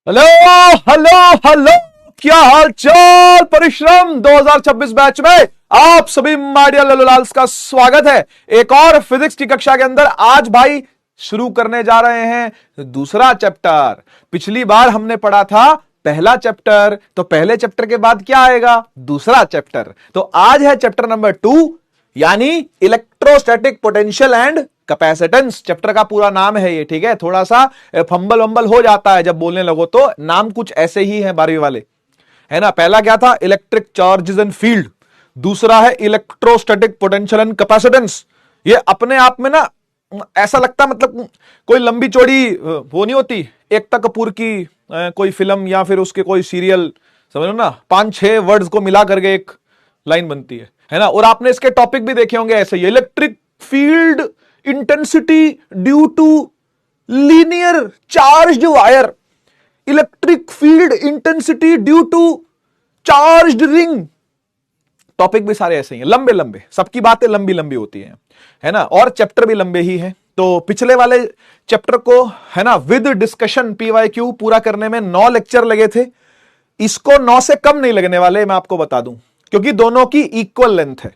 Hello hello hello. क्या हाल चाल। परिश्रम 2026 बैच में आप सभी माडिया ललोलाल्स का स्वागत है एक और फिजिक्स की कक्षा के अंदर। आज भाई शुरू करने जा रहे हैं दूसरा चैप्टर। पिछली बार हमने पढ़ा था पहला चैप्टर, तो पहले चैप्टर के बाद क्या आएगा? दूसरा चैप्टर। तो आज है चैप्टर नंबर 2 यानी electrostatic potential and capacitance. Chapter का पूरा नाम है ये, ठीक है। थोड़ा सा फंबल वंबल हो जाता है जब बोलने लगो, तो नाम कुछ ऐसे ही है 12वीं वाले, है ना। पहला क्या था? Electric charges and field. दूसरा है इलेक्ट्रोस्टैटिक पोटेंशियल एंड कैपेसिटेंस। ये अपने आप में ना ऐसा लगता, मतलब कोई लंबी चौड़ी वो नहीं होती एकता कपूर की कोई फिल्म या फिर उसके कोई सीरियल, समझ लो ना, 5-6 वर्ड्स को मिला करके एक लाइन बनती है ना। और आपने इसके टॉपिक भी देखे होंगे ऐसे ही, electric field intensity due to linear charged wire, electric field intensity due to charged ring. Topic भी सारे ऐसे ही हैं, लंबे लंबे, सबकी बातें लंबी लंबी होती हैं, है ना। और चैप्टर भी लंबे ही हैं। तो पिछले वाले चैप्टर को, है ना, विद डिस्कशन पीवाईक्यू पूरा करने में 9 लेक्चर लगे थे। इसको 9 से कम नहीं लगने वाले, मैं आपको बता दूं, क्योंकि दोनों की इक्वल लेंथ है।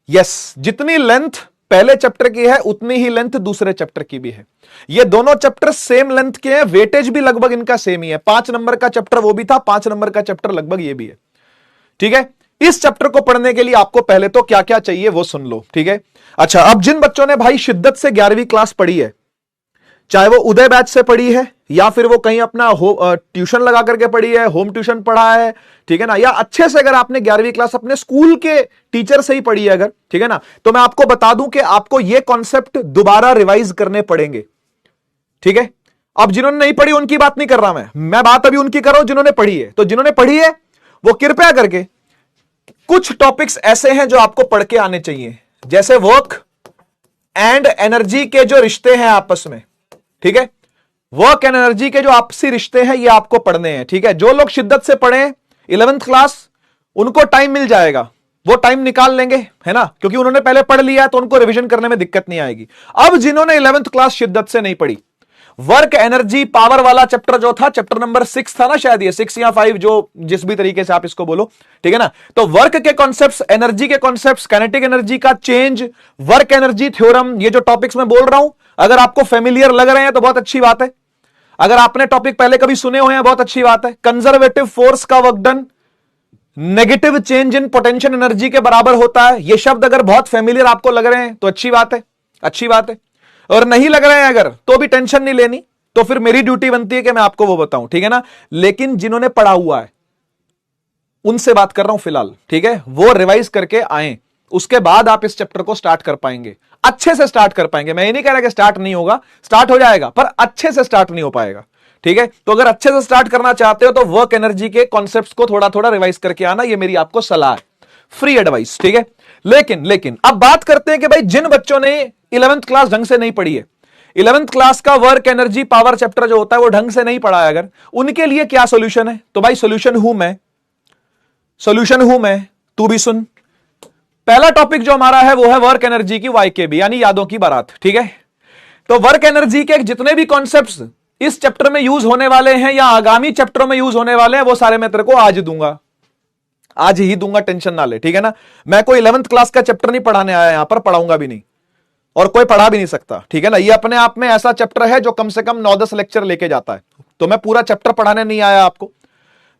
यस, जितनी लेंथ पहले चैप्टर की है उतनी ही लेंथ दूसरे चैप्टर की भी है। ये दोनों चैप्टर सेम लेंथ के हैं, वेटेज भी लगभग इनका सेम ही है। 5 नंबर का चैप्टर वो भी था, 5 नंबर का चैप्टर लगभग ये भी है, ठीक है। इस चैप्टर को पढ़ने के लिए आपको पहले तो क्या क्या चाहिए वो सुन लो, ठीक है। अच्छा, अब जिन बच्चों ने भाई शिद्दत से 11वीं क्लास पढ़ी है, चाहे वो उदय बैच से पढ़ी है या फिर वो कहीं अपना ट्यूशन लगा करके पढ़ी है, होम ट्यूशन पढ़ा है, ठीक है ना, या अच्छे से अगर आपने 11वीं क्लास अपने स्कूल के टीचर से ही पढ़ी है अगर, ठीक है ना, तो मैं आपको बता दूं कि आपको ये कॉन्सेप्ट दोबारा रिवाइज करने पड़ेंगे, ठीक है। अब जिन्होंने नहीं पढ़ी उनकी बात नहीं कर रहा मैं बात अभी उनकी कर रहा हूं जिन्होंने पढ़ी है। तो जिन्होंने पढ़ी है वो कृपया करके कुछ टॉपिक्स ऐसे हैं जो आपको पढ़ के आने चाहिए, जैसे वर्क एंड एनर्जी के जो रिश्ते हैं आपस में, ठीक है। वर्क एंड एनर्जी के जो आपसी रिश्ते हैं ये आपको पढ़ने हैं, ठीक है। जो लोग शिद्दत से पढ़े 11th क्लास, उनको टाइम मिल जाएगा, वो टाइम निकाल लेंगे, है ना, क्योंकि उन्होंने पहले पढ़ लिया तो उनको रिवीजन करने में दिक्कत नहीं आएगी। अब जिन्होंने 11th क्लास शिद्दत से नहीं पढ़ी, वर्क एनर्जी पावर वाला चैप्टर जो था, चैप्टर नंबर 6 था ना शायद, ये 6 या 5, जो जिस भी तरीके से आप इसको बोलो, ठीक है ना। तो वर्क के कॉन्सेप्ट्स, एनर्जी के कॉन्सेप्ट्स, काइनेटिक एनर्जी का चेंज, वर्क एनर्जी थ्योरम, ये जो टॉपिक्स मैं बोल रहा हूं, अगर आपको फेमिलियर लग रहे हैं तो बहुत अच्छी बात है। अगर आपने टॉपिक पहले कभी सुने हुए हैं बहुत अच्छी बात है। कंजर्वेटिव फोर्स का work done negative change in potential energy के बराबर होता है। ये शब्द अगर बहुत फेमिलियर आपको लग रहे हैं तो अच्छी बात है, अच्छी बात है। और नहीं लग रहे हैं अगर, तो भी टेंशन नहीं लेनी, तो फिर मेरी ड्यूटी बनती है कि मैं आपको वो बताऊं, ठीक है ना। लेकिन जिन्होंने पढ़ा हुआ है उनसे बात कर रहा हूं फिलहाल, ठीक है। वो रिवाइज करके आए, उसके बाद आप इस चैप्टर को स्टार्ट कर पाएंगे, अच्छे से स्टार्ट कर पाएंगे। मैं ये नहीं कह रहा कि स्टार्ट नहीं होगा, स्टार्ट हो जाएगा, पर अच्छे से स्टार्ट नहीं हो पाएगा, ठीक है। तो अगर अच्छे से स्टार्ट करना चाहते हो तो वर्क एनर्जी के कॉन्सेप्ट्स को थोड़ा थोड़ा रिवाइज करके आना, ये मेरी आपको सलाह है, फ्री एडवाइस, ठीक है। लेकिन अब बात करते हैं कि भाई जिन बच्चों ने 11th क्लास ढंग से नहीं पढ़ी है, 11th क्लास का वर्क एनर्जी पावर चैप्टर जो होता है वो ढंग से नहीं पढ़ा है अगर, उनके लिए क्या सोल्यूशन है? तो भाई सोल्यूशन हूं मैं, तू भी सुन। पहला टॉपिक जो हमारा है वो है वर्क एनर्जी की वाईकेबी यानी यादों की बारात, ठीक है। तो वर्क एनर्जी के जितने भी कॉन्सेप्ट्स इस चैप्टर में यूज होने वाले हैं या आगामी चैप्टरों में यूज होने वाले हैं, वो सारे मैं तेरे को आज दूंगा, आज ही दूंगा, टेंशन ना ले, ठीक है ना। मैं कोई 11th क्लास का चैप्टर नहीं पढ़ाने आया, यहां पर पढ़ाऊंगा भी नहीं और कोई पढ़ा भी नहीं सकता, ठीक है ना। ये अपने आप में ऐसा चैप्टर है जो कम से कम 9-10 लेक्चर लेके जाता है। तो मैं पूरा चैप्टर पढ़ाने नहीं आया आपको,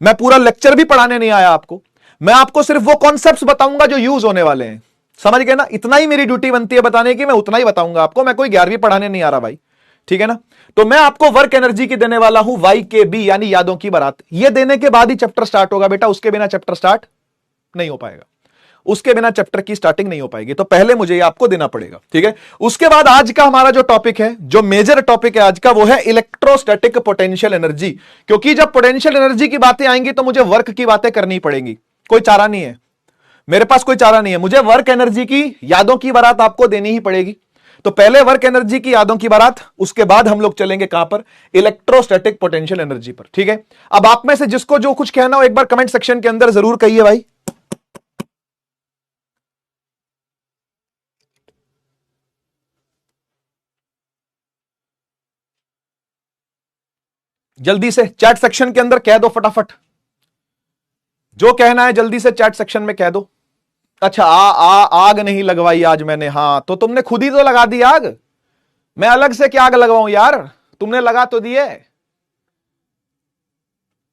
मैं पूरा लेक्चर भी पढ़ाने नहीं आया आपको, मैं आपको सिर्फ वो कॉन्सेप्ट्स बताऊंगा जो यूज होने वाले हैं, समझ गए ना। इतना ही मेरी ड्यूटी बनती है बताने की, मैं उतना ही बताऊंगा आपको, मैं कोई 11वीं पढ़ाने नहीं आ रहा भाई, ठीक है ना। तो मैं आपको वर्क एनर्जी की देने वाला हूं वाईकेबी यानी यादों की बारात। ये देने के बाद ही चैप्टर स्टार्ट होगा बेटा, उसके बिना चैप्टर स्टार्ट नहीं हो पाएगा, उसके बिना चैप्टर की स्टार्टिंग नहीं हो पाएगी। तो पहले मुझे ये आपको देना पड़ेगा, ठीक है। उसके बाद आज का हमारा जो टॉपिक है, जो मेजर टॉपिक है आज का, वो है इलेक्ट्रोस्टैटिक पोटेंशियल एनर्जी। क्योंकि जब पोटेंशियल एनर्जी की बातें आएंगी तो मुझे वर्क की बातें करनी पड़ेंगी, कोई चारा नहीं है मेरे पास, कोई चारा नहीं है, मुझे वर्क एनर्जी की यादों की बारात आपको देनी ही पड़ेगी। तो पहले वर्क एनर्जी की यादों की बारात, उसके बाद हम लोग चलेंगे कहां पर? इलेक्ट्रोस्टैटिक पोटेंशियल एनर्जी पर, ठीक है। अब आप में से जिसको जो कुछ कहना हो एक बार कमेंट सेक्शन के अंदर जरूर कहिए भाई। जल्दी से चैट सेक्शन के अंदर कह दो फटाफट, जो कहना है जल्दी से चैट सेक्शन में कह दो। अच्छा आग नहीं लगवाई आज मैंने, हाँ तो तुमने खुद ही तो लगा दी आग, मैं अलग से क्या आग लगवाऊं यार, तुमने लगा तो दिए।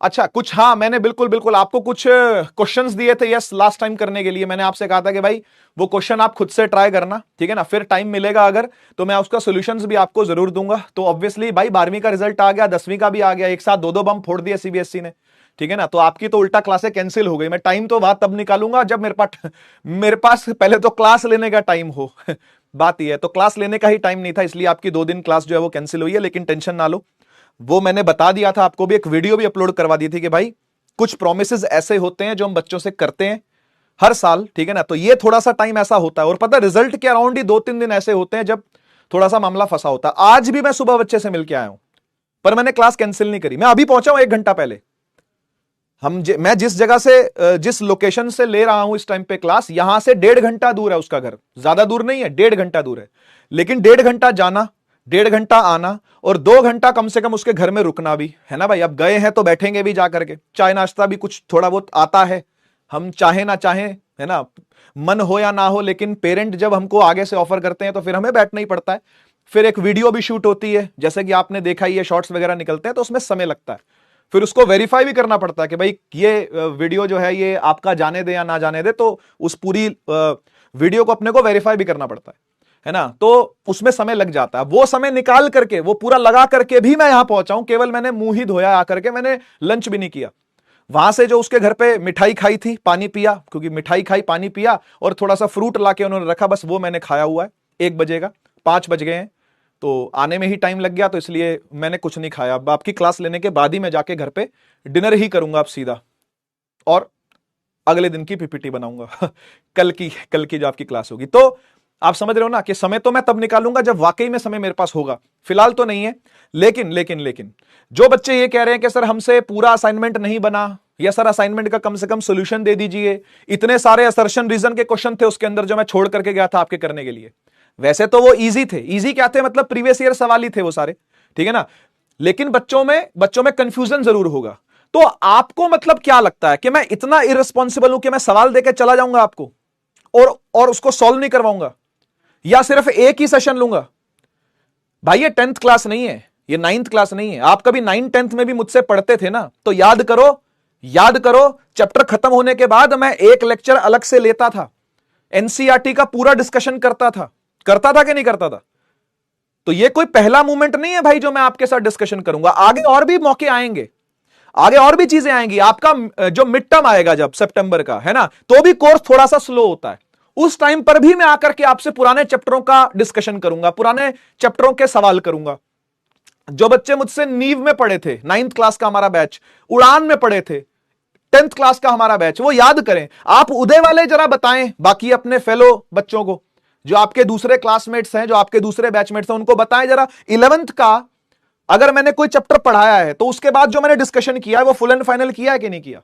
अच्छा कुछ, हाँ मैंने बिल्कुल बिल्कुल आपको कुछ क्वेश्चंस दिए थे यस लास्ट टाइम करने के लिए, मैंने आपसे कहा था कि भाई वो क्वेश्चन आप खुद से ट्राई करना, ठीक है ना, फिर टाइम मिलेगा अगर तो मैं उसका सॉल्यूशंस भी आपको जरूर दूंगा। तो ऑब्वियसली भाई 12वीं का रिजल्ट आ गया, 10वीं का भी आ गया, एक साथ दो दो बम फोड़ दिए सीबीएसई ने, ठीक है ना, तो आपकी तो उल्टा क्लासें कैंसिल हो गई। मैं टाइम तो बात तब निकालूंगा जब मेरे पास पहले तो क्लास लेने का टाइम हो बात यह है, तो क्लास लेने का ही टाइम नहीं था, इसलिए आपकी 2 दिन क्लास जो है वो कैंसिल हुई है, लेकिन टेंशन ना लो, वो मैंने बता दिया था आपको, भी एक वीडियो भी अपलोड करवा दी थी कि भाई कुछ प्रोमिसेस ऐसे होते हैं जो हम बच्चों से करते हैं हर साल, ठीक है ना, तो ये थोड़ा सा टाइम ऐसा होता है, और पता है रिजल्ट के अराउंड ही 2-3 दिन ऐसे होते हैं जब थोड़ा सा मामला फंसा होता है। आज भी मैं सुबह बच्चे से मिलकर आया हूं, पर मैंने क्लास कैंसिल नहीं करी, मैं अभी पहुंचा हूं 1 घंटा पहले। मैं जिस जगह से जिस लोकेशन से ले रहा हूं इस टाइम पे क्लास, यहां से 1.5 घंटा दूर है उसका घर, ज्यादा दूर नहीं है, 1.5 घंटा दूर है, लेकिन 1.5 घंटा जाना, 1.5 घंटा आना, और 2 घंटा कम से कम उसके घर में रुकना भी है ना भाई। अब गए हैं तो बैठेंगे भी जा करके, चाय नाश्ता भी कुछ थोड़ा बहुत आता है, हम चाहे ना चाहे, है ना, मन हो या ना हो, लेकिन पेरेंट जब हमको आगे से ऑफर करते हैं तो फिर हमें बैठना ही पड़ता है। फिर एक वीडियो भी शूट होती है, जैसे कि आपने देखा ही है, शॉर्ट्स वगैरह निकलते हैं तो उसमें समय लगता है, फिर उसको वेरीफाई भी करना पड़ता है कि भाई ये वीडियो जो है ये आपका जाने दे या ना जाने दे, तो उस पूरी वीडियो को अपने को वेरीफाई भी करना पड़ता है ना, तो उसमें समय लग जाता है। वो समय निकाल करके, वो पूरा लगा करके भी मैं यहां पहुंचा हूं, केवल मैंने मुंह ही धोया आकर के, मैंने लंच भी नहीं किया। वहां से जो उसके घर पे मिठाई खाई थी, पानी पिया, क्योंकि मिठाई खाई, पानी पिया, और थोड़ा सा फ्रूट लाके उन्होंने रखा, बस वो मैंने खाया हुआ है। 1 बजेगा, 5 बज गए हैं, तो आने में ही टाइम लग गया, तो इसलिए मैंने कुछ नहीं खाया। अब आपकी क्लास लेने के बाद ही मैं जाके घर पे डिनर ही करूंगा अब सीधा, और अगले दिन की पीपीटी बनाऊंगा कल की जो आपकी क्लास होगी। तो आप समझ रहे हो ना कि समय तो मैं तब निकालूंगा जब वाकई में समय मेरे पास होगा, फिलहाल तो नहीं है। लेकिन जो बच्चे ये कह रहे हैं कि सर हमसे पूरा असाइनमेंट नहीं बना, या सर असाइनमेंट का कम से कम सोल्यूशन दे दीजिए, इतने सारे असर्शन रीजन के क्वेश्चन थे उसके अंदर जो मैं छोड़ करके गया था आपके करने के लिए। वैसे तो वो इजी थे, इजी क्या थे, मतलब प्रीवियस ईयर सवाल ही थे वो सारे, ठीक है ना, लेकिन बच्चों में कंफ्यूजन जरूर होगा। तो आपको मतलब क्या लगता है कि मैं इतना इररिस्पॉन्सिबल हूं कि मैं सवाल देकर चला जाऊंगा आपको और उसको सॉल्व नहीं करवाऊंगा, या सिर्फ एक ही सेशन लूंगा? भाई ये 10th क्लास नहीं है, ये 9th क्लास नहीं है। आप कभी 9th 10th में भी मुझसे पढ़ते थे ना, तो याद करो चैप्टर खत्म होने के बाद मैं एक लेक्चर अलग से लेता था, एनसीईआरटी का पूरा डिस्कशन करता था कि नहीं करता था? तो ये कोई पहला मूवमेंट नहीं है भाई जो मैं आपके साथ डिस्कशन करूंगा। आगे और भी मौके आएंगे, आगे और भी चीजें आएंगी। आपका जो मिड टर्म आएगा जब सितंबर का, है ना, तो भी कोर्स थोड़ा सा स्लो होता है, उस टाइम पर भी मैं आकर के आपसे पुराने चैप्टरों का डिस्कशन करूंगा, पुराने चैप्टरों के सवाल करूंगा। जो बच्चे मुझसे नींव में पढ़े थे, 9th क्लास का हमारा बैच, उड़ान में पढ़े थे, 10th क्लास का हमारा बैच, वो याद करें। आप उदय वाले जरा बताएं बाकी अपने फेलो बच्चों को, जो आपके दूसरे क्लासमेट्स हैं, जो आपके दूसरे बैचमेट्स हैं, उनको बताएं जरा 11th का अगर मैंने कोई चैप्टर पढ़ाया है तो उसके बाद जो मैंने डिस्कशन किया है वो फुल एंड फाइनल किया है कि नहीं किया?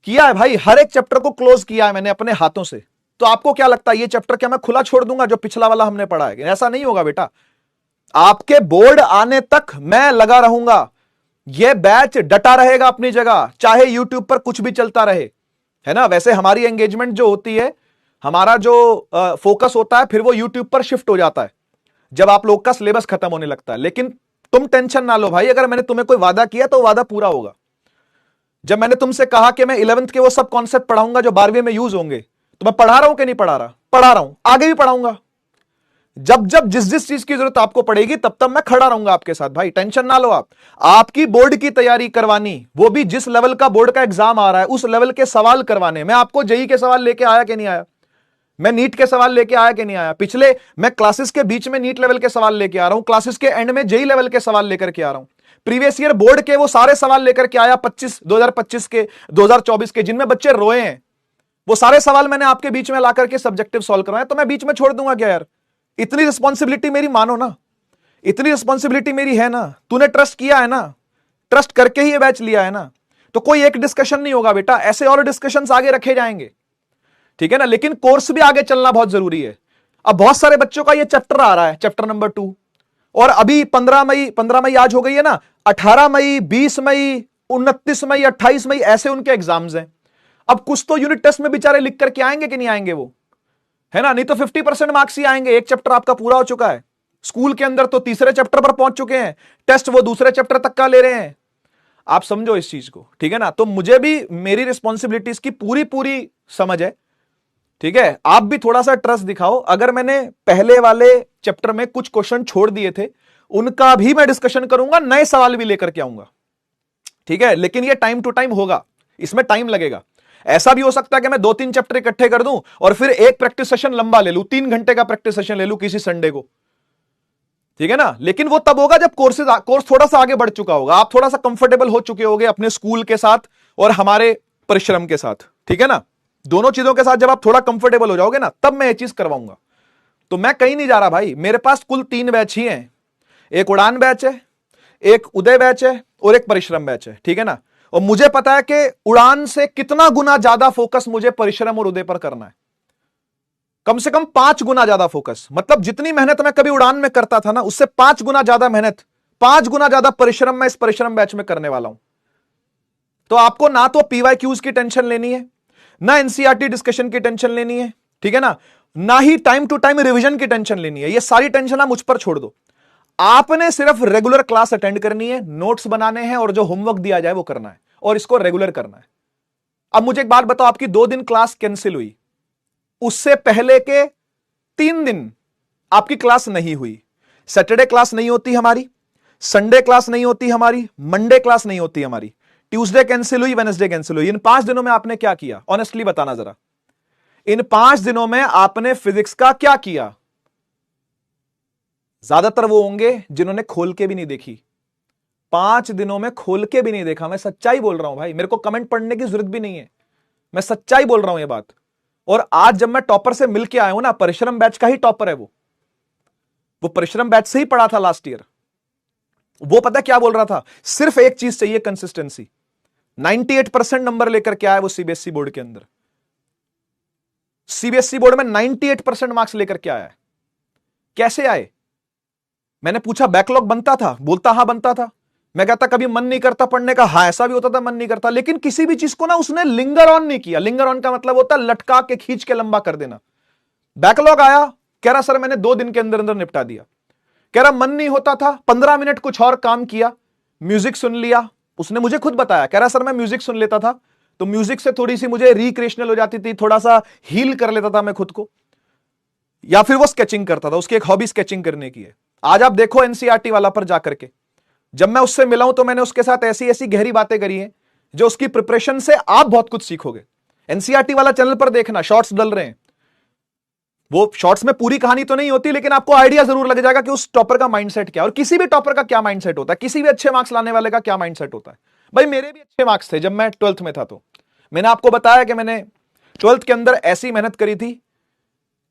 किया है भाई, हर एक चैप्टर को क्लोज किया है मैंने अपने हाथों से। तो आपको क्या लगता है ये चैप्टर क्या मैं खुला छोड़ दूंगा जो पिछला वाला हमने पढ़ा है? ऐसा नहीं होगा बेटा, आपके बोर्ड आने तक मैं लगा रहूंगा, यह बैच डटा रहेगा अपनी जगह, चाहे यूट्यूब पर कुछ भी चलता रहे, है ना। वैसे हमारी एंगेजमेंट जो होती है, हमारा जो फोकस होता है, फिर वो यूट्यूब पर शिफ्ट हो जाता है जब आप लोग का सिलेबस खत्म होने लगता है। लेकिन तुम टेंशन ना लो भाई, अगर मैंने तुम्हें कोई वादा किया तो वादा पूरा होगा। जब मैंने तुमसे कहा कि मैं 11th के वो सब कॉन्सेप्ट पढ़ाऊंगा जो 12वीं में यूज होंगे, तो मैं पढ़ा रहा हूं कि नहीं पढ़ा रहा? पढ़ा रहा हूं, आगे भी पढ़ाऊंगा। जब जब जिस जिस चीज की जरूरत आपको पड़ेगी तब तब मैं खड़ा रहूंगा आपके साथ भाई, टेंशन ना लो आप। आपकी बोर्ड की तैयारी करवानी, वो भी जिस लेवल का बोर्ड का एग्जाम आ रहा है उस लेवल के सवाल करवाने। मैं आपको जेई के सवाल लेके आया कि नहीं आया? मैं नीट के सवाल लेके आया कि नहीं आया? पिछले मैं क्लासेस के बीच में नीट लेवल के सवाल लेके आ रहा हूं, क्लासेस के एंड में जेई लेवल के सवाल लेकर के आ रहा हूं। प्रीवियस ईयर बोर्ड के वो सारे सवाल लेकर के आया 2025 के, 2024 के, जिनमें बच्चे रोए हैं, वो सारे सवाल मैंने आपके बीच में लाकर के सब्जेक्टिव सॉल्व करवाए। तो मैं बीच में छोड़ दूंगा क्या यार? इतनी रिस्पॉन्सिबिलिटी मेरी मानो ना, इतनी रिस्पॉन्सिबिलिटी मेरी है ना। तूने ट्रस्ट किया है ना, ट्रस्ट करके ही ये बैच लिया है ना। तो कोई एक डिस्कशन नहीं होगा बेटा, ऐसे और डिस्कशंस आगे रखे जाएंगे, ठीक है ना। लेकिन कोर्स भी आगे चलना बहुत जरूरी है। अब बहुत सारे बच्चों का ये चैप्टर आ रहा है, चैप्टर नंबर 2, और अभी 15 मई आज हो गई है ना, 18 मई, 20 मई, 29 मई, 28 मई ऐसे उनके एग्जाम्स हैं। अब कुछ तो यूनिट टेस्ट में बेचारे लिख करके आएंगे कि नहीं आएंगे वो, है ना, नहीं तो 50% मार्क्स ही आएंगे। एक चैप्टर आपका पूरा हो चुका है, स्कूल के अंदर तो तीसरे चैप्टर पर पहुंच चुके हैं, टेस्ट वो दूसरे चैप्टर तक का ले रहे हैं। आप समझो इस चीज को, ठीक है ना। तो मुझे भी मेरी रिस्पॉन्सिबिलिटीज की पूरी पूरी समझ है, ठीक है। आप भी थोड़ा सा ट्रस्ट दिखाओ। अगर मैंने पहले वाले चैप्टर में कुछ क्वेश्चन छोड़ दिए थे, उनका भी मैं डिस्कशन करूंगा, नए सवाल भी लेकर के आऊंगा, ठीक है। लेकिन ये टाइम टू टाइम होगा, इसमें टाइम लगेगा। ऐसा भी हो सकता है कि मैं 2-3 चैप्टर इकट्ठे कर दूं और फिर एक प्रैक्टिस सेशन लंबा ले लूं, 3 घंटे का प्रैक्टिस सेशन ले लूं किसी संडे को, ठीक है ना। लेकिन वो तब होगा जब कोर्स थोड़ा सा आगे बढ़ चुका होगा, आप थोड़ा सा कंफर्टेबल हो चुके होगे अपने स्कूल के साथ और हमारे परिश्रम के साथ, ठीक है ना। दोनों चीजों के साथ जब आप थोड़ा कंफर्टेबल हो जाओगे ना, तब मैं ये चीज करवाऊंगा। तो मैं कहीं नहीं जा रहा भाई, मेरे पास कुल 3 बैच ही हैं। एक उड़ान बैच है, एक उदय बैच है और एक परिश्रम बैच है, ठीक है ना। और मुझे पता है कि उड़ान से कितना गुना ज्यादा फोकस मुझे परिश्रम और उदय पर करना है, कम से कम 5 गुना ज्यादा फोकस। मतलब जितनी मेहनत मैं कभी उड़ान में करता था ना, उससे 5 गुना ज्यादा मेहनत, 5 गुना ज्यादा परिश्रम मैं इस परिश्रम बैच में करने वाला हूं। तो आपको ना तो पीवाईक्यूज की टेंशन लेनी है, ना एनसीईआरटी डिस्कशन की टेंशन लेनी है, ठीक है ना ही टाइम टू टाइम रिवीजन की टेंशन लेनी है। ये सारी टेंशन आप मुझ पर छोड़ दो। आपने सिर्फ रेगुलर क्लास अटेंड करनी है, नोट्स बनाने हैं और जो होमवर्क दिया जाए वो करना है, और इसको रेगुलर करना है। अब मुझे एक बात बताओ, आपकी 2 दिन क्लास कैंसिल हुई, उससे पहले के 3 दिन आपकी क्लास नहीं हुई। सैटरडे क्लास नहीं होती हमारी, संडे क्लास नहीं होती हमारी, मंडे क्लास नहीं होती हमारी, ट्यूसडे कैंसिल हुई, वेडनेसडे कैंसिल हुई। इन 5 दिनों में आपने क्या किया, ऑनेस्टली बताना जरा। इन 5 दिनों में आपने फिजिक्स का क्या किया? ज्यादातर वो होंगे जिन्होंने खोल के भी नहीं देखी। 5 दिनों में खोल के भी नहीं देखा। मैं सच्चाई बोल रहा हूं भाई, मेरे को कमेंट पढ़ने की जरूरत भी नहीं है, मैं सच्चाई बोल रहा हूं ये बात। और आज जब मैं टॉपर से मिलके आया हूं ना, परिश्रम बैच का ही टॉपर है वो परिश्रम बैच से ही पढ़ा था लास्ट ईयर। वो पता क्या बोल रहा था, सिर्फ एक चीज चाहिए, कंसिस्टेंसी। 98% नंबर लेकर के आया वो सीबीएसई बोर्ड के अंदर। सीबीएसई बोर्ड में 98% मार्क्स लेकर के आया है। कैसे आए? मैंने पूछा बैकलॉग बनता था? बोलता हाँ बनता था। मैं कहता कभी मन नहीं करता पढ़ने का? हाँ ऐसा भी होता था, मन नहीं करता। लेकिन किसी भी चीज को ना उसने लिंगर ऑन नहीं किया। लिंगर ऑन का मतलब होता है लटका के खींच के लंबा कर देना। बैकलॉग आया, कह रहा सर मैंने 2 दिन के अंदर अंदर निपटा दिया। कह रहा मन नहीं होता था, 15 मिनट कुछ और काम किया, म्यूजिक सुन लिया। उसने मुझे खुद बताया, कह रहा सर मैं म्यूजिक सुन लेता था तो म्यूजिक से थोड़ी सी मुझे रिक्रिएशनल हो जाती थी, थोड़ा सा हील कर लेता था मैं खुद को। या फिर वो स्केचिंग करता था, उसकी एक हॉबी स्केचिंग करने की है। आज आप देखो एनसीईआरटी वाला पर जाकर के, जब मैं उससे मिला हूं तो मैंने उसके साथ ऐसी ऐसी गहरी बातें करी हैं जो उसकी प्रिपरेशन से आप बहुत कुछ सीखोगे। एनसीईआरटी वाला चैनल पर देखना, शॉर्ट्स डल रहे हैं। वो शॉर्ट्स में पूरी कहानी तो नहीं होती, लेकिन आपको आइडिया जरूर लग जाएगा कि उस टॉपर का माइंडसेट क्या है और किसी भी टॉपर का क्या माइंडसेट होता है, किसी भी अच्छे मार्क्स लाने वाले का क्या माइंडसेट होता है। भाई मेरे भी अच्छे मार्क्स थे जब मैं 12th में था। तो मैंने आपको बताया कि मैंने 12th के अंदर ऐसी मेहनत करी थी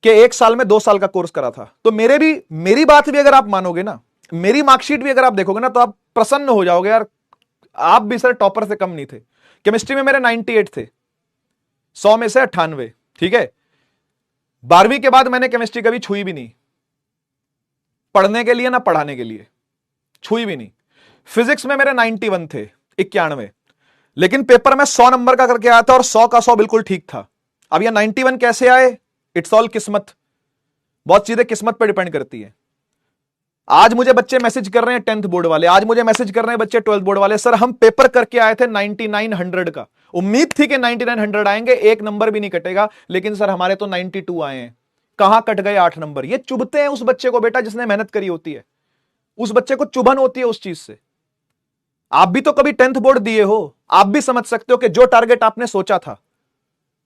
कि 1 साल में 2 साल का कोर्स करा था। तो मेरी बात भी अगर आप मानोगे ना, मेरी मार्कशीट भी अगर आप देखोगे ना, तो आप प्रसन्न हो जाओगे यार, आप भी सर टॉपर से कम नहीं थे। केमिस्ट्री में मेरे 98 थे, 100 में से 98, ठीक है। 12वीं के बाद मैंने केमिस्ट्री कभी छुई भी नहीं, पढ़ने के लिए ना पढ़ाने के लिए, छुई भी नहीं। फिजिक्स में मेरे 91 थे, 91, लेकिन पेपर में 100 नंबर का करके आया था और 100 का 100 बिल्कुल ठीक था। अब ये 91 कैसे आए? इट्स ऑल किस्मत। बहुत चीजें किस्मत पर डिपेंड करती है। आज मुझे बच्चे मैसेज कर रहे हैं 10th बोर्ड वाले, आज मुझे मैसेज कर रहे हैं बच्चे 12th बोर्ड वाले, सर हम पेपर करके आए थे 9900 का, उम्मीद थी कि 9900 आएंगे, 1 नंबर भी नहीं कटेगा, लेकिन सर हमारे तो 92 आए हैं। कहां कट गए 8 नंबर? ये चुभते हैं उस बच्चे को बेटा जिसने मेहनत करी होती है, उस बच्चे को चुभन होती है उस चीज से। आप भी तो कभी 10th बोर्ड दिए हो, आप भी समझ सकते हो कि जो टारगेट आपने सोचा था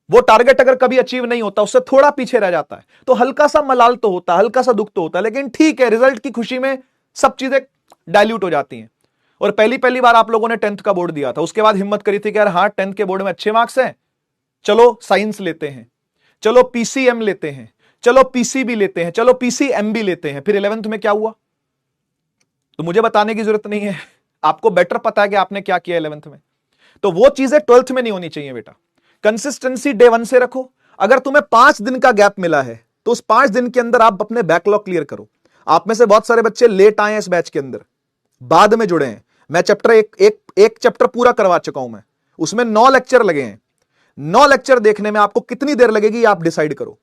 वो टारगेट अगर कभी अचीव नहीं होता, उससे थोड़ा पीछे रह जाता है, तो हल्का सा मलाल तो होता है, हल्का सा दुख तो होता है, लेकिन ठीक है, रिजल्ट की खुशी में सब चीजें डाइल्यूट हो जाती हैं। और पहली बार आप लोगों ने 10th का बोर्ड दिया था, उसके बाद हिम्मत करी थी कि यार हाँ 10th के बोर्ड में अच्छे मार्क्स हैं, चलो साइंस लेते हैं, चलो पीसीएम लेते हैं, चलो पीसीबी लेते हैं, चलो पीसीएम भी लेते हैं। फिर 11th में क्या हुआ तो मुझे बताने की जरूरत नहीं है, आपको बेटर पता है कि आपने क्या किया 11th में। तो वो चीजें 12th में नहीं होनी चाहिए बेटा। कंसिस्टेंसी डे 1 से रखो। अगर तुम्हें 5 दिन का गैप मिला है तो उस 5 दिन के अंदर आप अपने बैकलॉग क्लियर करो। आप में से बहुत सारे बच्चे लेट आए हैं इस बैच के अंदर, बाद में जुड़े हैं। मैं चैप्टर एक चैप्टर पूरा करवा चुका हूं मैं, उसमें 9 लेक्चर लगे हैं। 9 लेक्चर देखने में आपको कितनी देर लगेगी आप डिसाइड करो,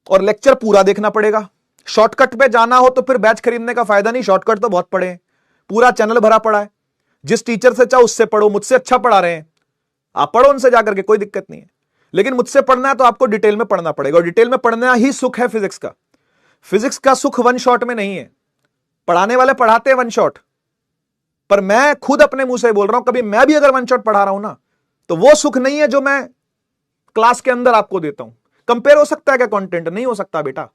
और लेक्चर पूरा देखना पड़ेगा। शॉर्टकट पे जाना हो तो फिर बैच खरीदने का फायदा नहीं, शॉर्टकट तो बहुत पड़े हैं, पूरा चैनल भरा पड़ा है। जिस टीचर से चाहो उससे पढ़ो, मुझसे अच्छा पढ़ा रहे हैं, आप पढ़ो उनसे जाकर के, कोई दिक्कत नहीं है। लेकिन मुझसे पढ़ना है तो आपको डिटेल में पढ़ना पड़ेगा, और डिटेल में पढ़ना ही सुख है फिजिक्स का। फिजिक्स का सुख वन शॉट में नहीं है। पढ़ाने वाले पढ़ाते हैं वन शॉट, पर मैं खुद अपने मुंह से बोल रहा हूं, कभी मैं भी अगर वन शॉट पढ़ा रहा हूं ना, तो वो सुख नहीं है जो मैं क्लास के अंदर आपको देता हूं। कंपेयर हो सकता है क्या कंटेंट? नहीं हो सकता बेटा।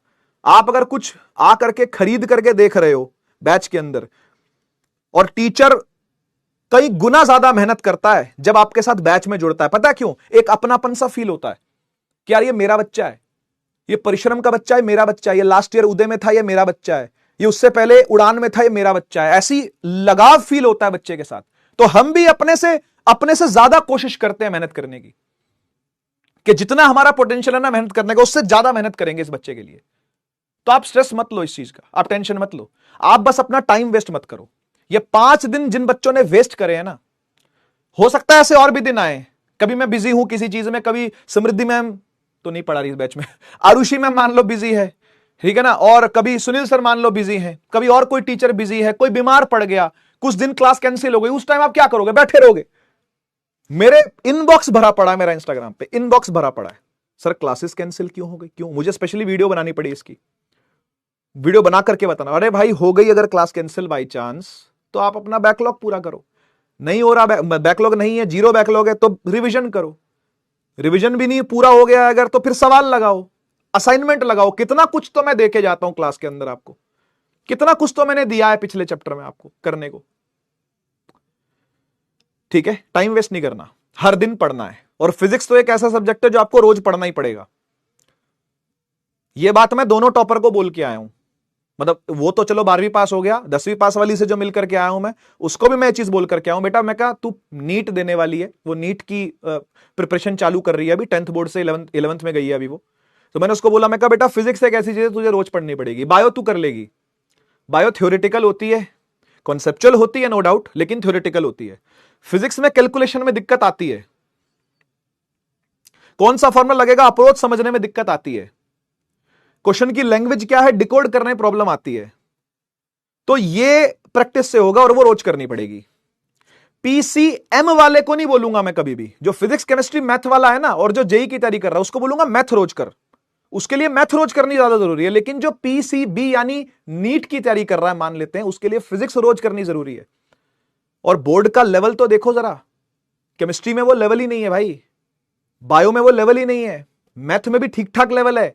आप अगर कुछ आ करके खरीद करके देख रहे हो बैच के अंदर, और टीचर कई गुना ज्यादा मेहनत करता है जब आपके साथ बैच में जुड़ता है। पता है क्यों? एक अपनापन सा फील होता है कि यार ये मेरा बच्चा है, ये परिश्रम का बच्चा है, मेरा बच्चा है, ये लास्ट ईयर उदय में था, ये मेरा बच्चा है, ये उससे पहले उड़ान में था, ये मेरा बच्चा है। ऐसी लगाव फील होता है बच्चे के साथ। तो हम भी अपने से ज्यादा कोशिश करते हैं मेहनत करने की, कि जितना हमारा पोटेंशियल है ना मेहनत करने का, उससे ज्यादा मेहनत करेंगे इस बच्चे के लिए। तो आप स्ट्रेस मत लो इस चीज का, आप टेंशन मत लो, आप बस अपना टाइम वेस्ट मत करो। ये 5 दिन जिन बच्चों ने वेस्ट करे हैं ना, हो सकता है ऐसे और भी दिन आए, कभी मैं बिजी हूं किसी चीज में, कभी समृद्धि मैम तो नहीं पढ़ा रही इस बैच में, आरुषि मैम मान लो बिजी है, ठीक है ना, और कभी सुनील सर मान लो बिजी है, कभी और कोई टीचर बिजी है, कोई बीमार पड़ गया, कुछ दिन क्लास कैंसिल हो गई, उस टाइम आप क्या करोगे? बैठे रहोगे। मेरे इनबॉक्स भरा पड़ा है, मेरा इंस्टाग्राम पे इनबॉक्स भरा पड़ा है, सर क्लासेस कैंसिल क्यों हो गई, क्यों? मुझे स्पेशली वीडियो बनानी पड़ी, इसकी वीडियो बना करके बताना। अरे भाई हो गई अगर क्लास कैंसिल बाई चांस, तो आप अपना बैकलॉग पूरा करो। नहीं हो रहा, बैकलॉग नहीं है, 0 बैकलॉग है, तो रिवीजन करो। रिवीजन भी नहीं पूरा हो गया अगर, तो फिर सवाल लगाओ, असाइनमेंट लगाओ। कितना कुछ तो मैं देके जाता हूं क्लास के अंदर आपको, कितना कुछ तो मैंने दिया है पिछले चैप्टर में आपको करने को। ठीक है, टाइम वेस्ट नहीं करना, हर दिन पढ़ना है। और फिजिक्स तो एक ऐसा सब्जेक्ट है जो आपको रोज पढ़ना ही पड़ेगा। यह बात मैं दोनों टॉपर को बोल के आया हूं, मतलब वो तो चलो 12वीं पास हो गया, 10वीं पास वाली से जो मिल करके आया हूं मैं, उसको भी मैं ये चीज बोल करके आया हूं, बेटा मैं कहा तू नीट देने वाली है, वो नीट की प्रिपरेशन चालू कर रही है अभी, 10th बोर्ड से 11th में गई है अभी वो। तो मैंने उसको बोला, मैं कहा बेटा फिजिक्स एक ऐसी चीज है तुझे रोज पढ़नी पड़ेगी। बायो तू कर लेगी, बायो थ्योरेटिकल होती है, कॉन्सेप्चुअल होती है नो डाउट, लेकिन थ्योरेटिकल होती है। फिजिक्स में कैलकुलेशन में दिक्कत आती है, कौन सा फॉर्मूला लगेगा अप्रोच समझने में दिक्कत आती है, क्वेश्चन की लैंग्वेज क्या है डिकोड करने में प्रॉब्लम आती है। तो ये प्रैक्टिस से होगा और वो रोज करनी पड़ेगी। पीसीएम वाले को नहीं बोलूंगा मैं कभी भी, जो फिजिक्स केमिस्ट्री मैथ वाला है ना, और जो जेई की तैयारी कर रहा है उसको बोलूंगा मैथ रोज कर, उसके लिए मैथ रोज करनी ज्यादा जरूरी है। लेकिन जो पीसीबी यानी नीट की तैयारी कर रहा है मान लेते हैं, उसके लिए फिजिक्स रोज करनी जरूरी है। और बोर्ड का लेवल तो देखो जरा, केमिस्ट्री में वो लेवल ही नहीं है भाई, बायो में वो लेवल ही नहीं है, मैथ में भी ठीक ठाक लेवल है,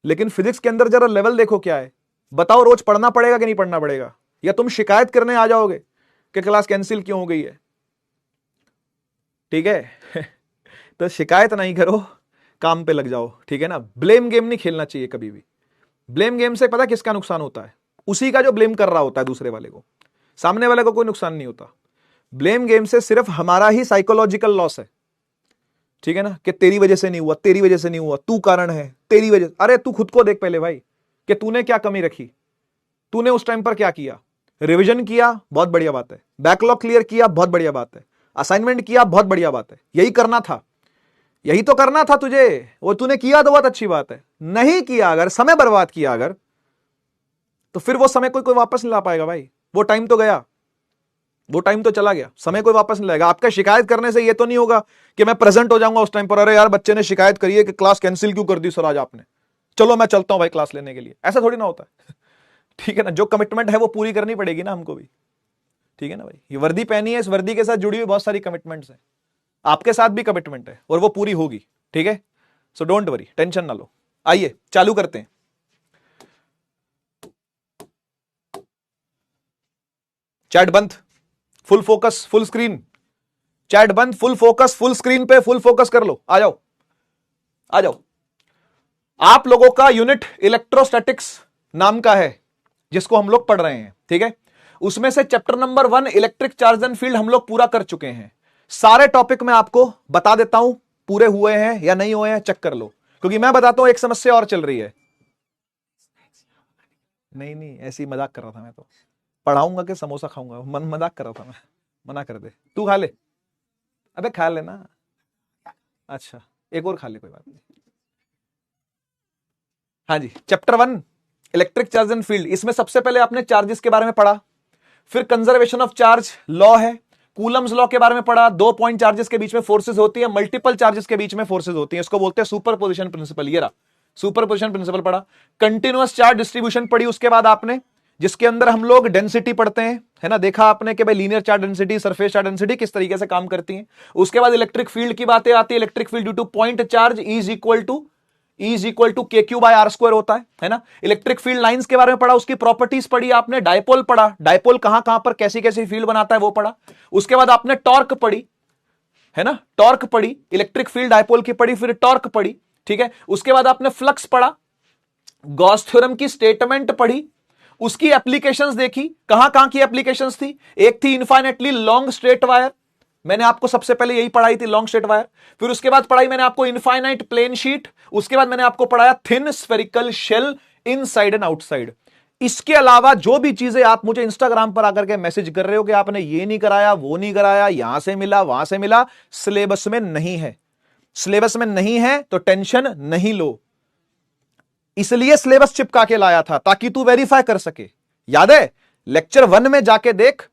लेकिन फिजिक्स के अंदर जरा लेवल देखो क्या है। बताओ रोज पढ़ना पड़ेगा कि नहीं पढ़ना पड़ेगा, या तुम शिकायत करने आ जाओगे कि क्लास कैंसिल क्यों हो गई है? ठीक है तो शिकायत नहीं करो, काम पे लग जाओ, ठीक है ना। ब्लेम गेम नहीं खेलना चाहिए कभी भी। ब्लेम गेम से पता किसका नुकसान होता है? उसी का जो ब्लेम कर रहा होता है दूसरे वाले को, सामने वाले को कोई नुकसान नहीं होता। ब्लेम गेम से सिर्फ हमारा ही साइकोलॉजिकल लॉस है, ठीक है ना, कि तेरी वजह से नहीं हुआ, तेरी वजह से नहीं हुआ, तू कारण है, तेरी वजह। अरे तू खुद को देख पहले भाई, कि तूने क्या कमी रखी, तूने उस टाइम पर क्या किया। रिवीजन किया, बहुत बढ़िया बात है, बैकलॉग क्लियर किया, बहुत बढ़िया बात है, असाइनमेंट किया, बहुत बढ़िया बात है, यही करना था, यही तो करना था तुझे, वो तूने किया तो बहुत अच्छी बात है। नहीं किया अगर, समय बर्बाद किया अगर, तो फिर वो समय कोई वापस नहीं ला पाएगा भाई, वो टाइम तो गया, वो टाइम तो चला गया, समय कोई वापस नहीं लाएगा। आपका शिकायत करने से ये तो नहीं होगा कि मैं प्रेजेंट हो जाऊंगा उस टाइम पर, अरे यार बच्चे ने शिकायत करी है कि क्लास कैंसिल क्यों कर दी सर आज आपने, चलो मैं चलता हूं भाई क्लास लेने के लिए, ऐसा थोड़ी ना होता है ठीक है ना। जो कमिटमेंट है वो पूरी करनी पड़ेगी ना हमको भी, ठीक है ना भाई। ये वर्दी पहनी है, इस वर्दी के साथ जुड़ी हुई बहुत सारी कमिटमेंट्स हैं, आपके साथ भी कमिटमेंट है और वो पूरी होगी, ठीक है। सो डोंट वरी, टेंशन ना लो। आइए चालू करते हैं। चैट बंद, full focus, full screen, chat बंद, फुल फोकस, फुल स्क्रीन पे फुल फोकस कर लो। आ जाओ आ जाओ। आप लोगों का यूनिट इलेक्ट्रोस्टैटिक्स नाम का है जिसको हम लोग पढ़ रहे हैं, ठीक है। उसमें से chapter number 1 electric charge and field हम लोग पूरा कर चुके हैं। सारे टॉपिक मैं आपको बता देता हूं, पूरे हुए हैं या नहीं हुए हैं चेक कर लो, क्योंकि मैं बताता हूं एक समस्या और चल रही है। नहीं नहीं, ऐसी मजाक कर रहा था मैं तो। पढ़ाऊंगा कि समोसा खाऊंगा, मजाक कर रहा था मैं। मना कर दे, तू खा ले। अबे खा लेना। अच्छा, एक और खा ले, कोई बात नहीं। हाँ जी, chapter 1 electric charge and field. इसमें सबसे पहले आपने चार्जेस के बारे में पढ़ा, फिर कंजर्वेशन ऑफ चार्ज लॉ है, कूलम्स लॉ के बारे में पढ़ा। 2 पॉइंट चार्जेस के बीच में फोर्सेस होती है, मल्टीपल चार्जेस के बीच में फोर्सेस होती है, इसको बोलते हैं सुपरपोजिशन प्रिंसिपल। ये रहा सुपरपोजिशन प्रिंसिपल पढ़ा। कंटिन्यूअस चार्ज डिस्ट्रीब्यूशन पढ़ी उसके बाद आपने, जिसके अंदर हम लोग डेंसिटी पढ़ते हैं, है ना। देखा आपने कि भाई linear charge density, surface charge density किस तरीके से काम करती है। उसके बाद इलेक्ट्रिक फील्ड की बातें आती है। Electric field due to point charge is equal to के क्यू बाय आर स्क्वायर होता है ना। इलेक्ट्रिक फील्ड लाइंस के बारे में पढ़ा, उसकी प्रॉपर्टीज पढ़ी आपने। डायपोल पढ़ा, डायपोल कहां कहां पर कैसी कैसी फील्ड बनाता है वो पढ़ा। उसके बाद आपने टॉर्क पढ़ी, है ना, टॉर्क पढ़ी, इलेक्ट्रिक फील्ड डायपोल की पढ़ी, फिर टॉर्क पढ़ी, ठीक है। उसके बाद आपने फ्लक्स पढ़ा, गॉस थ्योरम की स्टेटमेंट पढ़ी, उसकी एप्लीकेशंस देखी। कहां कहां की एप्लीकेशंस थी, एक थी इनफाइनेटली लॉन्ग स्ट्रेट वायर, मैंने आपको सबसे पहले यही पढ़ाई थी, लॉन्ग स्ट्रेट वायर। फिर उसके बाद पढ़ाई मैंने आपको इनफाइनाइट प्लेन शीट। उसके बाद मैंने आपको पढ़ाया thin spherical shell inside and outside. इसके अलावा जो भी चीजें आप मुझे इंस्टाग्राम पर आकर के मैसेज कर रहे हो कि आपने ये नहीं कराया, वो नहीं कराया, यहां से मिला वहां से मिला, सिलेबस में नहीं है। सिलेबस में नहीं है तो टेंशन नहीं लो, इसलिए सिलेबस चिपका के लाया था ताकि तू वेरीफाई कर सके। याद है, लेक्चर 1 में जाके देख,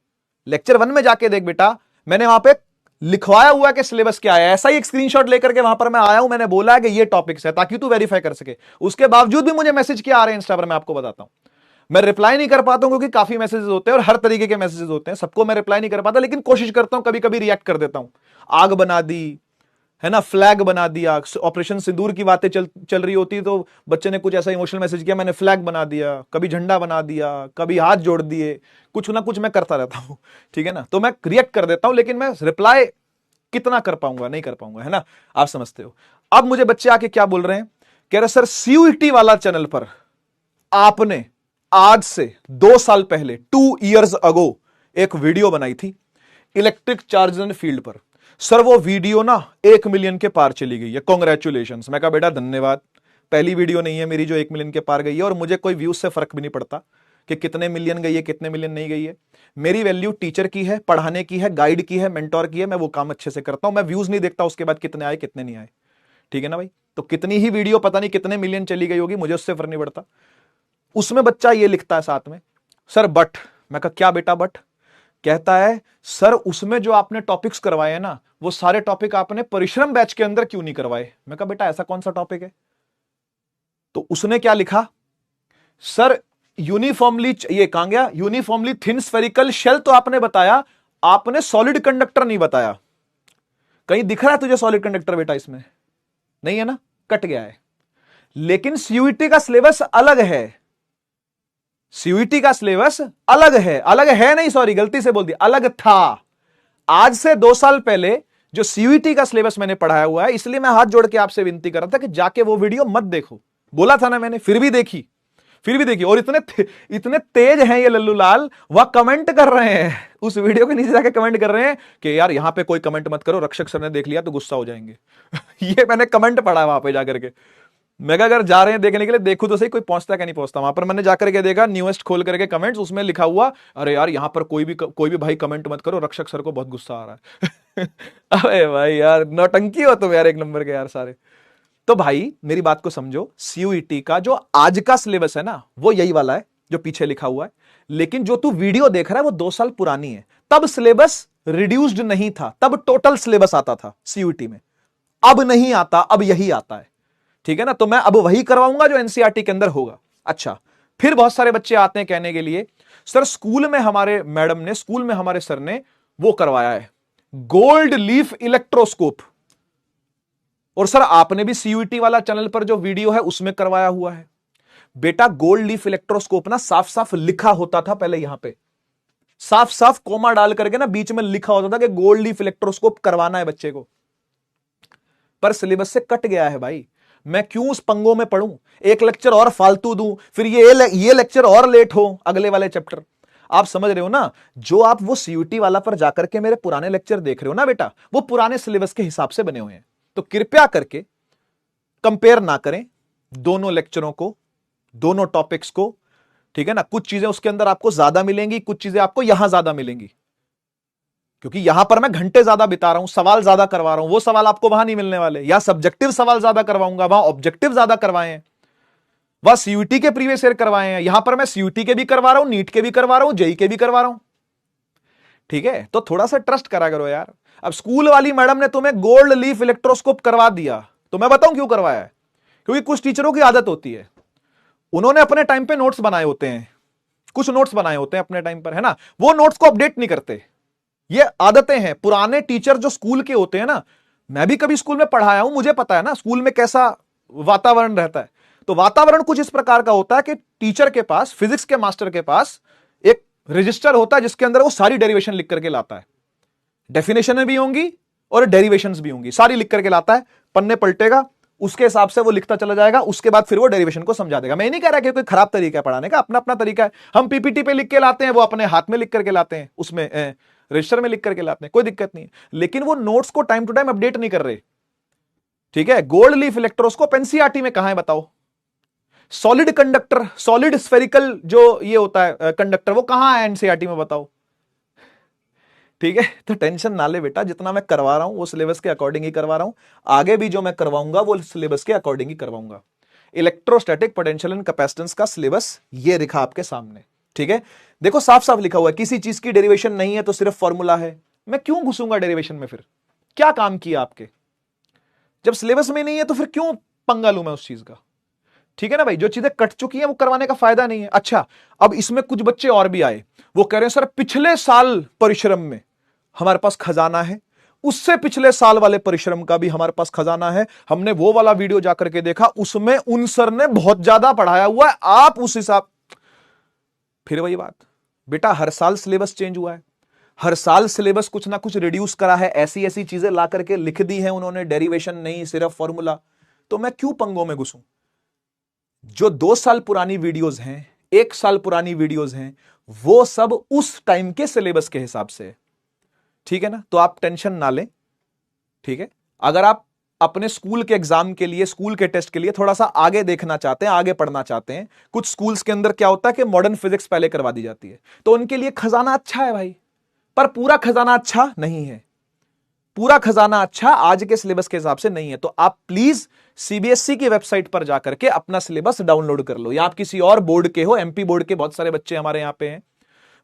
लेक्चर 1 में जाके देख बेटा, मैंने वहां पे लिखवाया हुआ कि सिलेबस क्या है। ऐसा ही एक स्क्रीनशॉट लेकर के वहां पर मैं आया हूं, मैंने बोला है कि ये टॉपिक्स है ताकि तू वेरीफाई कर सके। उसके बावजूद भी मुझे मैसेज क्या आ रहे हैं इंस्टा पर, मैं आपको बताता हूं। मैं रिप्लाई नहीं कर पाता हूं क्योंकि काफी मैसेजेस होते हैं और हर तरीके के मैसेजेस होते हैं, सबको मैं रिप्लाई नहीं कर पाता, लेकिन कोशिश करता हूं, कभी कभी रिएक्ट कर देता हूं। आग बना दी, है ना, फ्लैग बना दिया, ऑपरेशन सिंदूर की बातें चल रही होती तो बच्चे ने कुछ ऐसा इमोशनल मैसेज किया, मैंने फ्लैग बना दिया, कभी झंडा बना दिया, कभी हाथ जोड़ दिए, कुछ ना कुछ मैं करता रहता हूं, ठीक है ना। तो मैं रिएक्ट कर देता हूं, लेकिन मैं रिप्लाई कितना कर पाऊंगा, नहीं कर पाऊंगा, है ना, आप समझते हो। अब मुझे बच्चे आके क्या बोल रहे हैं, कह रहे सर सीयूईटी वाला चैनल पर आपने आज से 2 साल पहले 2 years अगो एक वीडियो बनाई थी इलेक्ट्रिक चार्ज एंड फील्ड पर। सर वो वीडियो ना 1 मिलियन के पार चली गई है, कॉन्ग्रेचुलेशंस। मैं कहा बेटा धन्यवाद, पहली वीडियो नहीं है मेरी जो 1 मिलियन के पार गई है, और मुझे कोई व्यूज से फर्क भी नहीं पड़ता कि कितने मिलियन गई है कितने मिलियन नहीं गई है। मेरी वैल्यू टीचर की है, पढ़ाने की है, गाइड की है, मेंटोर की है, मैं वो काम अच्छे से करता हूं। मैं व्यूज नहीं देखता उसके बाद कितने आए कितने नहीं आए, ठीक है ना भाई। तो कितनी ही वीडियो पता नहीं कितने मिलियन चली गई होगी, मुझे उससे फर्क नहीं पड़ता। उसमें बच्चा ये लिखता है साथ में, सर बट। मैं कहा क्या बेटा बट। कहता है सर उसमें जो आपने टॉपिक्स करवाए हैं ना, वो सारे टॉपिक आपने परिश्रम बैच के अंदर क्यों नहीं करवाए। मैं कहा बेटा ऐसा कौन सा टॉपिक है। तो उसने क्या लिखा, सर यूनिफॉर्मली, ये कहां गया, यूनिफॉर्मली थिन स्फेरिकल शेल तो आपने बताया, आपने सॉलिड कंडक्टर नहीं बताया। कहीं दिख रहा है तुझे सॉलिड कंडक्टर बेटा इसमें, नहीं है ना, कट गया है। लेकिन सीयूईटी का सिलेबस अलग है, सीयूईटी का सिलेबस अलग है, अलग है नहीं, सॉरी गलती से बोल दिया, अलग था। आज से 2 साल पहले जो सीयूईटी का सिलेबस मैंने पढ़ाया हुआ है, इसलिए मैं हाथ जोड़ के आपसे विनती कर रहा था कि जाके वो वीडियो मत देखो। बोला था ना मैंने, फिर भी देखी, फिर भी देखी। और इतने तेज हैं ये लल्लू लाल, वह कमेंट कर रहे हैं उस वीडियो के नीचे जाके कमेंट कर रहे हैं कि यार यहां पे कोई कमेंट मत करो, रक्षक सर ने देख लिया तो गुस्सा हो जाएंगे। ये मैंने कमेंट पढ़ा वहां पे जाकर के। मैं अगर जा रहे हैं देखने के लिए, देखूं तो सही कोई पहुंचता क्या नहीं पहुंचता। वहां पर मैंने जाकर के देखा, न्यूएस्ट खोल करके कमेंट्स, उसमें लिखा हुआ अरे यार यहां पर कोई भी भाई कमेंट मत करो, रक्षक सर को बहुत गुस्सा आ रहा है। अरे भाई यार नौटंकी हो तुम यार, एक नंबर के यार सारे। तो भाई मेरी बात को समझो, सीयूईटी का जो आज का सिलेबस है ना, वो यही वाला है जो पीछे लिखा हुआ है। लेकिन जो तू वीडियो देख रहा है वो 2 साल पुरानी है, तब सिलेबस रिड्यूस्ड नहीं था, तब टोटल सिलेबस आता था सीयूईटी में, अब नहीं आता, अब यही आता है, ठीक है ना। तो मैं अब वही करवाऊंगा जो एनसीईआरटी के अंदर होगा। अच्छा, फिर बहुत सारे बच्चे आते हैं कहने के लिए, सर स्कूल में हमारे मैडम ने, स्कूल में हमारे सर ने वो करवाया है गोल्ड लीफ इलेक्ट्रोस्कोप, और सर आपने भी सीयूईटी वाला चैनल पर जो वीडियो है उसमें करवाया हुआ है। बेटा गोल्ड लीफ इलेक्ट्रोस्कोप ना साफ साफ लिखा होता था पहले, यहां पे साफ साफ कोमा डाल करके ना बीच में लिखा होता था कि गोल्ड लीफ इलेक्ट्रोस्कोप करवाना है बच्चे को, पर सिलेबस से कट गया है भाई। मैं क्यों उस पंगों में पढ़ूं, एक लेक्चर और फालतू दूं, फिर ये लेक्चर और लेट हो अगले वाले चैप्टर। आप समझ रहे हो ना, जो आप वो सीयूईटी वाला पर जाकर के मेरे पुराने लेक्चर देख रहे हो ना बेटा, वो पुराने सिलेबस के हिसाब से बने हुए हैं। तो कृपया करके कंपेयर ना करें दोनों लेक्चरों को, दोनों टॉपिक्स को। ठीक है ना। कुछ चीजें उसके अंदर आपको ज्यादा मिलेंगी, कुछ चीजें आपको यहां ज्यादा मिलेंगी, क्योंकि यहां पर मैं घंटे ज्यादा बिता रहा हूं, सवाल ज्यादा करवा रहा हूं, वो सवाल आपको वहां नहीं मिलने वाले। या सब्जेक्टिव सवाल ज्यादा करवाऊंगा, वहां ऑब्जेक्टिव ज्यादा करवाए हैं, वह सीयूटी के प्रीवियस ईयर करवाए हैं, यहां पर मैं सीयूटी के भी करवा रहा हूं, नीट के भी करवा रहा हूं, जेई के भी करवा रहा हूं। ठीक है, तो थोड़ा सा ट्रस्ट करा करो यार। अब स्कूल वाली मैडम ने तुम्हें गोल्ड लीफ इलेक्ट्रोस्कोप करवा दिया, तो मैं बताऊं क्यों करवाया है? क्योंकि कुछ टीचरों की आदत होती है, उन्होंने अपने टाइम पे नोट्स बनाए होते हैं, कुछ नोट्स बनाए होते हैं अपने टाइम पर, है ना, वो नोट्स को अपडेट नहीं करते। ये आदतें हैं। पुराने टीचर जो स्कूल के होते हैं ना, मैं भी कभी स्कूल में पढ़ाया हूं, मुझे पता है ना स्कूल में कैसा वातावरण रहता है। तो वातावरण कुछ इस प्रकार का होता है कि टीचर के पास, फिजिक्स के मास्टर के पास एक रजिस्टर होता है जिसके अंदर वो सारी डेरिवेशन लिख करके लाता है। डेफिनेशन भी होंगी और डेरिवेशंस भी होंगी, सारी लिख करके लाता है, पन्ने पलटेगा, उसके हिसाब से वो लिखता चला जाएगा, उसके बाद फिर वो डेरिवेशन को समझा देगा। मैं नहीं कह रहा कि कोई खराब तरीका है पढ़ाने का, अपना अपना तरीका है। हम पीपीटी पे लिख के लाते हैं, वो अपने हाथ में लिख करके लाते हैं, उसमें रजिस्टर में लिख करके लाते हैं, कोई दिक्कत नहीं है। लेकिन वो नोट्स को टाइम टू टाइम अपडेट नहीं कर रहे। ठीक है, गोल्ड लीफ इलेक्ट्रोस्कोप एनसीईआरटी में कहां है बताओ? सॉलिड कंडक्टर, सॉलिड स्फेरिकल जो ये होता है कंडक्टर, वो कहां है एनसीईआरटी में बताओ? ठीक है, तो टेंशन ना ले बेटा, जितना मैं करवा रहा हूं वो सिलेबस के अकॉर्डिंग ही करवा रहा हूं। आगे भी जो मैं करवाऊंगा वो सिलेबस के अकॉर्डिंग ही करवाऊंगा। इलेक्ट्रोस्टैटिक पोटेंशियल एंड कैपेसिटेंस का सिलेबस ये लिखा आपके सामने। ठीक है, देखो साफ साफ लिखा हुआ है, किसी चीज की डेरिवेशन नहीं है तो सिर्फ फॉर्मूला है। मैं क्यों घुसूंगा डेरिवेशन में? फिर क्या काम किया आपके? जब सिलेबस में नहीं है तो फिर क्यों पंगा लूं मैं उस चीज का? ठीक है ना भाई, जो चीजें कट चुकी हैं वो करवाने का फायदा नहीं है। अच्छा, अब इसमें कुछ बच्चे और भी आए, वो कह रहे हैं सर पिछले साल परिश्रम में हमारे पास खजाना है, उससे पिछले साल वाले परिश्रम का भी हमारे पास खजाना है, हमने वो वाला वीडियो जाकर के देखा, उसमें उन सर ने बहुत ज्यादा पढ़ाया हुआ है, आप उस हिसाब। फिर वही बात बेटा, हर साल सिलेबस चेंज हुआ है, हर साल सिलेबस कुछ ना कुछ रिड्यूस करा है, ऐसी ऐसी चीजें ला करके लिख दी हैं उन्होंने, डेरिवेशन नहीं सिर्फ फॉर्मूला। तो मैं क्यों पंगों में घुसूं? जो 2 साल पुरानी वीडियोस हैं, 1 साल पुरानी वीडियोस हैं, वो सब उस टाइम के सिलेबस के हिसाब से है। ठीक है ना, तो आप टेंशन ना लें। ठीक है, अगर आप अपने स्कूल के एग्जाम के लिए, स्कूल के टेस्ट के लिए थोड़ा सा आगे देखना चाहते हैं, आगे पढ़ना चाहते हैं, कुछ स्कूल्स के अंदर क्या होता है कि मॉडर्न फिजिक्स पहले करवा दी जाती है, तो उनके लिए खजाना अच्छा है भाई, पर पूरा खजाना अच्छा नहीं है। पूरा खजाना अच्छा आज के सिलेबस के हिसाब से नहीं है। तो आप प्लीज सीबीएसई की वेबसाइट पर जाकर के अपना सिलेबस डाउनलोड कर लो, या आप किसी और बोर्ड के हो, एमपी बोर्ड के बहुत सारे बच्चे हमारे यहां पे हैं,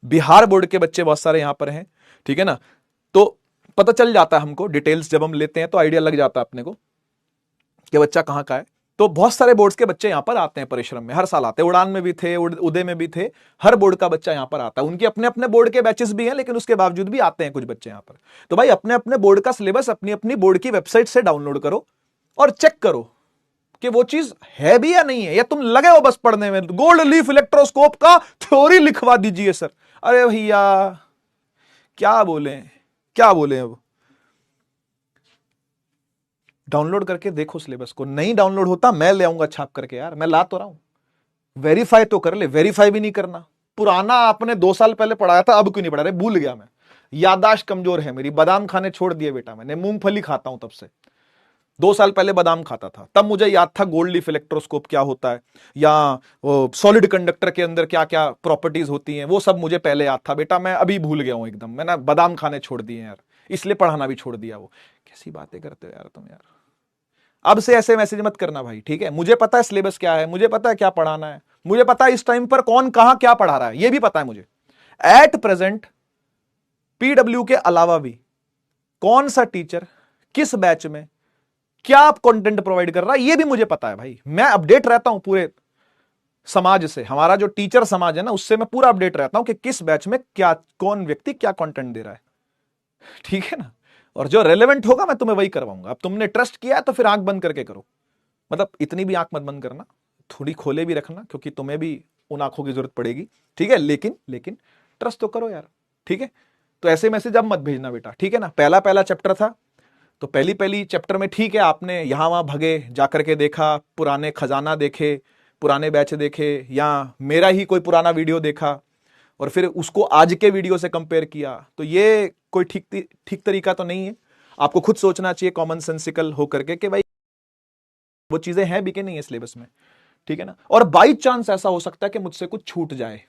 बिहार बोर्ड के बच्चे बहुत सारे यहां पर हैं। ठीक है ना, तो पता चल जाता है हमको, डिटेल्स जब हम लेते हैं तो आइडिया लग जाता है अपने को कि बच्चा कहां का है। तो बहुत सारे बोर्ड्स के बच्चे यहां पर आते हैं परिश्रम में, हर साल आते हैं, उड़ान में भी थे, उदय में भी थे, हर बोर्ड का बच्चा यहां पर आता है। उनके अपने अपने बोर्ड के बैचेस भी हैं, लेकिन उसके बावजूद भी आते हैं कुछ बच्चे यहां पर। तो भाई अपने अपने बोर्ड का सिलेबस अपनी अपनी बोर्ड की वेबसाइट से डाउनलोड करो और चेक करो कि वो चीज है भी या नहीं है, या तुम लगे हो बस पढ़ने में। गोल्ड लीफ इलेक्ट्रोस्कोप का थ्योरी लिखवा दीजिए सर। अरे भैया क्या बोले, क्या बोले? अब डाउनलोड करके देखो सिलेबस को। नहीं डाउनलोड होता मैं ले आऊंगा छाप करके, यार मैं ला तो रहा हूं। वेरीफाई तो कर ले, वेरीफाई भी नहीं करना। पुराना आपने 2 साल पहले पढ़ाया था, अब क्यों नहीं पढ़ा रहे? भूल गया मैं, याददाश्त कमजोर है मेरी, बादाम खाने छोड़ दिए बेटा मैंने, मूंगफली खाता हूं तब से। 2 साल पहले बादाम खाता था, तब मुझे याद था गोल्ड लीफ इलेक्ट्रोस्कोप क्या होता है, या सॉलिड कंडक्टर के अंदर क्या क्या प्रॉपर्टीज होती हैं, वो सब मुझे पहले याद था बेटा। मैं अभी भूल गया हूं एकदम, मैंने बादाम खाने छोड़ दिए यार, इसलिए पढ़ाना भी छोड़ दिया। वो कैसी बातें करते हो यार तुम यार। अब से ऐसे मैसेज मत करना भाई, ठीक है? मुझे पता है सिलेबस क्या है, मुझे पता है क्या पढ़ाना है, मुझे पता है इस टाइम पर कौन कहां क्या पढ़ा रहा है, ये भी पता है मुझे। एट प्रेजेंट पीडब्ल्यू के अलावा भी कौन सा टीचर किस बैच में क्या कंटेंट प्रोवाइड कर रहा है, ये भी मुझे पता है भाई। मैं अपडेट रहता हूं पूरे समाज से, हमारा जो टीचर समाज है ना, उससे मैं पूरा अपडेट रहता हूं कि किस बैच में क्या, कौन व्यक्ति क्या कंटेंट दे रहा है। ठीक है ना, और जो रेलेवेंट होगा मैं तुम्हें वही करवाऊंगा। अब तुमने ट्रस्ट किया है तो फिर आंख बंद करके करो, मतलब इतनी भी आंख मत बंद करना, थोड़ी खोले भी रखना, क्योंकि तुम्हें भी उन आंखों की जरूरत पड़ेगी। ठीक है, लेकिन ट्रस्ट तो करो यार। ठीक है, तो ऐसे मैसेज अब मत भेजना बेटा, ठीक है ना? पहला पहला चैप्टर था तो पहली चैप्टर में ठीक है, आपने यहां वहां भगे, जाकर के देखा, पुराने खजाना देखे, पुराने बैच देखे, या मेरा ही कोई पुराना वीडियो देखा और फिर उसको आज के वीडियो से कंपेयर किया, तो ये कोई ठीक तरीका तो नहीं है। आपको खुद सोचना चाहिए कॉमन सेंसिकल होकर के कि भाई वो चीजें हैं भी कि नहीं है सिलेबस में। ठीक है ना। और बाई चांस ऐसा हो सकता है कि मुझसे कुछ छूट जाए,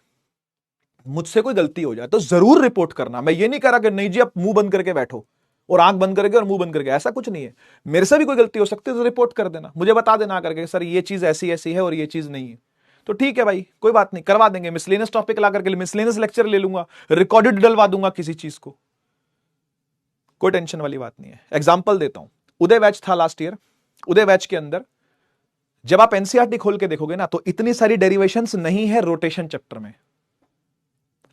मुझसे कोई गलती हो जाए, तो जरूर रिपोर्ट करना। मैं ये नहीं कह रहा कि नहीं जी आप मुंह बंद करके बैठो और आंख बंद करके और मुंह बंद करके, ऐसा कुछ नहीं है। मेरे से भी कोई गलती हो सकती है तो रिपोर्ट कर देना, मुझे बता देना करके सर ये चीज ऐसी ऐसी है और ये चीज नहीं है, तो ठीक है भाई कोई बात नहीं, करवा देंगे। मिसलेनियस टॉपिक ला करके मिसलेनियस लेक्चर ले लूंगा, रिकॉर्डेड डलवा दूंगा किसी चीज को, कोई टेंशन वाली बात नहीं है। एग्जाम्पल देता हूं, उदय बैच था लास्ट ईयर, उदय बैच के अंदर जब आप एनसीईआरटी खोल के देखोगे ना तो इतनी सारी डेरिवेशंस नहीं है रोटेशन चैप्टर में,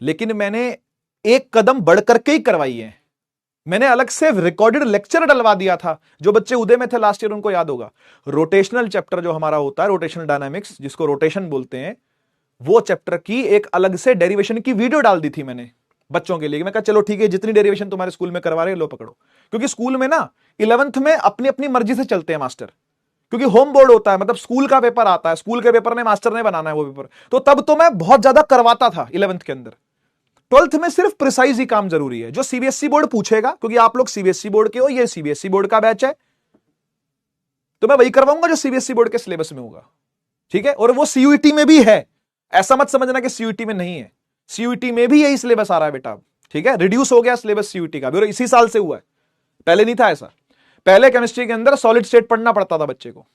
लेकिन मैंने एक कदम बढ़ करके ही करवाई है। मैंने अलग से रिकॉर्डेड लेक्चर डलवा दिया था, जो बच्चे उदय में थे लास्ट ईयर उनको याद होगा। रोटेशनल चैप्टर जो हमारा होता है, रोटेशनल डायनामिक्स जिसको रोटेशन बोलते हैं, वो चैप्टर की एक अलग से डेरिवेशन की वीडियो डाल दी थी मैंने बच्चों के लिए। मैं कहा चलो ठीक है, जितनी डेरिवेशन तुम्हारे स्कूल में करवा रहे हैं लो पकड़ो, क्योंकि स्कूल में ना 11th में अपनी अपनी मर्जी से चलते हैं मास्टर, क्योंकि होम बोर्ड होता है, मतलब स्कूल का पेपर आता है, स्कूल के पेपर ने मास्टर ने बनाना है वो पेपर, तो तब तो मैं बहुत ज्यादा करवाता था 11th के अंदर। 12th में सिर्फ प्रिसाइज ही काम जरूरी है, जो सीबीएसई बोर्ड पूछेगा, क्योंकि आप लोग सीबीएसई बोर्ड के हो, ये सीबीएसई बोर्ड का बैच है, तो मैं वही करवाऊंगा जो सीबीएसई बोर्ड के सिलेबस में होगा, ठीक है। और वो सीयूईटी में भी है, ऐसा मत समझना कि सीयूईटी में नहीं है, सीयूईटी में भी यही सिलेबस आ रहा है बेटा, ठीक है। रिड्यूस हो गया सिलेबस सीयूईटी का भी, और इसी साल से हुआ है, पहले नहीं था ऐसा। पहले केमिस्ट्री के अंदर सॉलिड स्टेट पढ़ना पड़ता था बच्चे को,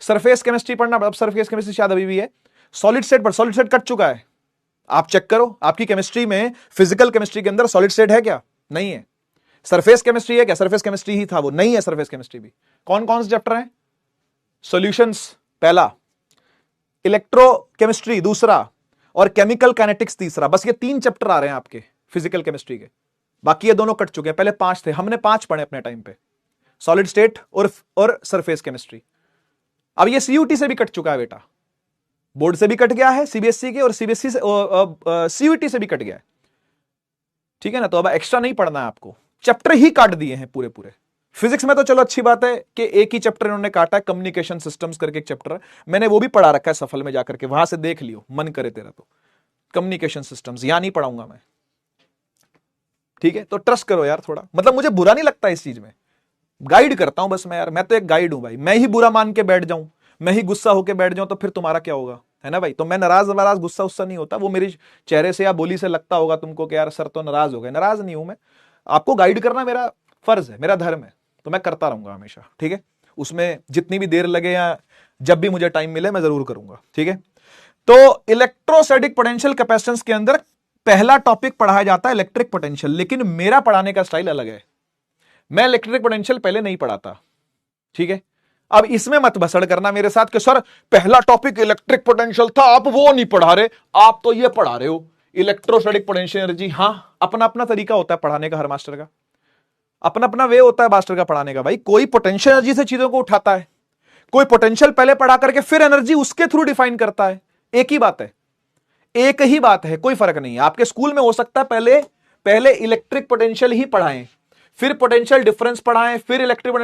सरफेस केमिस्ट्री पढ़ना, अब सरफेस केमिस्ट्री शायद अभी भी है, सॉलिड स्टेट पर सॉलिड स्टेट कट चुका है। आप चेक करो आपकी केमिस्ट्री में, फिजिकल केमिस्ट्री के अंदर सॉलिड स्टेट है क्या? नहीं है। सरफेस केमिस्ट्री है क्या? सरफेस केमिस्ट्री ही था वो, नहीं है सरफेस केमिस्ट्री भी। कौन कौन से चैप्टर हैं? सॉल्यूशंस पहला, इलेक्ट्रोकेमिस्ट्री दूसरा, और केमिकल काइनेटिक्स तीसरा। बस ये 3 चैप्टर आ रहे हैं आपके फिजिकल केमिस्ट्री के, बाकी ये दोनों कट चुके हैं। पहले 5 थे, हमने 5 पढ़े अपने टाइम पे, सॉलिड स्टेट और सरफेस केमिस्ट्री। अब ये सीयूटी से भी कट चुका है बेटा, बोर्ड से भी कट गया है सीबीएसई के, और सीबीएसई से सीयूटी से भी कट गया है, ठीक है ना। तो अब एक्स्ट्रा नहीं पढ़ना है आपको, चैप्टर ही काट दिए हैं पूरे पूरे। फिजिक्स में तो चलो अच्छी बात है कि एक ही चैप्टर इन्होंने काटा है, कम्युनिकेशन सिस्टम्स करके एक चैप्टर है, मैंने वो भी पढ़ा रखा है सफल में जाकर के, वहां से देख लियो मन करे तेरा तो। कम्युनिकेशन सिस्टम्स यहां नहीं पढ़ाऊंगा मैं, ठीक है। तो ट्रस्ट करो यार थोड़ा, मतलब मुझे बुरा नहीं लगता इस चीज में, गाइड करता हूं बस मैं यार, मैं तो एक गाइड हूं भाई। मैं ही बुरा मान के बैठ जाऊं, मैं ही गुस्सा होके बैठ जाऊं, तो फिर तुम्हारा क्या होगा, है ना भाई। तो मैं नाराज गुस्सा उस्सा नहीं होता, वो मेरे चेहरे से या बोली से लगता होगा तुमको कि यार सर तो नाराज हो गए, नाराज नहीं हूं मैं। आपको गाइड करना मेरा फर्ज है, मेरा धर्म है, तो मैं करता रहूंगा हमेशा, ठीक है। उसमें जितनी भी देर लगे या जब भी मुझे टाइम मिले मैं जरूर करूंगा, ठीक है। तो इलेक्ट्रोस्टैटिक पोटेंशियल कैपेसिटेंस के अंदर पहला टॉपिक पढ़ाया जाता है इलेक्ट्रिक पोटेंशियल, लेकिन मेरा पढ़ाने का स्टाइल अलग है। मैं इलेक्ट्रिक पोटेंशियल पहले नहीं पढ़ाता, ठीक है। अब इसमें मत भसड़ करना मेरे साथ कि सर पहला टॉपिक इलेक्ट्रिक पोटेंशियल था, आप वो नहीं पढ़ा रहे, आप तो ये पढ़ा रहे हो इलेक्ट्रोस्टैटिक पोटेंशियल एनर्जी। हां, अपना अपना तरीका होता है पढ़ाने का, हर मास्टर का अपना अपना वे होता है मास्टर का पढ़ाने का भाई। कोई पोटेंशियल एनर्जी से चीजों को उठाता है, कोई पोटेंशियल पहले पढ़ा करके फिर एनर्जी उसके थ्रू डिफाइन करता है। एक ही बात है, एक ही बात है, कोई फर्क नहीं है। आपके स्कूल में हो सकता है पहले इलेक्ट्रिक पोटेंशियल ही पढ़ाएं, फिर पोटेंशियल डिफरेंस पढ़ाएं, फिर इलेक्ट्रिक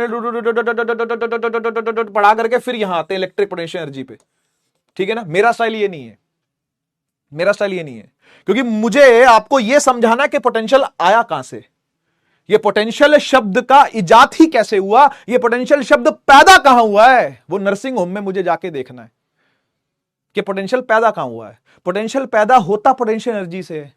पढ़ा करके फिर यहां आते हैं इलेक्ट्रिक पोटेंशियल एनर्जी पे, ठीक है ना। मेरा स्टाइल ये नहीं है, मेरा स्टाइल ये नहीं है, क्योंकि मुझे आपको यह समझाना कि पोटेंशियल आया कहां से, ये पोटेंशियल शब्द का इजाद ही कैसे हुआ, ये पोटेंशियल शब्द पैदा कहां हुआ है, वो नर्सिंग होम में मुझे जाके देखना है कि पोटेंशियल पैदा कहां हुआ है। पोटेंशियल पैदा होता पोटेंशियल एनर्जी से है।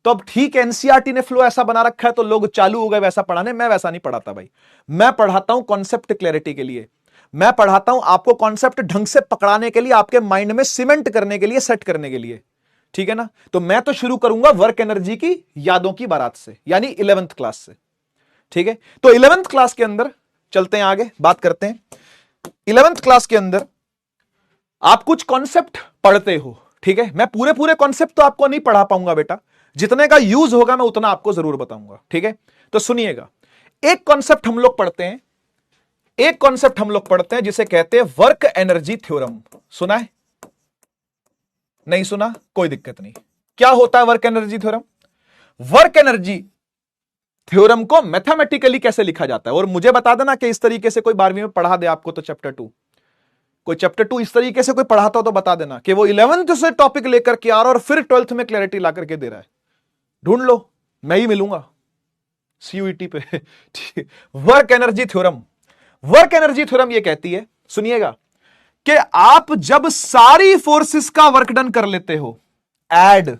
तो अब ठीक है, एनसीईआरटी ने फ्लो ऐसा बना रखा है तो लोग चालू हो गए वैसा पढ़ाने, मैं वैसा नहीं पढ़ाता भाई। मैं पढ़ाता हूं कॉन्सेप्ट क्लैरिटी के लिए, मैं पढ़ाता हूं आपको कॉन्सेप्ट ढंग से पकड़ाने के लिए, आपके माइंड में सीमेंट करने के लिए, सेट करने के लिए, ठीक है ना। तो मैं तो शुरू करूंगा वर्क एनर्जी की यादों की बारात से, यानी 11th क्लास से, ठीक है। तो 11th क्लास के अंदर चलते हैं, आगे बात करते हैं। 11th क्लास के अंदर आप कुछ कॉन्सेप्ट पढ़ते हो, ठीक है। मैं पूरे पूरे कॉन्सेप्ट तो आपको नहीं पढ़ा पाऊंगा बेटा, जितने का यूज होगा मैं उतना आपको जरूर बताऊंगा, ठीक है। तो सुनिएगा, एक कॉन्सेप्ट हम लोग पढ़ते हैं, एक कॉन्सेप्ट हम लोग पढ़ते हैं जिसे कहते हैं वर्क एनर्जी थ्योरम। सुना है? नहीं सुना? कोई दिक्कत नहीं। क्या होता है work energy theorem? Work energy theorem को मैथमेटिकली कैसे लिखा जाता है, और मुझे बता देना कि इस तरीके से कोई 12वीं में पढ़ा दे आपको तो चैप्टर 2, कोई चैप्टर 2 इस तरीके से कोई पढ़ाता हो तो बता देना कि वो 11th से टॉपिक लेकर के आ रहा और फिर 12th में क्लैरिटी ला करके दे रहा है। ढूंढ लो, मैं ही मिलूंगा सीयूईटी पे। Work energy theorem, work energy theorem ये कहती है, सुनिएगा, कि आप जब सारी फोर्सेस का वर्क डन कर लेते हो, add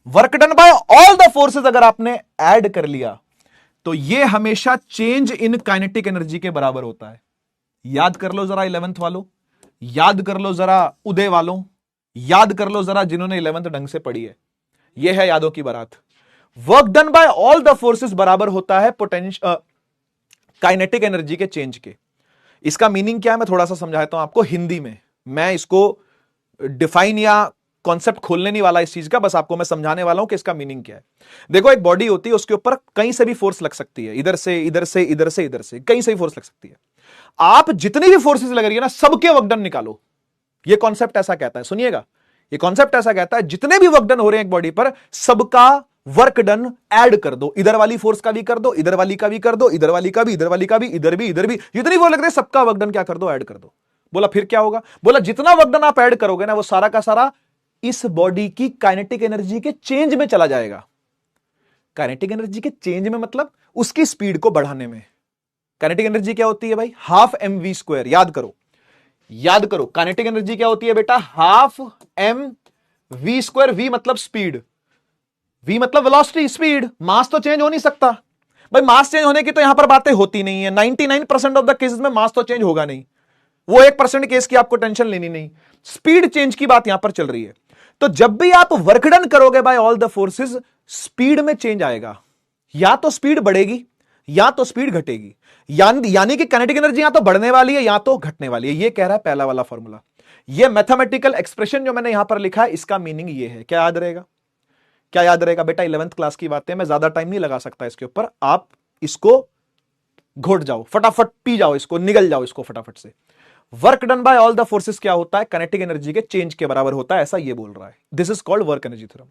work done by all the forces अगर आपने ऐड कर लिया, तो यह हमेशा चेंज इन काइनेटिक एनर्जी के बराबर होता है। याद कर लो जरा 11th वालों, याद कर लो जरा उदय वालों, याद कर लो जरा जिन्होंने 11th ढंग से पढ़ी है। यह है यादों की बारात। Work done by all the forces बराबर होता है पोटेंशियल काइनेटिक एनर्जी के चेंज के। इसका मीनिंग क्या है मैं थोड़ा सा समझाता हूं आपको हिंदी में। मैं इसको डिफाइन या कॉन्सेप्ट खोलने नहीं वाला इस चीज का, बस आपको मैं समझाने वाला हूं कि इसका मीनिंग क्या है। देखो एक बॉडी होती है, उसके ऊपर कहीं से भी फोर्स लग सकती है, इधर से इधर से इधर से इधर से, कहीं से भी फोर्स लग सकती है। आप जितनी भी फोर्सेस लग रही है ना, सबके वर्क डन निकालो। ये कॉन्सेप्ट ऐसा कहता है, सुनिएगा, ये कॉन्सेप्ट ऐसा कहता है जितने भी वर्क डन हो रहे हैं एक बॉडी पर, सबका वर्क डन ऐड कर दो। इधर वाली फोर्स का भी कर दो, इधर वाली का भी कर दो, इधर वाली का भी, इधर वाली का भी, इधर भी, इधर भी, जितनी वो लग रही है सबका वर्क डन क्या कर दो, ऐड कर दो। बोला फिर क्या होगा? बोला जितना वर्क डन आप ऐड करोगे ना, वो सारा का सारा इस बॉडी की काइनेटिक एनर्जी के चेंज में चला जाएगा। काइनेटिक एनर्जी के चेंज में मतलब उसकी स्पीड को बढ़ाने में। काइनेटिक एनर्जी क्या होती है भाई? Half m v square. याद करो, याद करो, काइनेटिक एनर्जी क्या होती है बेटा? Half m v square. V मतलब स्पीड, वी मतलब वेलोसिटी, स्पीड। मास तो चेंज हो नहीं सकता भाई, मास चेंज होने की तो यहां पर बातें होती नहीं है। 99% ऑफ द केसेस में मास तो चेंज होगा नहीं, वो 1% केस की आपको टेंशन लेनी नहीं। स्पीड चेंज की बात यहां पर चल रही है। तो जब भी आप वर्क डन करोगे by all the forces, speed में चेंज आएगा। या तो स्पीड बढ़ेगी या तो स्पीड घटेगी, यानी कि काइनेटिक एनर्जी या तो बढ़ने वाली है या तो घटने वाली है। ये कह रहा है पहला वाला फॉर्मूला। ये मैथमेटिकल एक्सप्रेशन जो मैंने यहां पर लिखा है, इसका मीनिंग ये है। क्या याद रहेगा? क्या याद रहेगा बेटा? 11th क्लास की बातें, मैं ज्यादा टाइम नहीं लगा सकता इसके ऊपर। आप इसको घोट जाओ, फटाफट पी जाओ इसको, निगल जाओ इसको फटाफट से। Work done by all the forces क्या होता है? काइनेटिक एनर्जी के चेंज के बराबर होता है, ऐसा ये बोल रहा है। This is called work energy theorem.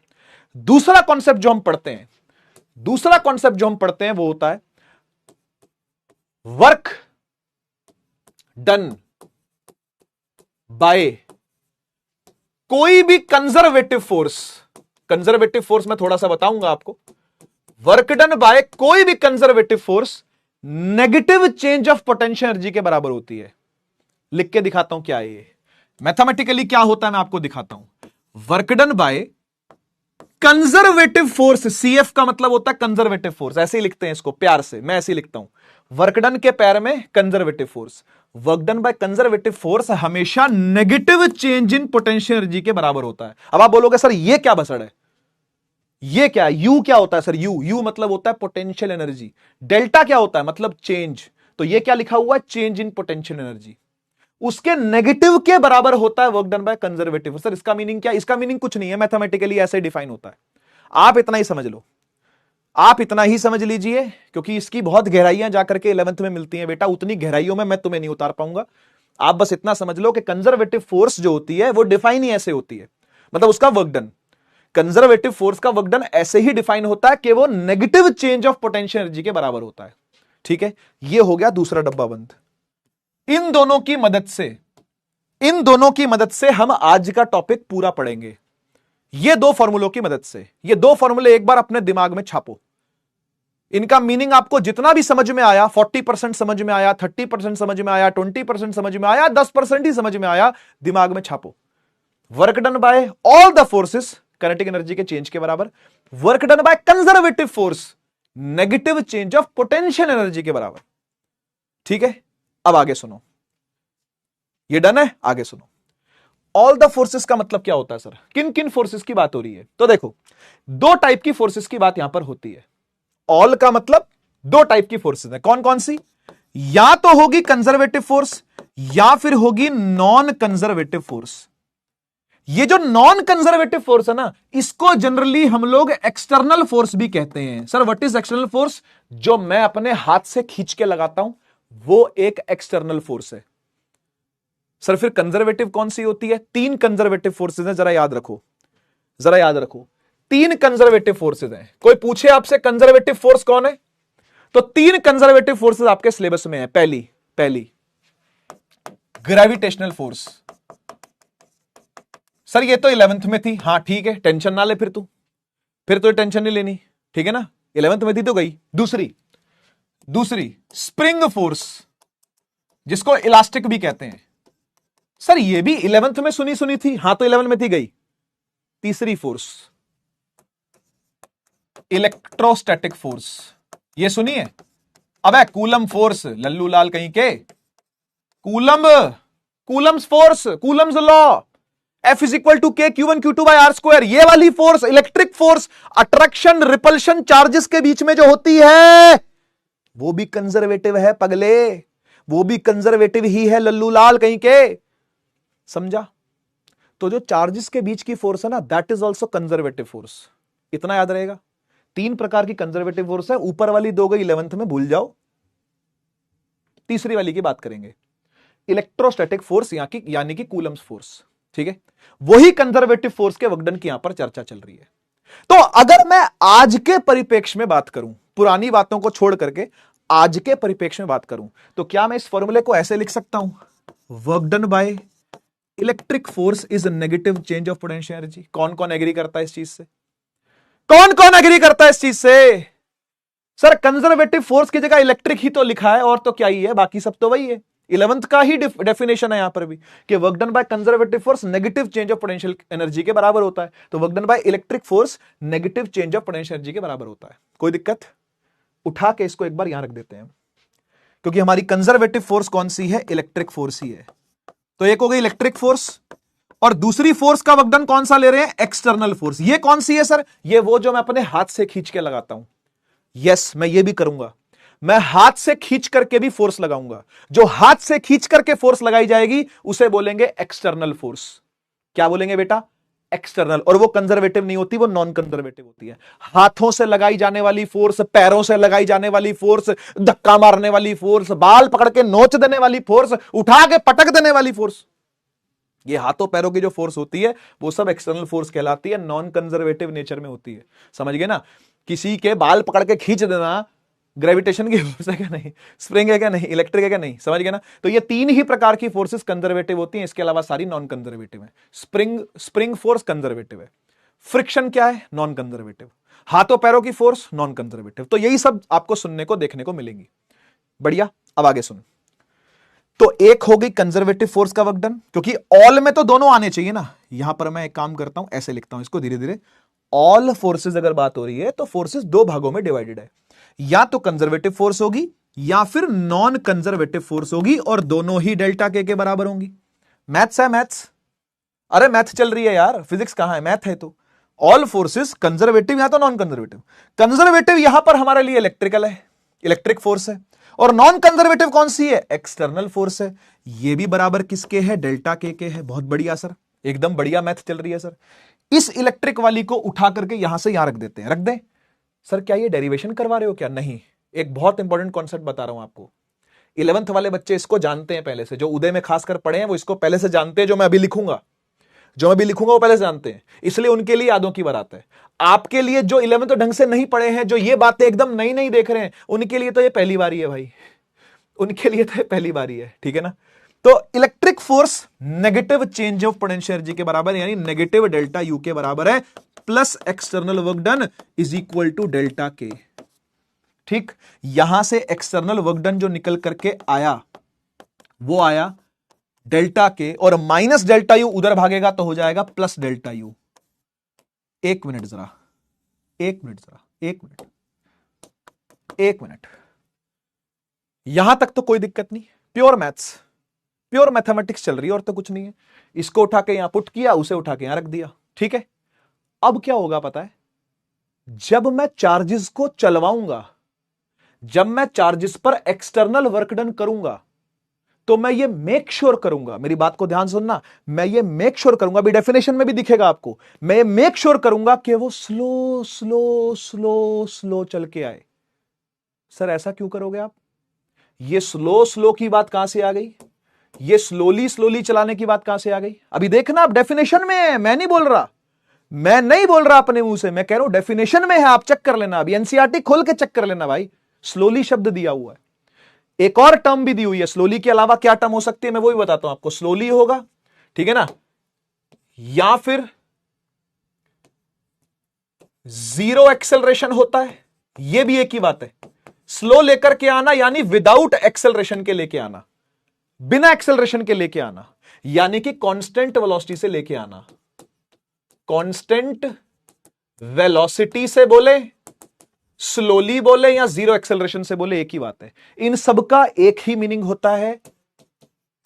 दूसरा कॉन्सेप्ट जो हम पढ़ते हैं, दूसरा कॉन्सेप्ट जो हम पढ़ते हैं वो होता है वर्क डन बाय कोई भी कंजर्वेटिव फोर्स। कंजर्वेटिव फोर्स मैं थोड़ा सा बताऊंगा आपको। वर्क डन बाय कोई भी conservative force negative change of potential energy के बराबर होती है। लिख के दिखाता हूं क्या है ये मैथमेटिकली क्या होता है, मैं आपको दिखाता हूं। Work done by conservative force, CF का मतलब होता है कंजर्वेटिव फोर्स, ऐसे ही लिखते हैं इसको प्यार से, मैं ऐसे ही लिखता हूं। वर्क डन के पैर में conservative force. Work done by conservative force हमेशा negative change in potential energy के बराबर होता है। अब आप बोलोगे सर ये क्या भसड़ है, ये क्या, यू क्या होता है सर? यू मतलब होता है पोटेंशियल एनर्जी। डेल्टा क्या होता है? मतलब चेंज। तो ये क्या लिखा हुआ है? Change in potential energy. उसके नेगेटिव के बराबर होता है work done by conservative. Sir इसका मीनिंग क्या? इसका मीनिंग कुछ नहीं है, मैथमेटिकली ऐसे डिफाइन होता है। आप इतना ही समझ लो, आप इतना ही समझ लीजिए, क्योंकि इसकी बहुत गहराइयां जाकर के 11th में मिलती हैं बेटा। उतनी गहराइयों में मैं तुम्हें नहीं उतार पाऊंगा। आप बस इतना समझ लो कि कंजर्वेटिव फोर्स जो होती है वो डिफाइन ही ऐसे होती है, मतलब उसका वर्क डन, कंजर्वेटिव फोर्स का वर्क डन ऐसे ही डिफाइन होता है कि वो negative change of potential energy के बराबर होता है। ठीक है, ये हो गया दूसरा डब्बा बंद। इन दोनों की मदद से, इन दोनों की मदद से हम आज का टॉपिक पूरा पढ़ेंगे। ये दो फॉर्मूलों की मदद से, ये दो फॉर्मूले एक बार अपने दिमाग में छापो। इनका मीनिंग आपको जितना भी समझ में आया, 40% समझ में आया, 30% समझ में आया, 20% समझ में आया, 10% ही समझ में आया, दिमाग में छापो। Work done by all the forces kinetic energy के चेंज के बराबर। Work done by conservative force negative change of potential energy के बराबर। ठीक है, अब आगे सुनो। ये डन है, आगे सुनो। ऑल द फोर्सेस का मतलब क्या होता है सर? किन किन फोर्सेस की बात हो रही है? तो देखो, दो टाइप की फोर्सेस की बात यहां पर होती है। ऑल का मतलब दो टाइप की फोर्सेस है। कौन कौन सी? या तो होगी कंजर्वेटिव फोर्स या फिर होगी नॉन कंजर्वेटिव फोर्स। ये जो नॉन कंजर्वेटिव फोर्स है ना, इसको जनरली हम लोग एक्सटर्नल फोर्स भी कहते हैं। Sir what is external force? जो मैं अपने हाथ से खींच के लगाता हूं वो एक एक्सटर्नल फोर्स है। सर फिर कंजर्वेटिव कौन सी होती है? तीन कंजर्वेटिव फोर्सेज हैं, जरा याद रखो, जरा याद रखो। तीन कंजर्वेटिव फोर्सेज हैं। कोई पूछे आपसे कंजर्वेटिव फोर्स कौन है, तो तीन कंजर्वेटिव फोर्सेज आपके सिलेबस में है। पहली ग्रेविटेशनल फोर्स। सर ये तो 11th में थी। हाँ ठीक है, टेंशन ना ले फिर तो टेंशन नहीं लेनी, ठीक है ना, 11th में थी तो गई। दूसरी स्प्रिंग फोर्स, जिसको इलास्टिक भी कहते हैं। सर ये भी 11th में सुनी सुनी थी, हां तो 11 में थी गई। तीसरी फोर्स इलेक्ट्रोस्टैटिक फोर्स, ये सुनिए। अबे कूलम फोर्स, लल्लू लाल कहीं के, Coulomb's force, Coulomb's law, F is equal to k Q1 Q2 by are square, ये वाली force, electric force, attraction repulsion charges के बीच में जो होती है वो भी कंजर्वेटिव है पगले, वो भी कंजर्वेटिव ही है लल्लू लाल कहीं के, समझा? तो जो चार्जेस के बीच की फोर्स है ना, that is also conservative force, इतना याद रहेगा। 3 प्रकार की कंजर्वेटिव फोर्स है, ऊपर वाली 2 गई 11th में, भूल जाओ। तीसरी वाली की बात करेंगे, इलेक्ट्रोस्टैटिक फोर्स यानी कि कूलम्स फोर्स, ठीक है? वही कंजर्वेटिव फोर्स के वर्कडन की यहां पर चर्चा चल रही है। तो अगर मैं आज के परिप्रेक्ष्य में बात करूं, पुरानी बातों को छोड़ करके आज के परिप्रेक्ष्य में बात करूं, तो क्या मैं इस फॉर्मूले को ऐसे लिख सकता हूं, work done by electric force is negative change of potential energy. कौन कौन एग्री करता है इस चीज से? कौन कौन एग्री करता है इस चीज से? सर कंजर्वेटिव फोर्स की जगह इलेक्ट्रिक ही तो लिखा है, और तो क्या ही है, बाकी सब तो वही है। 11th का ही डेफिनेशन है यहां पर भी कि work done by conservative force negative change of potential energy के बराबर होता है। तो work done by electric force negative change of potential energy के बराबर होता है। कोई दिक्कत? उठा के इसको एक बार यहां रख देते हैं, क्योंकि हमारी कंजर्वेटिव फोर्स कौन सी है? इलेक्ट्रिक फोर्स ही है। तो एक हो गई इलेक्ट्रिक फोर्स, और दूसरी फोर्स का वर्क डन कौन सा ले रहे हैं? External force. ये कौन सी है सर? ये वो जो मैं अपने हाथ से खींच के लगाता हूं। यस, मैं ये भी करूंगा, मैं हाथ से खींच करके भी फोर्स लगाऊंगा। जो हाथ से खींच करके फोर्स लगाई जाएगी उसे बोलेंगे एक्सटर्नल फोर्स। क्या बोलेंगे बेटा? एक्सटर्नल। और वो कंजर्वेटिव नहीं होती, वो नॉन कंजर्वेटिव होती है। हाथों से लगाई जाने वाली फोर्स, पैरों से लगाई जाने वाली फोर्स, धक्का मारने वाली फोर्स, बाल पकड़ के नोच देने वाली फोर्स, उठा के पटक देने वाली फोर्स, ये हाथों पैरों की जो फोर्स होती है वो सब एक्सटर्नल फोर्स कहलाती है, नॉन कंजर्वेटिव नेचर में होती है। समझ गए ना? किसी के बाल पकड़ के खींच देना ग्रेविटेशन की फोर्स है क्या? नहीं। स्प्रिंग है क्या? नहीं। इलेक्ट्रिक है क्या? नहीं। समझ गए ना? तो ये 3 ही प्रकार की फोर्सेस कंजर्वेटिव होती हैं, इसके अलावा सारी नॉन कंजर्वेटिव है। स्प्रिंग फोर्स कंजर्वेटिव है, फ्रिक्शन क्या है? नॉन कंजर्वेटिव, हाथों पैरों की फोर्स नॉन कंजर्वेटिव। तो यही सब आपको सुनने को देखने को मिलेंगी। बढ़िया, अब आगे सुन। तो एक हो गई कंजर्वेटिव फोर्स का वर्क डन, क्योंकि ऑल में तो दोनों आने चाहिए ना। यहां पर मैं एक काम करता हूं, ऐसे लिखता हूं इसको धीरे धीरे। ऑल फोर्सेस अगर बात हो रही है तो फोर्सेस 2 भागों में डिवाइडेड है, या तो कंजर्वेटिव फोर्स होगी या फिर नॉन कंजर्वेटिव फोर्स होगी, और दोनों ही डेल्टा के बराबर होंगी। मैथ्स है, मैथ्स। अरे मैथ चल रही है यार, फिजिक्स कहां है? मैथ है। तो ऑल फोर्सेस कंजर्वेटिव या तो नॉन कंजर्वेटिव। कंजर्वेटिव यहां पर हमारे लिए इलेक्ट्रिकल है, इलेक्ट्रिक फोर्स है, और नॉन कंजर्वेटिव कौन सी है? एक्सटर्नल फोर्स है। ये भी बराबर किसके है? डेल्टा के है। बहुत बढ़िया सर, एकदम बढ़िया मैथ चल रही है सर। इस इलेक्ट्रिक वाली को उठा करके यहां से यहां रख देते हैं। रख दें? सर क्या ये डेरिवेशन करवा रहे हो क्या? नहीं, एक बहुत इंपॉर्टेंट कॉन्सेप्ट बता रहा हूं आपको। 11th वाले बच्चे इसको जानते हैं पहले से, जो उदय में खासकर पढ़े हैं वो इसको पहले से जानते हैं। जो मैं अभी लिखूंगा वो पहले से जानते हैं, इसलिए उनके लिए यादों की बात है। आपके लिए जो 11th ढंग से नहीं पढ़े हैं, जो ये बातें एकदम नई नई देख रहे हैं, उनके लिए तो ये पहली बारी है भाई, उनके लिए तो ये पहली बारी है। ठीक है ना? तो electric force negative change of potential energy के बराबर, यानी नेगेटिव डेल्टा यू के बराबर है, plus external work done is equal to delta k. ठीक, यहां से एक्सटर्नल वर्क डन जो निकल करके आया वो आया डेल्टा के, और माइनस डेल्टा यू उधर भागेगा तो हो जाएगा प्लस डेल्टा यू। एक मिनट जरा, एक मिनट। यहां तक तो कोई दिक्कत नहीं, प्योर मैथ्स, प्योर मैथमेटिक्स चल रही है, और तो कुछ नहीं है। इसको उठा के यहां पुट किया, उसे उठा के यहां रख दिया। ठीक है, अब क्या होगा पता है? जब मैं चार्जेस को चलवाऊंगा, जब मैं चार्जेस पर एक्सटर्नल वर्क डन करूंगा, तो मैं ये मेक श्योर करूंगा, मेरी बात को ध्यान सुनना, मैं ये मेक श्योर करूंगा, अभी डेफिनेशन में भी दिखेगा आपको, मैं ये मेक श्योर करूंगा कि वो स्लो स्लो स्लो स्लो चल के आए। सर ऐसा क्यों करोगे आप? ये स्लो स्लो की बात कहां से आ गई? ये स्लोली स्लोली चलाने की बात कहां से आ गई? अभी देखना, आप डेफिनेशन में है, मैं नहीं बोल रहा अपने मुंह से, मैं कह रहा हूं डेफिनेशन में है, आप चेक कर लेना। अभी एनसीईआरटी खोल के चेक कर लेना भाई, स्लोली शब्द दिया हुआ है। एक और टर्म भी दी हुई है, स्लोली के अलावा क्या टर्म हो सकती है मैं वो भी बताता हूं आपको। स्लोली होगा, ठीक है ना, या फिर जीरो एक्सेलरेशन होता है, ये भी एक ही बात है। स्लो लेकर के आना यानी विदाउट एक्सेलरेशन के लेके आना, बिना एक्सेलरेशन के लेके आना, यानी कि कांस्टेंट वेलोसिटी से लेके आना। कांस्टेंट वेलोसिटी से बोले, स्लोली बोले या जीरो एक्सेलरेशन से बोले, एक ही बात है। इन सबका एक ही मीनिंग होता है,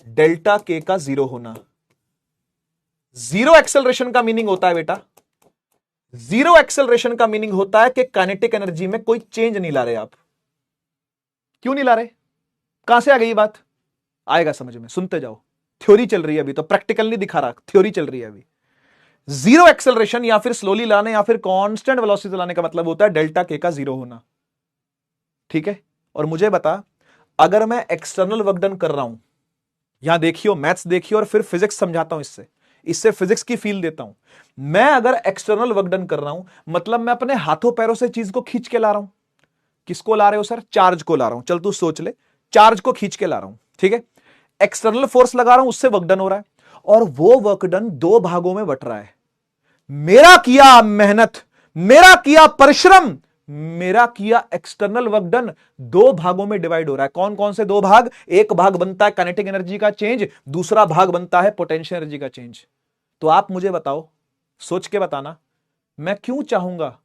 डेल्टा के का जीरो होना। जीरो एक्सेलरेशन का मीनिंग होता है बेटा, जीरो एक्सेलरेशन का मीनिंग होता है कि काइनेटिक एनर्जी में कोई चेंज नहीं ला रहे आप। क्यों नहीं ला रहे? कहां से आ गई ये बात? आएगा समझ में, सुनते जाओ। थ्योरी चल रही है अभी, तो प्रैक्टिकल नहीं दिखा रहा, थ्योरी चल रही है अभी। जीरो एक्सेलरेशन या फिर स्लोली लाने या फिर कांस्टेंट वेलोसिटी लाने का मतलब होता है डेल्टा के का जीरो होना। ठीक है? और मुझे बता, अगर मैं एक्सटर्नल वर्क डन कर रहा हूं, यहां देखियो, मैथ्स देखियो और फिर फिजिक्स समझाता हूं, इससे फिजिक्स की फील देता हूं। मैं अगर एक्सटर्नल वर्क डन कर रहा हूं, मतलब मैं अपने हाथों पैरों से चीज को खींच के ला रहा हूं। किसको ला रहे हो सर? चार्ज को ला रहा हूं। चल तू सोच ले, चार्ज को खींच के ला रहा हूं, ठीक है? एक्सटर्नल फोर्स लगा रहा हूं, उससे वर्क डन हो रहा है, और वो वर्क डन दो भागों में बट रहा है। मेरा किया मेहनत, मेरा किया परिश्रम, मेरा किया एक्सटर्नल वर्क डन दो भागों में डिवाइड हो रहा है। कौन कौन से दो भाग? एक भाग बनता है काइनेटिक एनर्जी का चेंज, दूसरा भाग बनता है पोटेंशियल एनर्जी का चेंज। तो आप मुझे बताओ, सोच के बताना, मैं क्यों चाहूंगा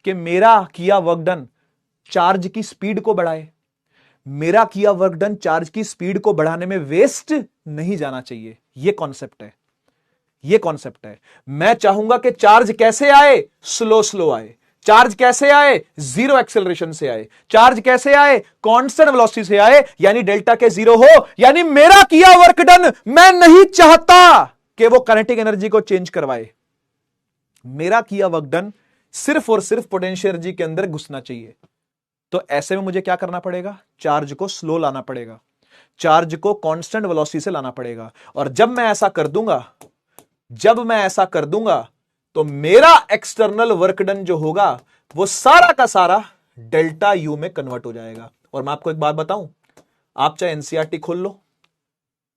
कि मेरा किया वर्क डन चार्ज की स्पीड को बढ़ाए? मेरा किया वर्क डन चार्ज की स्पीड को बढ़ाने में वेस्ट नहीं जाना चाहिए। यह कॉन्सेप्ट है, यह कॉन्सेप्ट है। मैं चाहूंगा कि चार्ज कैसे आए? स्लो स्लो आए। चार्ज कैसे आए? जीरो एक्सेलरेशन से आए। चार्ज कैसे आए? कांस्टेंट वेलोसिटी से आए, यानी डेल्टा के जीरो हो। यानी मेरा किया वर्क डन, मैं नहीं चाहता कि वो काइनेटिक एनर्जी को चेंज करवाए। मेरा किया वर्क डन सिर्फ और सिर्फ पोटेंशियल एनर्जी के अंदर घुसना चाहिए। तो ऐसे में मुझे क्या करना पड़ेगा? चार्ज को स्लो लाना पड़ेगा, चार्ज को कांस्टेंट वेलोसिटी से लाना पड़ेगा। और जब मैं ऐसा कर दूंगा, तो मेरा एक्सटर्नल वर्क डन जो होगा वो सारा का सारा डेल्टा यू में कन्वर्ट हो जाएगा। और मैं आपको एक बात बताऊं, आप चाहे एनसीईआरटी खोल लो,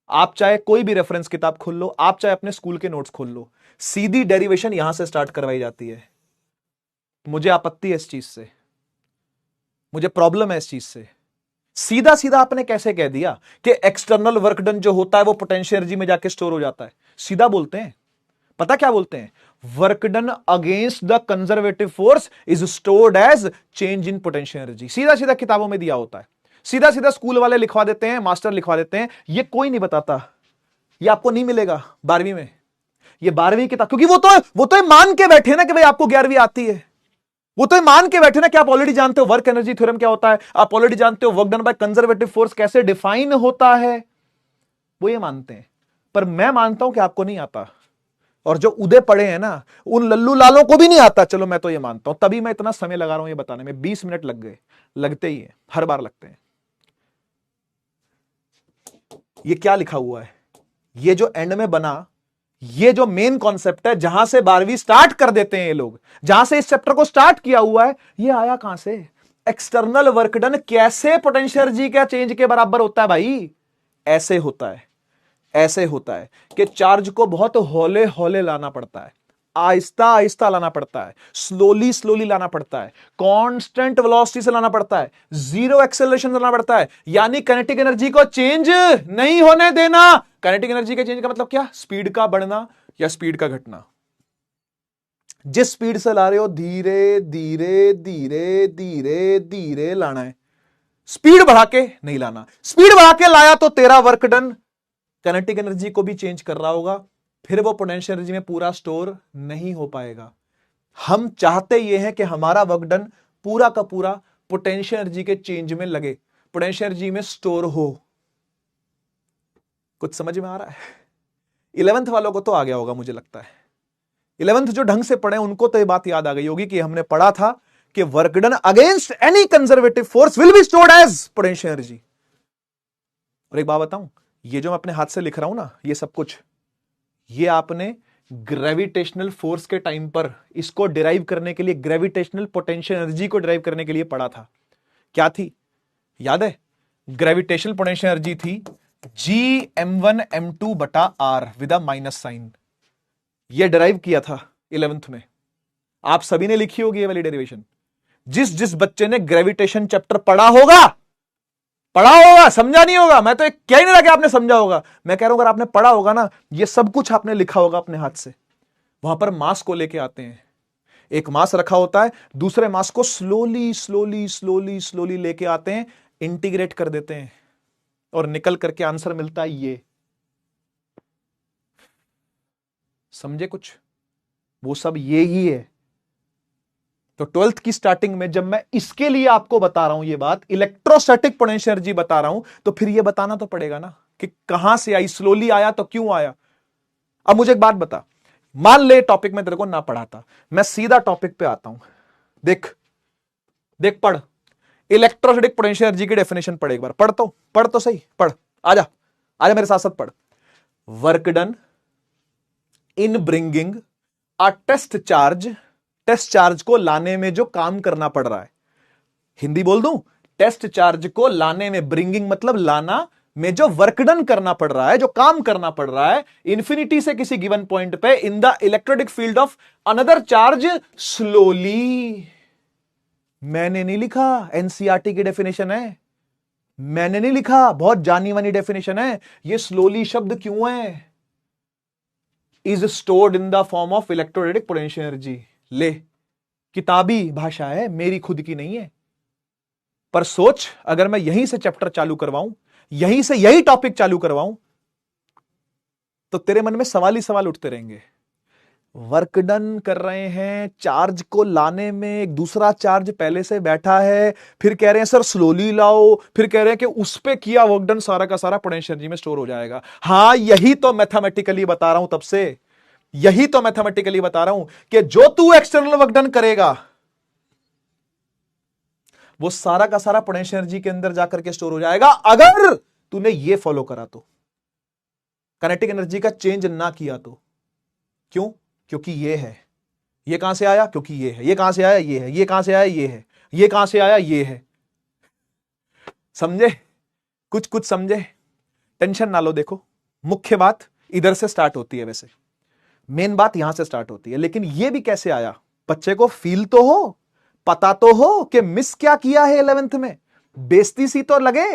आप चाहे कोई भी रेफरेंस किताब खोल लो, आप चाहे अपने स्कूल के नोट्स खोल लो, सीधी डेरिवेशन यहां से स्टार्ट करवाई जाती है। मुझे आपत्ति है इस चीज से, मुझे प्रॉब्लम है इस चीज से। सीधा सीधा आपने कैसे कह दिया कि एक्सटर्नल वर्क डन जो होता है वो पोटेंशियल एनर्जी में जाके स्टोर हो जाता है? सीधा बोलते हैं, पता क्या बोलते हैं? Work done against the conservative force is stored as change in potential energy. सीधा सीधा किताबों में दिया होता है, सीधा सीधा स्कूल वाले लिखवा देते हैं, मास्टर लिखवा देते हैं। ये कोई नहीं बताता, ये आपको नहीं मिलेगा 12वीं में, ये 12वीं किताब, क्योंकि वो तो मान के बैठे ना कि भाई आपको 11वीं आती है। वो तो मान के बैठे ना कि आप ऑलरेडी जानते हो वर्क एनर्जी थ्योरम क्या होता है, आप ऑलरेडी जानते हो work done by conservative force कैसे डिफाइन होता है। वो ये मानते हैं, पर मैं मानता हूं कि आपको नहीं आता, और जो उदय पड़े हैं ना, उन लल्लू लालों को भी नहीं आता। चलो मैं तो ये मानता हूं, तभी मैं इतना समय लगा रहा हूं ये बताने में। 20 मिनट लग गए, लगते ही है, हर बार लगते हैं। ये क्या लिखा हुआ है? ये जो एंड में बना, ये जो मेन कॉन्सेप्ट है, जहां से 12वीं स्टार्ट कर देते हैं ये लोग, जहां से इस चैप्टर को स्टार्ट किया हुआ है, ये आया कहां से? एक्सटर्नल वर्क डन कैसे पोटेंशियल एनर्जी का चेंज के बराबर होता है भाई? ऐसे होता है, ऐसे होता है कि चार्ज को बहुत हौले हौले लाना पड़ता है, आहिस्ता आहिस्ता लाना पड़ता है, स्लोली स्लोली लाना पड़ता है, कांस्टेंट वेलोसिटी से लाना पड़ता है, जीरो एक्सेलरेशन से लाना पड़ता है, यानी काइनेटिक एनर्जी को चेंज नहीं होने देना। काइनेटिक एनर्जी के चेंज का मतलब क्या? स्पीड का बढ़ना या स्पीड का घटना। जिस स्पीड से ला रहे हो, धीरे धीरे धीरे धीरे धीरे लाना है, स्पीड बढ़ा के नहीं लाना। स्पीड बढ़ा के लाया तो तेरा वर्क डन काइनेटिक एनर्जी को भी चेंज कर रहा होगा, फिर वो पोटेंशियल एनर्जी में पूरा स्टोर नहीं हो पाएगा। हम चाहते ये हैं कि हमारा वर्क डन पूरा का पूरा पोटेंशियल एनर्जी के चेंज में लगे, पोटेंशियल एनर्जी में स्टोर हो। कुछ समझ में आ रहा है? 11th वालों को तो आ गया होगा मुझे लगता है। 11th जो ढंग से पढ़े उनको तो ये बात याद आ गई होगी कि हमने पढ़ा था कि work done against any conservative force will be stored as potential energy. और एक बात बताऊं, ये जो मैं अपने हाथ से लिख रहा हूं ना, ये सब कुछ, ये आपने ग्रेविटेशनल फोर्स के टाइम पर इसको डिराइव करने के लिए, ग्रेविटेशनल पोटेंशियल एनर्जी को डिराइव करने के लिए पढ़ा था। क्या थी? याद है? ग्रेविटेशनल पोटेंशियल एनर्जी थी Gm1m2 बटा R with a minus sign. यह डिराइव किया था 11th में, आप सभी ने लिखी होगी ये वाली डेरिवेशन। जिस जिस बच्चे ने ग्रेविटेशन चैप्टर पढ़ा होगा पढ़ा होगा, समझा नहीं होगा। मैं तो कह ही नहीं रहा कि आपने समझा होगा, मैं कह रहा हूं अगर आपने पढ़ा होगा ना, ये सब कुछ आपने लिखा होगा अपने हाथ से। वहां पर मास को लेके आते हैं, एक मास रखा होता है, दूसरे मास को स्लोली स्लोली स्लोली स्लोली लेके आते हैं, इंटीग्रेट कर देते हैं और निकल करके आंसर मिलता है ये। समझे कुछ? वो सब ये ही है। तो 12th की स्टार्टिंग में जब मैं इसके लिए आपको बता रहा हूं ये बात, इलेक्ट्रोस्टैटिक पोटेंशियल एनर्जी बता रहा हूं, तो फिर ये बताना तो पड़ेगा ना कि कहां से आई, स्लोली आया तो क्यों आया। अब मुझे एक बात बता, मान ले टॉपिक में तेरे को ना पढ़ाता, मैं सीधा टॉपिक पे आता हूं। देख देख, पढ़, इलेक्ट्रोस्टैटिक पोटेंशियल एनर्जी की डेफिनेशन पढ़ एक बार, पढ़ तो सही, पढ़, आजा आजा मेरे साथ साथ पढ़। Work done in bringing a test charge को लाने में जो काम करना पड़ रहा है, हिंदी बोल दूं, टेस्ट चार्ज को लाने में, ब्रिंगिंग मतलब लाना, में जो वर्क डन करना पड़ रहा है, जो काम करना पड़ रहा है इंफिनिटी से किसी गिवन पॉइंट पे इन the electrostatic field of another charge slowly. मैंने नहीं लिखा, एनसीईआरटी की डेफिनेशन है, मैंने नहीं लिखा, बहुत जानी मानी डेफिनेशन है। ये स्लोली शब्द क्यों है? Is stored in the form of electrostatic potential energy. ले, किताबी भाषा है, मेरी खुद की नहीं है। पर सोच, अगर मैं यहीं से चैप्टर चालू करवाऊं, यहीं से यही टॉपिक चालू करवाऊं, तो तेरे मन में सवाल ही सवाल उठते रहेंगे। वर्क डन कर रहे हैं, चार्ज को लाने में एक दूसरा चार्ज पहले से बैठा है, फिर कह रहे हैं सर स्लोली लाओ, फिर कह रहे हैं कि उस पे किया वर्क डन सारा का सारा पोटेंशियल एनर्जी में स्टोर हो जाएगा। हां, यही तो मैथमेटिकली बता रहा हूं, तब से यही तो मैथमेटिकली बता रहा हूं कि जो तू एक्सटर्नल वर्क डन करेगा वो सारा का सारा पोटेंशियल एनर्जी के अंदर जाकर के स्टोर हो जाएगा, अगर तूने ये फॉलो करा तो। काइनेटिक एनर्जी का चेंज ना किया तो। क्यों? क्योंकि ये है, ये कहां से आया, क्योंकि ये है, ये कहां से आया, ये है, ये कहां से आया, ये है, ये कहां से आया, ये है। समझे? कुछ कुछ समझे? टेंशन ना लो। देखो, मुख्य बात इधर से स्टार्ट होती है, वैसे मेन बात यहां से स्टार्ट होती है, लेकिन ये भी कैसे आया, बच्चे को फील तो हो, पता तो हो कि मिस क्या किया है 11th में। बेइज्जती सी तो लगे,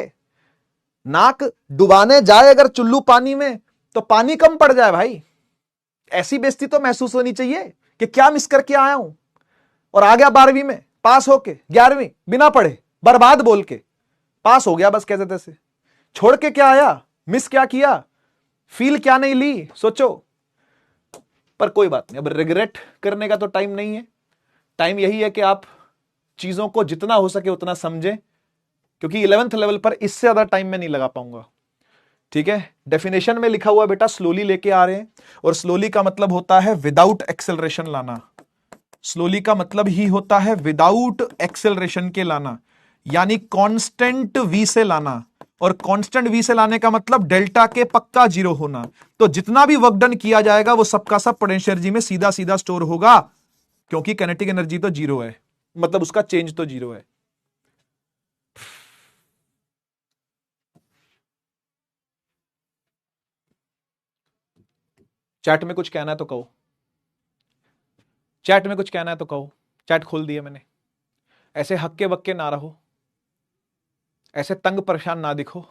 नाक डुबाने जाए अगर चुल्लू पानी में तो पानी कम पड़ जाए भाई, ऐसी बेइज्जती तो महसूस होनी चाहिए कि क्या मिस करके आया हूं, और आ गया 12वीं में पास होके, 11वीं बिना पढ़े बर्बाद बोल के पास हो गया बस कैसे तैसे। छोड़ के क्या आया, मिस क्या किया, फील क्या नहीं ली, सोचो। पर कोई बात नहीं, अब रिग्रेट करने का तो टाइम नहीं है। टाइम यही है कि आप चीजों को जितना हो सके उतना समझें, क्योंकि 11th लेवल पर इससे ज्यादा टाइम मैं नहीं लगा पाऊंगा। ठीक है, डेफिनेशन में लिखा हुआ बेटा स्लोली लेके आ रहे हैं, और स्लोली का मतलब होता है विदाउट एक्सेलरेशन लाना। स्लोली का मतलब ही होता है विदाउट एक्सेलरेशन के लाना, यानी कांस्टेंट वी से लाना, और कांस्टेंट वी से लाने का मतलब डेल्टा के पक्का जीरो होना। तो जितना भी वर्क डन किया जाएगा वो सबका सब पोटेंशियल एनर्जी में सीधा सीधा स्टोर होगा, क्योंकि काइनेटिक एनर्जी तो जीरो है, मतलब उसका चेंज तो जीरो है। चैट में कुछ कहना है तो कहो, चैट में कुछ कहना है तो कहो। चैट खोल दिया मैंने। ऐसे हक्के बक्के ना रहो, ऐसे तंग परेशान ना दिखो,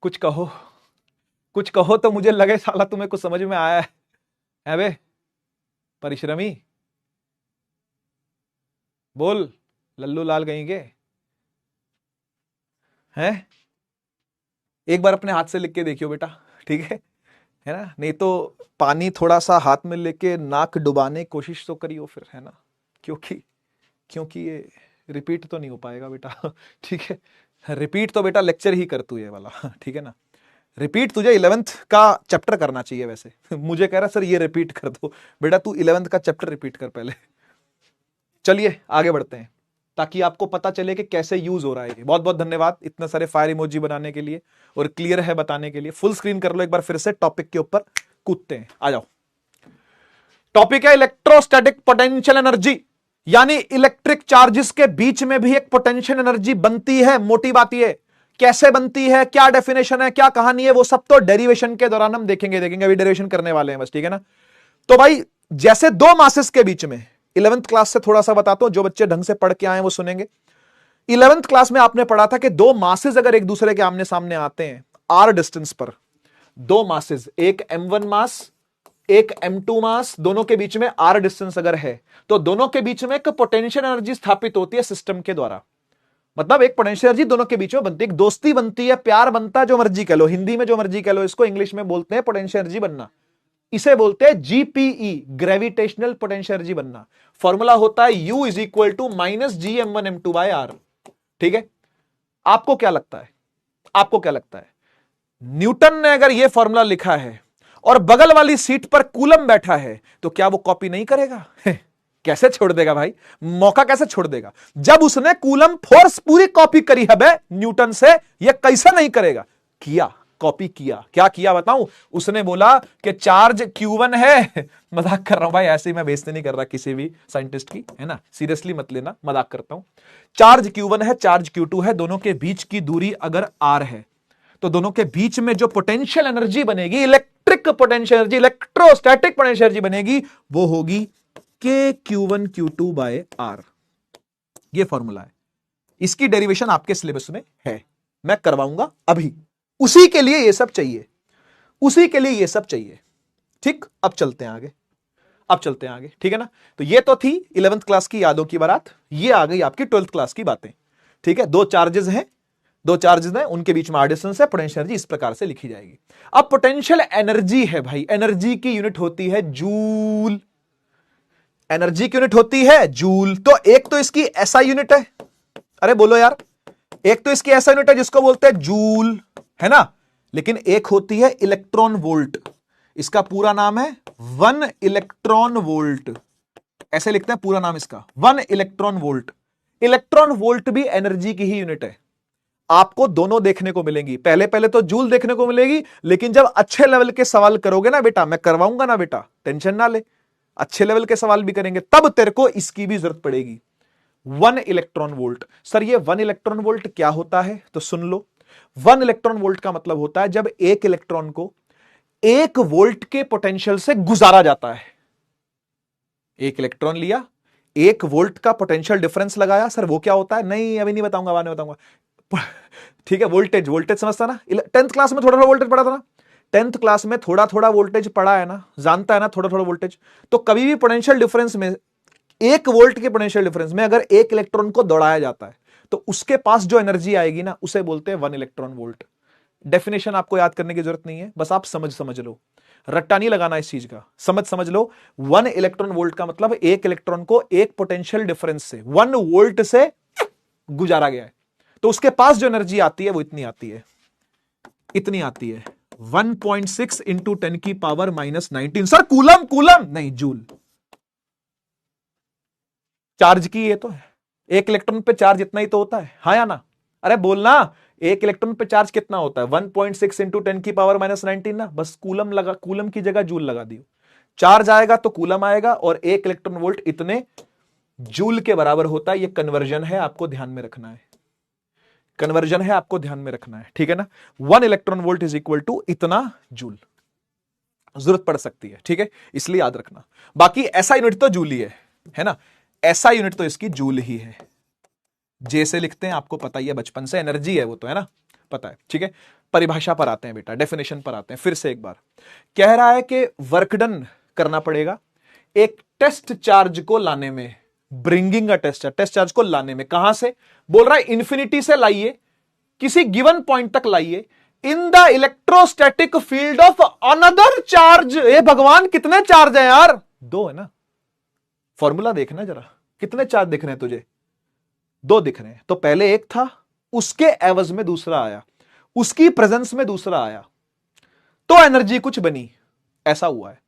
कुछ कहो, कुछ कहो तो मुझे लगे साला तुम्हें कुछ समझ में आया है बे परिश्रमी। बोल लल्लू लाल कहेंगे हैं। एक बार अपने हाथ से लिख के देखियो बेटा, ठीक है ना, नहीं तो पानी थोड़ा सा हाथ में लेके नाक डुबाने की कोशिश तो करियो फिर, है ना, क्योंकि ये रिपीट तो नहीं हो पाएगा बेटा। ठीक है, रिपीट तो बेटा लेक्चर ही कर तू ये वाला, ठीक है ना। रिपीट तुझे 11th का चैप्टर करना चाहिए वैसे। मुझे कह रहा सर ये रिपीट कर दो, बेटा तू 11th का चैप्टर रिपीट कर पहले। चलिए आगे बढ़ते हैं, ताकि आपको पता चले कि कैसे यूज हो रहा है। बहुत बहुत धन्यवाद इतने सारे फायर इमोजी बनाने के लिए और क्लियर है बताने के लिए। फुल स्क्रीन कर लो एक बार फिर से, टॉपिक के ऊपर कूदते हैं, आ जाओ। टॉपिक है इलेक्ट्रोस्टैटिक पोटेंशियल एनर्जी, यानी इलेक्ट्रिक चार्जेस के बीच में भी एक पोटेंशियल एनर्जी बनती है। मोटी बात ये, कैसे बनती है, क्या डेफिनेशन है, क्या कहानी है, वो सब तो डेरिवेशन के दौरान हम देखेंगे अभी डेरिवेशन करने वाले हैं बस, ठीक है ना। तो भाई जैसे दो मासेस के बीच में, 11th क्लास से थोड़ा सा बताता हूं, जो बच्चे ढंग से पढ़ के आए वो सुनेंगे। 11th क्लास में आपने पढ़ा था कि दो मासेस अगर एक दूसरे के आमने सामने आते हैं आर डिस्टेंस पर, दो मासेस, एक m1 मास एक m2 मास, दोनों के बीच में आर डिस्टेंस अगर है तो दोनों के बीच में एक पोटेंशियल एनर्जी स्थापित होती है सिस्टम के द्वारा। मतलब एक पोटेंशियल एनर्जी दोनों के बीच में बनती है, एक दोस्ती बनती है, प्यार बनता है, जो मर्जी कह लो, हिंदी में जो मर्जी कह लो, इसको इंग्लिश में बोलते हैं पोटेंशियल एनर्जी बनना। इसे बोलते हैं जीपीई, ग्रेविटेशनल पोटेंशियल एनर्जी बनना। फॉर्मूला होता है U is equal to minus GM1M2 by R। ठीक है, आपको क्या लगता है, आपको क्या लगता है, न्यूटन ने अगर यह फॉर्मूला लिखा है और बगल वाली सीट पर कूलम बैठा है तो क्या वो कॉपी नहीं करेगा? कैसे छोड़ देगा भाई, मौका कैसे छोड़ देगा? जब उसने कूलम फोर्स पूरी कॉपी करी है बे न्यूटन से, यह कैसे नहीं करेगा? किया, कॉपी किया। क्या किया बताऊं? उसने बोला कि चार्ज Q1 है, मजाक कर रहा हूं भाई, ऐसे ही मैं बेइज्जती नहीं कर रहा किसी भी साइंटिस्ट की, है ना, सीरियसली मत लेना, मजाक करता हूं। चार्ज Q1 है, चार्ज Q2 है, दोनों के बीच की दूरी अगर R है तो दोनों के बीच में जो पोटेंशियल एनर्जी बनेगी, electric potential energy, electrostatic potential energy बनेगी, वो होगी K Q1 Q2 by R। ये फॉर्मूला है, इसकी डेरिवेशन आपके सिलेबस में है, मैं करवाऊंगा अभी। उसी के लिए ये सब चाहिए, उसी के लिए ये सब चाहिए। ठीक, अब चलते हैं आगे, अब चलते हैं आगे, ठीक है ना। तो ये तो थी 11th क्लास की यादों की बारात, ये आ गई आपकी 12th क्लास की बातें। ठीक है, दो चार्जेस हैं, दो चार्जेस हैं, उनके बीच में डिस्टेंस है, पोटेंशियल एनर्जी इस प्रकार से लिखी जाएगी। अब पोटेंशियल एनर्जी है भाई, एनर्जी की यूनिट होती है जूल, एनर्जी की यूनिट होती है जूल। तो एक तो इसकी ऐसा यूनिट है, अरे बोलो यार, एक तो इसकी ऐसा यूनिट है जिसको बोलते हैं जूल, है ना, लेकिन एक होती है इलेक्ट्रॉन वोल्ट, इसका पूरा नाम है 1 इलेक्ट्रॉन वोल्ट, ऐसे लिखते हैं पूरा नाम इसका 1 इलेक्ट्रॉन वोल्ट। इलेक्ट्रॉन वोल्ट भी एनर्जी की ही यूनिट है। आपको दोनों देखने को मिलेंगी, पहले पहले तो जूल देखने को मिलेगी, लेकिन जब अच्छे लेवल के सवाल करोगे ना बेटा, मैं करवाऊंगा ना बेटा, टेंशन ना ले, अच्छे लेवल के सवाल भी करेंगे, तब तेरे को इसकी भी जरूरत पड़ेगी। 1 इलेक्ट्रॉन वोल्ट। सर ये 1 इलेक्ट्रॉन वोल्ट क्या होता है? तो सुन लो, 1 इलेक्ट्रॉन वोल्ट का मतलब होता है जब एक इलेक्ट्रॉन को 1 वोल्ट के पोटेंशियल से गुजारा जाता है। एक इलेक्ट्रॉन लिया, 1 वोल्ट का पोटेंशियल डिफरेंस लगाया। सर वो क्या होता है? नहीं अभी नहीं बताऊंगा, बाद में बताऊंगा। ठीक है, वोल्टेज, वोल्टेज समझता ना, 10th क्लास में थोड़ा थोड़ा वोल्टेज पढ़ा था ना, 10th क्लास में थोड़ा थोड़ा वोल्टेज पढ़ा है ना, जानता है ना थोड़ा थोड़ा वोल्टेज। तो कभी भी पोटेंशियल डिफरेंस में, 1 वोल्ट के पोटेंशियल डिफरेंस में अगर 1 इलेक्ट्रॉन को दौड़ाया जाता है तो उसके पास जो एनर्जी आएगी ना, उसे बोलते हैं 1 इलेक्ट्रॉन वोल्ट। डेफिनेशन आपको याद करने की जरूरत नहीं है, बस आप समझ लो, रट्टा नहीं लगाना इस चीज का, समझ लो। 1 इलेक्ट्रॉन वोल्ट का मतलब 1 इलेक्ट्रॉन को 1 पोटेंशियल डिफरेंस से 1 वोल्ट से गुजारा गया है, तो उसके पास जो एनर्जी आती है वो इतनी आती है, इतनी आती है 1.6 इंटू 10 की पावर -19। सर कूलम, कूलम नहीं, जूल। चार्ज की ये तो है, 1 इलेक्ट्रॉन पे चार्ज इतना ही तो होता है, हाँ या ना? अरे बोलना, 1 इलेक्ट्रॉन पे चार्ज कितना होता है? 1.6 इंटू 10 की पावर -19 ना, बस कूलम लगा, कूलम की जगह जूल लगा दियो। चार्ज आएगा तो कूलम आएगा, और 1 इलेक्ट्रॉन वोल्ट इतने जूल के बराबर होता है। ये कन्वर्जन है, आपको ध्यान में रखना है, कन्वर्जन है, आपको ध्यान में रखना है, ठीक है ना। 1 electron volt is equal to इतना जूल, जरूरत पड़ सकती है, ठीक है, इसलिए याद रखना। बाकी ऐसा यूनिट तो जूल ही है ना, ऐसा यूनिट तो इसकी जूल ही है। जैसे लिखते हैं, आपको पता ही है बचपन से, एनर्जी है वो तो, है ना, पता है, ठीक है। परिभाषा पर आते हैं बेटा, डेफिनेशन पर आते हैं फिर से एक बार। कह रहा है कि वर्क डन करना पड़ेगा एक टेस्ट चार्ज को लाने में, ब्रिंगिंग अ टेस्ट चार्ज को लाने में। कहां से बोल रहा है? इन्फिनिटी से लाइए, किसी गिवन पॉइंट तक लाइए, in the electrostatic field of another charge. ए भगवान, कितने चार्ज है यार? 2 है ना, फॉर्मूला देखना जरा, कितने चार्ज दिख रहे हैं तुझे? 2 दिख रहे हैं। तो पहले एक था, उसके एवज में दूसरा आया, उसकी प्रेजेंस में दूसरा आया, तो एनर्जी कुछ बनी, ऐसा हुआ है।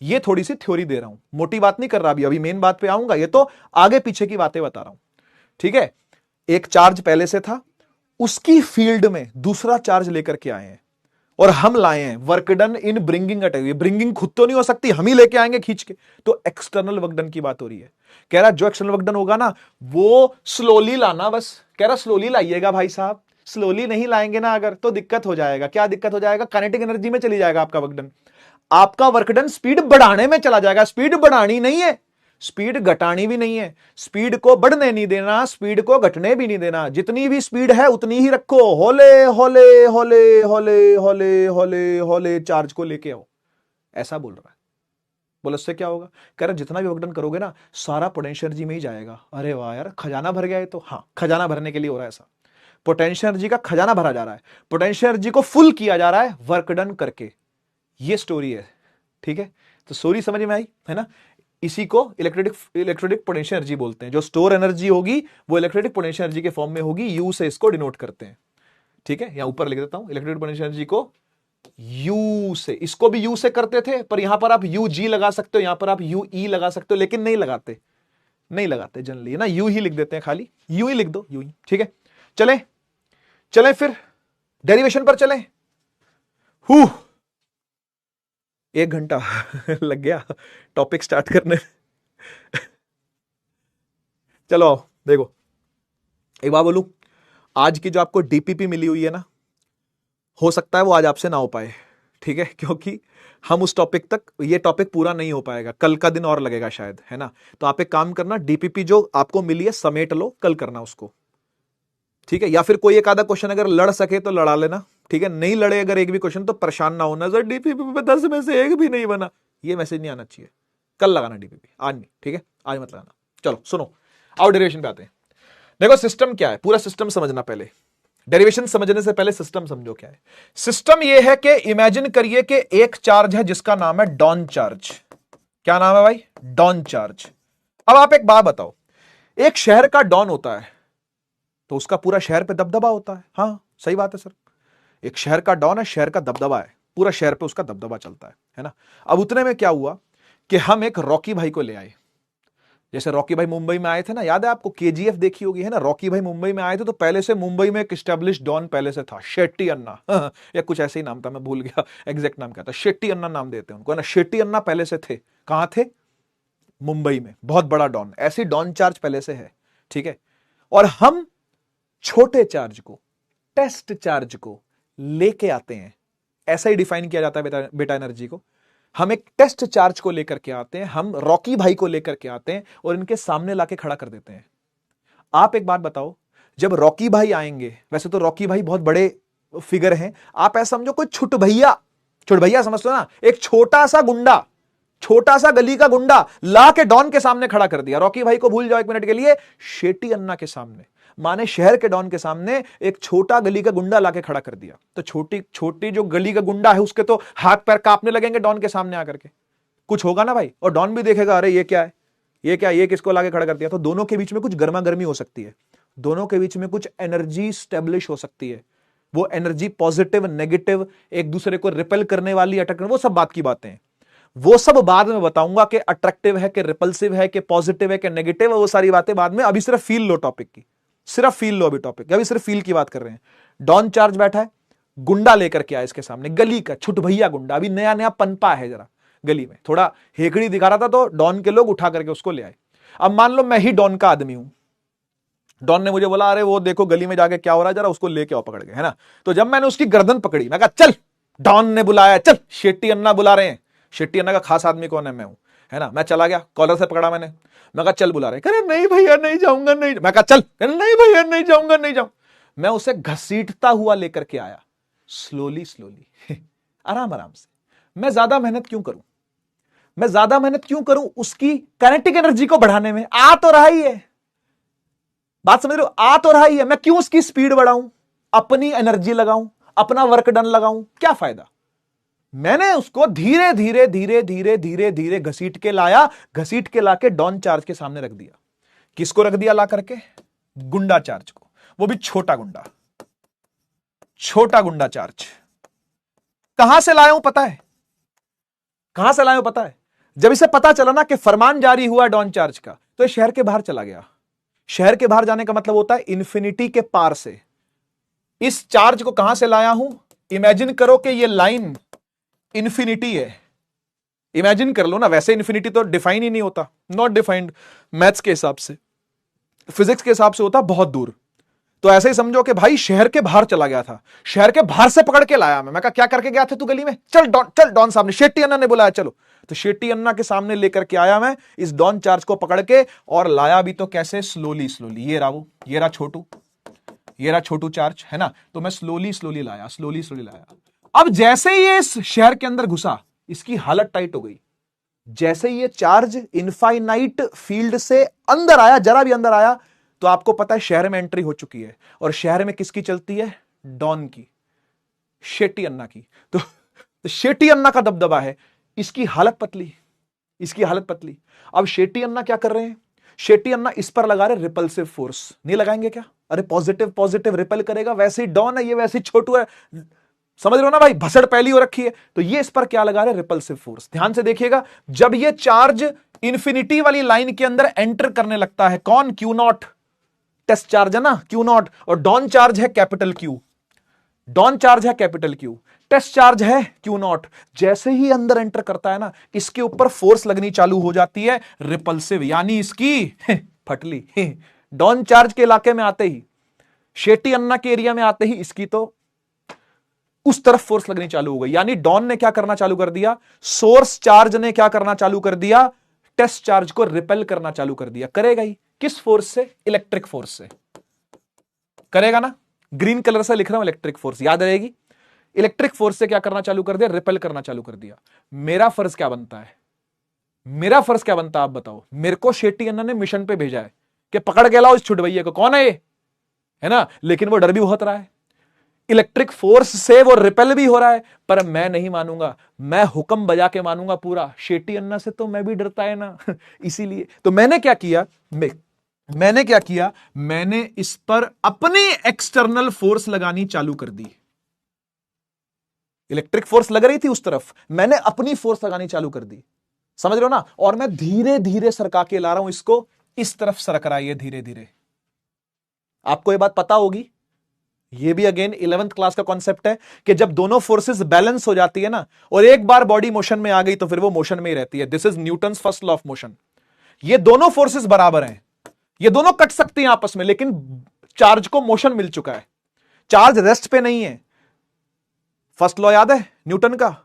ये थोड़ी सी थ्योरी दे रहा हूं, मोटी बात नहीं कर रहा, अभी मेन बात पे आऊंगा, ये तो आगे पीछे की बातें बता रहा हूं, ठीक है। एक चार्ज पहले से था, उसकी फील्ड में दूसरा चार्ज लेकर के आए हैं, और हम लाए हैं work done in bringing a test. Bringing खुद तो नहीं हो सकती, हम ही लेके आएंगे खींच के, तो एक्सटर्नल वर्क डन की बात हो रही है। कह रहा जो एक्सटर्नल वर्क डन होगा ना, वो स्लोली लाना, बस कह रहा स्लोली लाइएगा भाई साहब, स्लोली नहीं लाएंगे ना अगर, तो दिक्कत हो जाएगा। क्या दिक्कत हो जाएगा? काइनेटिक एनर्जी में चली जाएगा आपका वर्क डन, आपका वर्क डन स्पीड बढ़ाने में चला जाएगा। स्पीड बढ़ानी नहीं है, स्पीड घटानी भी नहीं है, स्पीड को बढ़ने नहीं देना, स्पीड को घटने भी नहीं देना, जितनी भी स्पीड है उतनी ही रखो, होले होले होले होले होले होले होले चार्ज को लेके आओ, ऐसा बोल रहा है। बोलो उससे क्या होगा? कह रहा जितना भी वर्क डन करोगे ना सारा पोटेंशियल एनर्जी में ही जाएगा। अरे वाह यार, खजाना भर गया है। तो हाँ, खजाना भरने के लिए हो रहा है ऐसा, पोटेंशियल एनर्जी का खजाना भरा जा रहा है, पोटेंशियल एनर्जी को फुल किया जा रहा है वर्क डन करके। ये स्टोरी है, ठीक है? तो स्टोरी समझ में आई है ना? इसी को इलेक्ट्रोलिटिक पोटेंशियल एनर्जी बोलते हैं। जो स्टोर एनर्जी होगी वो इलेक्ट्रोलिटिक पोटेंशियल एनर्जी के फॉर्म में होगी, यू से इसको डिनोट करते हैं, ठीक है? यहां ऊपर लिख देता हूं, इलेक्ट्रोलिटिक पोटेंशियल एनर्जी को यू से, इसको भी यू से करते थे, पर यहां पर आप यू जी लगा सकते हो, यहां पर आप यू ई लगा सकते हो, लेकिन नहीं लगाते जनरली, है ना? यू ही लिख देते हैं, खाली यू ही लिख दो, यू ही, ठीक है? चले फिर डेरिवेशन पर चलें। 1 घंटा लग गया टॉपिक स्टार्ट करने चलो आओ देखो, एक बात बोलूं, आज की जो आपको डीपीपी मिली हुई है ना, हो सकता है वो आज आपसे ना हो पाए, ठीक है? क्योंकि हम उस टॉपिक तक, ये टॉपिक पूरा नहीं हो पाएगा, कल का दिन और लगेगा शायद, है ना? तो आप एक काम करना, डीपीपी जो आपको मिली है समेट लो, कल करना उसको, ठीक है? या फिर कोई एक आधा क्वेश्चन अगर लड़ सके तो लड़ा लेना, ठीक है? नहीं लड़े अगर एक भी क्वेश्चन तो परेशान ना होना, सर डीपीपी में 10 में से एक भी नहीं बना, ये मैसेज नहीं आना चाहिए। कल लगाना डीपीपी, आज नहीं, ठीक है? आज मत लगाना। चलो सुनो, आओ डेरिवेशन पे आते हैं। देखो सिस्टम क्या है, पूरा सिस्टम समझना पहले, डेरिवेशन समझने से पहले सिस्टम समझो क्या है। सिस्टम ये है कि इमेजिन करिए कि एक चार्ज है जिसका नाम है डॉन चार्ज। क्या नाम है भाई? डॉन चार्ज। अब आप एक बात बताओ, एक शहर का डॉन होता है तो उसका पूरा शहर पे दबदबा होता है। हाँ सही बात है सर, एक शहर का डॉन है, शहर का दबदबा है, पूरा शहर पे उसका दबदबा चलता है ना? अब उतने में क्या हुआ कि हम एक रॉकी भाई को ले आए। जैसे रॉकी भाई मुंबई में आए थे ना, याद है आपको? केजीएफ देखी होगी, है ना? रॉकी भाई मुंबई में आए थे तो पहले से मुंबई में एक एस्टेब्लिश डॉन पहले से था, शेट्टी अन्ना या कुछ ऐसे ही नाम था, मैं भूल गया एग्जैक्ट नाम क्या था। शेट्टी अन्ना नाम देते हैं उनको, है ना? शेट्टी अन्ना पहले से थे, कहां थे? मुंबई में, बहुत बड़ा डॉन। ऐसी डॉन चार्ज पहले से है, ठीक है? और हम छोटे चार्ज को, टेस्ट चार्ज को लेके आते हैं, ऐसा ही डिफाइन किया जाता है बेटा एनर्जी को। हम एक टेस्ट चार्ज को लेकर के आते हैं, हम रॉकी भाई को लेकर के आते हैं और इनके सामने लाके खड़ा कर देते हैं। आप एक बात बताओ, जब रॉकी भाई आएंगे, वैसे तो रॉकी भाई बहुत बड़े फिगर हैं, आप ऐसा समझो कोई छुट भैया समझते हो ना, एक छोटा सा गुंडा, छोटा सा गली का गुंडा ला के डॉन के सामने खड़ा कर दिया। रॉकी भाई को भूल जाओ 1 मिनट के लिए, शेट्टी अन्ना के सामने, माने शहर के डॉन के सामने एक छोटा गली का गुंडा लाके खड़ा कर दिया। तो छोटी जो गली का गुंडा है उसके तो हाथ पैर कांपने लगेंगे डॉन के सामने आकर के, कुछ होगा ना भाई? और डॉन भी देखेगा, अरे ये क्या है, ये किसको लाके खड़ा कर दिया? तो दोनों के बीच में कुछ गर्मा गर्मी हो सकती है, दोनों के बीच में कुछ एनर्जी स्टेब्लिश हो सकती है। वो एनर्जी पॉजिटिव नेगेटिव, एक दूसरे को रिपेल करने वाली, अटैक, वो सब बात की बातें हैं। वो सब बाद में बताऊंगा कि अट्रैक्टिव है कि रिपल्सिव है कि पॉजिटिव है कि नेगेटिव है, वो सारी बातें बाद में। अभी सिर्फ फील लो टॉपिक की, सिर्फ फील लो अभी टॉपिक, अभी सिर्फ फील की बात कर रहे हैं। डॉन चार्ज बैठा है, गुंडा लेकर के आया इसके सामने, गली का छुट भैया गुंडा, अभी नया नया पनपा है जरा गली में, थोड़ा हेकड़ी दिखा रहा था, तो डॉन के लोग उठा करके उसको ले आए। अब मान लो मैं ही डॉन का आदमी हूं, डॉन ने मुझे बोला अरे वो देखो गली में जाके क्या हो रहा है, जरा उसको लेके आओ पकड़ के, है ना? तो जब मैंने उसकी गर्दन पकड़ी, मैं कहा चल, डॉन ने बुलाया, चल, शेट्टी अन्ना बुला रहे हैं। शेट्टी अन्ना का खास आदमी कौन है? मैं हूं, है ना? मैं चला गया, कॉलर से पकड़ा मैंने, मैं कहा चल बुला रहे, कह रहे नहीं भैया नहीं जाऊंगा, नहीं। मैं कहा चल, कह रहे नहीं भैया नहीं जाऊंगा, नहीं जाऊं। मैं उसे घसीटता हुआ लेकर के आया, स्लोली आराम से। मैं ज्यादा मेहनत क्यों करूं उसकी काइनेटिक एनर्जी को बढ़ाने में? आ तो रहा ही है, बात समझ रहे हो? आ तो रहा ही है, मैं क्यों उसकी स्पीड बढ़ाऊं, अपनी एनर्जी लगाऊं, अपना वर्क डन लगाऊं? क्या फायदा? मैंने उसको धीरे धीरे घसीट के लाके डॉन चार्ज के सामने रख दिया। किसको रख दिया ला करके? गुंडा चार्ज को, वो भी छोटा गुंडा चार्ज। कहां से लाया हूं पता है? जब इसे पता चला ना कि फरमान जारी हुआ डॉन चार्ज का, तो शहर के बाहर चला गया। शहर के बाहर जाने का मतलब होता है इन्फिनिटी के पार से। इस चार्ज को कहां से लाया हूं? इमेजिन करो कि ये लाइन इन्फिनिटी है, इमेजिन कर लो ना। वैसे इन्फिनिटी तो डिफाइन ही नहीं होता, नॉट डिफाइंड मैथ्स के हिसाब से, फिजिक्स के हिसाब से होता बहुत दूर। तो ऐसे ही समझो कि भाई शहर के बाहर चला गया था, शहर के बाहर से पकड़ के लाया मैं कहा क्या करके गया था तू गली में? चल डॉन साहब ने, शेट्टी अन्ना ने बुलाया, चलो। तो शेट्टी अन्ना के सामने लेकर के आया मैं इस डॉन चार्ज को पकड़ के, और लाया भी तो कैसे, स्लोली स्लोली। ये रहा वो, ये रहा छोटू, ये रहा छोटू चार्ज, है ना। तो मैं स्लोली स्लोली लाया, स्लोली स्लोली लाया। अब जैसे ही ये इस शहर के अंदर घुसा, इसकी हालत टाइट हो गई। जैसे ही ये चार्ज इनफाइनाइट फील्ड से अंदर आया, जरा भी अंदर आया, तो आपको पता है शहर में एंट्री हो चुकी है। और शहर में किसकी चलती है, डॉन की, शेट्टी अन्ना की। तो शेट्टी अन्ना का दबदबा है, इसकी हालत पतली, इसकी हालत पतली। अब शेट्टी अन्ना क्या कर रहे हैं, शेट्टी अन्ना इस पर लगा रहे रिपल्सिव फोर्स। नहीं लगाएंगे क्या, अरे पॉजिटिव पॉजिटिव रिपेल करेगा, वैसे ही डॉन है, ये वैसे ही छोटू है, समझ रहे हो ना भाई, भसड़ पहली हो रखी है। तो ये इस पर क्या लगा रहे, रिपल्सिव फोर्स। ध्यान से देखिएगा, जब ये चार्ज इंफिनिटी वाली लाइन के अंदर एंटर करने लगता है, कौन, क्यू नॉट, टेस्ट चार्ज है ना, क्यू नॉट, और डॉन चार्ज है कैपिटल क्यू, डॉन चार्ज है कैपिटल क्यू, टेस्ट चार्ज है क्यू नॉट। जैसे ही अंदर एंटर करता है ना, इसके ऊपर फोर्स लगनी चालू हो जाती है, रिपल्सिव, यानी इसकी फटली। डॉन चार्ज के इलाके में आते ही, शेट्टी अन्ना के एरिया में आते ही, इसकी तो उस तरफ फोर्स लगनी चालू हो गई। यानी डॉन ने क्या करना चालू कर दिया, सोर्स चार्ज ने क्या करना चालू कर दिया, टेस्ट चार्ज को रिपेल करना चालू कर दिया। करेगा ही, किस फोर्स से, इलेक्ट्रिक फोर्स से करेगा ना। ग्रीन कलर से लिख रहा हूं, इलेक्ट्रिक फोर्स, याद रहेगी। इलेक्ट्रिक फोर्स से क्या करना चालू कर दिया, रिपेल करना चालू कर दिया। मेरा फर्ज क्या बनता है, मेरा फर्ज क्या बनता है, आप बताओ। मेरे को शेट्टी अन्ना ने मिशन पे भेजा है कि पकड़ के लाओ इस छुटभैया को, कौन है ये, है ना। लेकिन वो डर भी बहुत रहा है, इलेक्ट्रिक फोर्स से वो रिपेल भी हो रहा है, पर मैं नहीं मानूंगा, मैं हुक्म बजा के मानूंगा पूरा। शेट्टी अन्ना से तो मैं भी डरता है ना इसीलिए तो मैंने क्या किया, मैंने क्या किया, मैंने इस पर अपनी एक्सटर्नल फोर्स लगानी चालू कर दी। इलेक्ट्रिक फोर्स लग रही थी उस तरफ, मैंने अपनी फोर्स लगानी चालू कर दी, समझ रहे हो ना। और मैं धीरे धीरे सरका के ला रहा हूं इसको, इस तरफ सरक रहा है ये धीरे धीरे। आपको ये बात पता होगी, ये भी अगेन 11th क्लास का कॉन्सेप्ट है कि जब दोनों फोर्सेस बैलेंस हो जाती है ना, और एक बार बॉडी मोशन में आ गई, तो फिर वो मोशन में ही रहती है। This is Newton's first law of motion. ये दोनों फोर्सेस बराबर हैं, ये दोनों कट सकती हैं आपस में, लेकिन चार्ज को मोशन मिल चुका है, चार्ज रेस्ट पे नहीं है। फर्स्ट लॉ याद है न्यूटन का,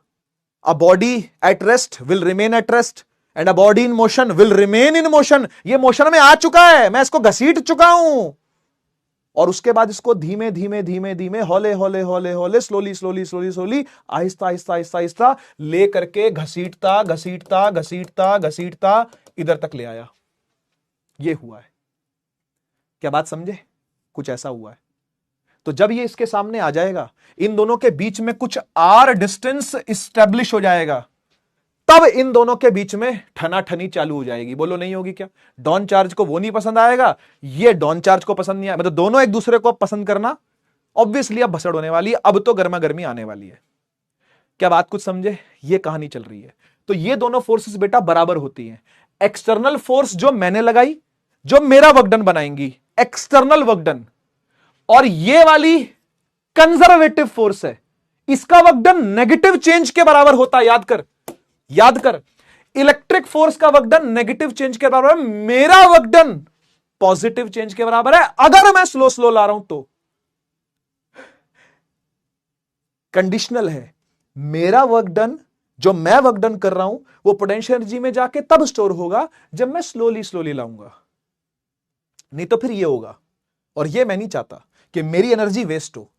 a body at rest will remain at rest and a body in motion will remain in motion. ये मोशन में आ चुका है, मैं इसको घसीट चुका हूं, और उसके बाद इसको धीमे धीमे धीमे धीमे, हौले हौले हौले हौले, slowly slowly slowly slowly, Aahista Aahista Aahista Aahista ले करके घसीटता घसीटता घसीटता घसीटता इधर तक ले आया। ये हुआ है, क्या बात समझे, कुछ ऐसा हुआ है। तो जब ये इसके सामने आ जाएगा, इन दोनों के बीच में कुछ आर डिस्टेंस इस्टेब्लिश हो जाएगा, तब इन दोनों के बीच में ठनाठनी चालू हो जाएगी। बोलो नहीं होगी क्या। डॉन चार्ज को वो नहीं पसंद आएगा, ये डॉन चार्ज को पसंद नहीं आएगा, मतलब दोनों एक दूसरे को पसंद करना ऑब्वियसली अब भसड़ होने वाली है, अब तो गर्मा गर्मी आने वाली है। क्या बात कुछ समझे, ये कहानी चल रही है। तो ये दोनों फोर्सेस बेटा बराबर होती हैं। एक्सटर्नल फोर्स जो मैंने लगाई, जो मेरा वर्क डन बनाएंगी, एक्सटर्नल वर्क डन, और ये वाली कंजर्वेटिव फोर्स है, इसका वर्क डन नेगेटिव चेंज के बराबर होता है। याद कर, याद कर, इलेक्ट्रिक फोर्स का वर्क डन नेगेटिव चेंज के बराबर है, मेरा वर्क डन पॉजिटिव चेंज के बराबर है, अगर मैं स्लो स्लो ला रहा हूं तो। कंडीशनल है, मेरा वर्क डन, जो मैं वर्क डन कर रहा हूं, वो पोटेंशियल एनर्जी में जाके तब स्टोर होगा जब मैं स्लोली स्लोली लाऊंगा, नहीं तो फिर ये होगा। और ये मैं नहीं चाहता कि मेरी एनर्जी वेस्ट हो,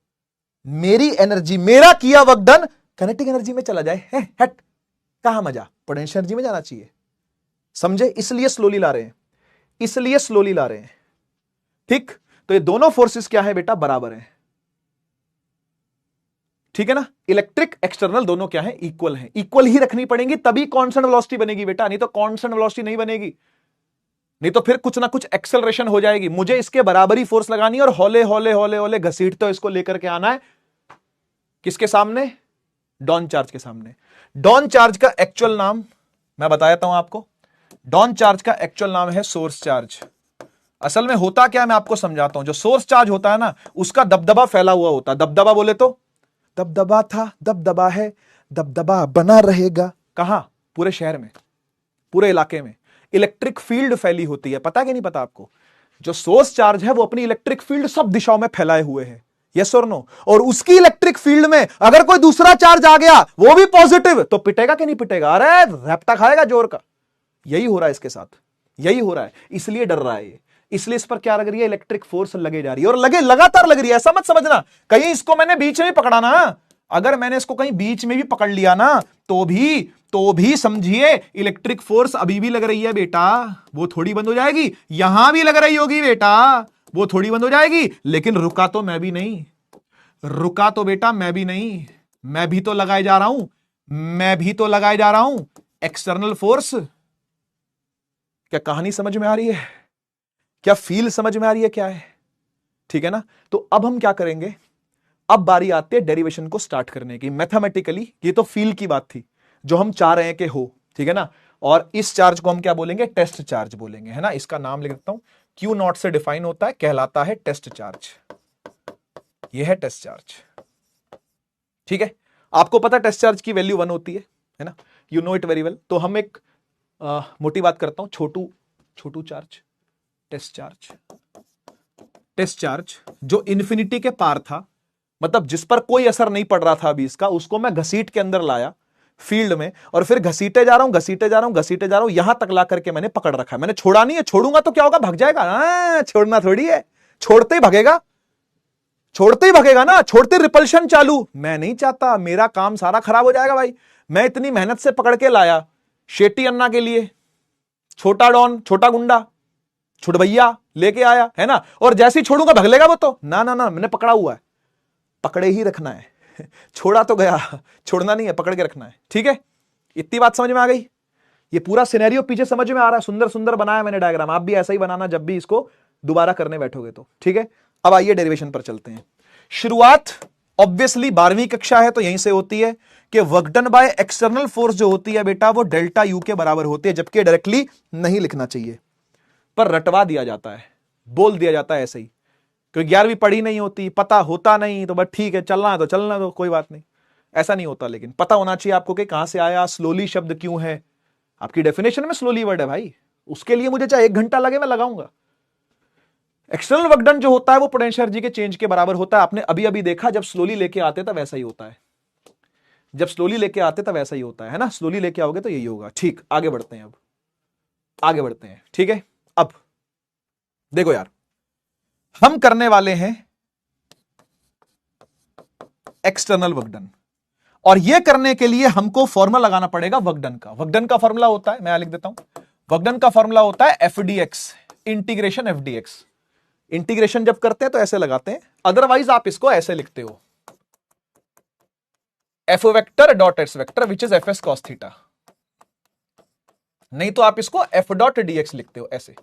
मेरी एनर्जी, मेरा किया वर्क डन काइनेटिक एनर्जी में चला जाए। हट, कहां मजा, पोटेंशियल एनर्जी में जाना चाहिए, समझे। इसलिए स्लोली ला रहे हैं, इसलिए स्लोली ला रहे हैं, ठीक। तो ये दोनों फोर्सेस क्या है बेटा, बराबर हैं, ठीक है ना। इलेक्ट्रिक एक्सटर्नल दोनों क्या है, इक्वल हैं, इक्वल ही रखनी पड़ेंगी, तभी कांस्टेंट वेलोसिटी बनेगी बेटा, नहीं तो कांस्टेंट वेलोसिटी नहीं बनेगी, नहीं तो फिर कुछ ना कुछ एक्सेलरेशन हो जाएगी। मुझे इसके बराबरी फोर्स लगानी है और हौले हौले हौले हौले घसीटते इसको लेकर के आना है किसके सामने, डॉन चार्ज के सामने। डॉन चार्ज का एक्चुअल नाम मैं बता देता हूं आपको, डॉन चार्ज का एक्चुअल नाम है सोर्स चार्ज। असल में होता क्या है मैं आपको समझाता हूं। जो सोर्स चार्ज होता है ना, उसका दबदबा फैला हुआ होता है। दबदबा बोले तो दबदबा था, दबदबा है, दबदबा बना रहेगा। कहां, पूरे शहर में, पूरे इलाके में इलेक्ट्रिक फील्ड फैली होती है, पता कि नहीं पता आपको। जो सोर्स चार्ज है वो अपनी इलेक्ट्रिक फील्ड सब दिशाओं में फैलाए हुए है। यस और नो। और उसकी इलेक्ट्रिक फील्ड में अगर कोई दूसरा चार्ज आ गया वो भी पॉजिटिव, तो पिटेगा कि नहीं पिटेगा? अरे रैप्टा खाएगा जोर का। यही हो रहा है इसके साथ, यही हो रहा है, इसलिए डर रहा है ये। इसलिए इस पर क्या लग रही है? इलेक्ट्रिक फोर्स लगे जा रही है, और लगे लगातार लग रही है। ऐसा मत समझना कहीं इसको मैंने बीच में भी पकड़ा ना। अगर मैंने इसको कहीं बीच में भी पकड़ लिया ना तो भी समझिए इलेक्ट्रिक फोर्स अभी भी लग रही है बेटा, वो थोड़ी बंद हो जाएगी। यहां भी लग रही होगी बेटा, वो थोड़ी बंद हो जाएगी। लेकिन रुका तो मैं भी नहीं, रुका तो बेटा मैं भी नहीं, मैं भी तो लगाए जा रहा हूं, मैं भी तो लगाए जा रहा हूं एक्सटर्नल फोर्स। क्या कहानी समझ में आ रही है? क्या फील समझ में आ रही है? क्या है? ठीक है ना। तो अब हम क्या करेंगे, अब बारी आती है डेरिवेशन को स्टार्ट करने की मैथमेटिकली। ये तो फील की बात थी जो हम चाह रहे हैं कि हो, ठीक है ना। और इस चार्ज को हम क्या बोलेंगे? टेस्ट चार्ज बोलेंगे, है ना। इसका नाम लिख देता हूं, क्यू नॉट से डिफाइन होता है, कहलाता है टेस्ट चार्ज। ये है टेस्ट चार्ज, ठीक है। आपको पता है टेस्ट चार्ज की वैल्यू 1 होती है ना, you know it very well. तो हम एक मोटी बात करता हूं, छोटू charge, test charge. Test charge जो इन्फिनिटी के पार था, मतलब जिस पर कोई असर नहीं पड़ रहा था अभी इसका, उसको मैं घसीट के अंदर लाया फील्ड में, और फिर घसीटे जा रहा हूं, घसीटे जा रहा हूं, घसीटे जा रहा हूं, यहां तक ला करके मैंने पकड़ रखा है। मैंने छोड़ा नहीं है, छोड़ूंगा तो क्या होगा? भाग जाएगा। छोड़ना थोड़ी है, छोड़ते ही भागेगा, छोड़ते ही भागेगा ना, छोड़ते रिपल्शन चालू। मैं नहीं चाहता, मेरा काम सारा खराब हो जाएगा भाई। मैं इतनी मेहनत से पकड़ के लाया शेट्टी अन्ना के लिए, छोटा डॉन, छोटा गुंडा, छुटभैया लेके आया, है ना। और जैसे ही छोड़ूंगा भाग लेगा वो तो। ना ना ना, मैंने पकड़ा हुआ है, पकड़े ही रखना है। छोड़ा तो गया, छोड़ना नहीं है, पकड़ के रखना है, ठीक है। इतनी बात समझ में आ गई? ये पूरा सिनेरियो पीछे समझ में आ रहा है? सुंदर सुंदर बनाया मैंने डायग्राम, आप भी ऐसा ही बनाना जब भी इसको दोबारा करने बैठोगे तो, ठीक है। अब आइए डेरिवेशन पर चलते हैं। शुरुआत ऑब्वियसली 12वीं कक्षा है तो यहीं से होती है कि work done by external force जो होती है बेटा, वो डेल्टा यू के बराबर होती है, जबकि डायरेक्टली नहीं लिखना चाहिए, पर रटवा दिया जाता है, बोल दिया जाता है ऐसे ही, क्योंकि 11वीं पढ़ी नहीं होती, पता होता नहीं, तो बस ठीक है, चलना है तो चलना दो, कोई बात नहीं। ऐसा नहीं होता, लेकिन पता होना चाहिए आपको कि कहां से आया, स्लोली शब्द क्यों है। आपकी डेफिनेशन में स्लोली वर्ड है भाई, उसके लिए मुझे चाहे 1 घंटा लगे मैं लगाऊंगा। एक्सटर्नल वर्क डन जो होता है वो पोटेंशियल एनर्जी के चेंज के बराबर होता है। आपने अभी अभी देखा, जब स्लोली लेके आते तब वैसा ही होता है, जब स्लोली लेके आते तब वैसा ही होता है ना। स्लोली लेके आओगे तो यही होगा। ठीक, आगे बढ़ते हैं, अब आगे बढ़ते हैं, ठीक है। अब देखो यार, हम करने वाले हैं एक्सटर्नल वर्क डन, और यह करने के लिए हमको फॉर्मूला लगाना पड़ेगा वर्क डन का। वर्क डन का फॉर्मूला होता है, मैं लिख देता हूं, वर्क डन का फॉर्मूला होता है एफडीएक्स, इंटीग्रेशन एफडीएक्स। इंटीग्रेशन जब करते हैं तो ऐसे लगाते हैं, अदरवाइज आप इसको ऐसे लिखते हो, F vector dot S vector which is F S cos theta. नहीं तो आप इसको एफ डॉट डीएक्स लिखते हो, ऐसे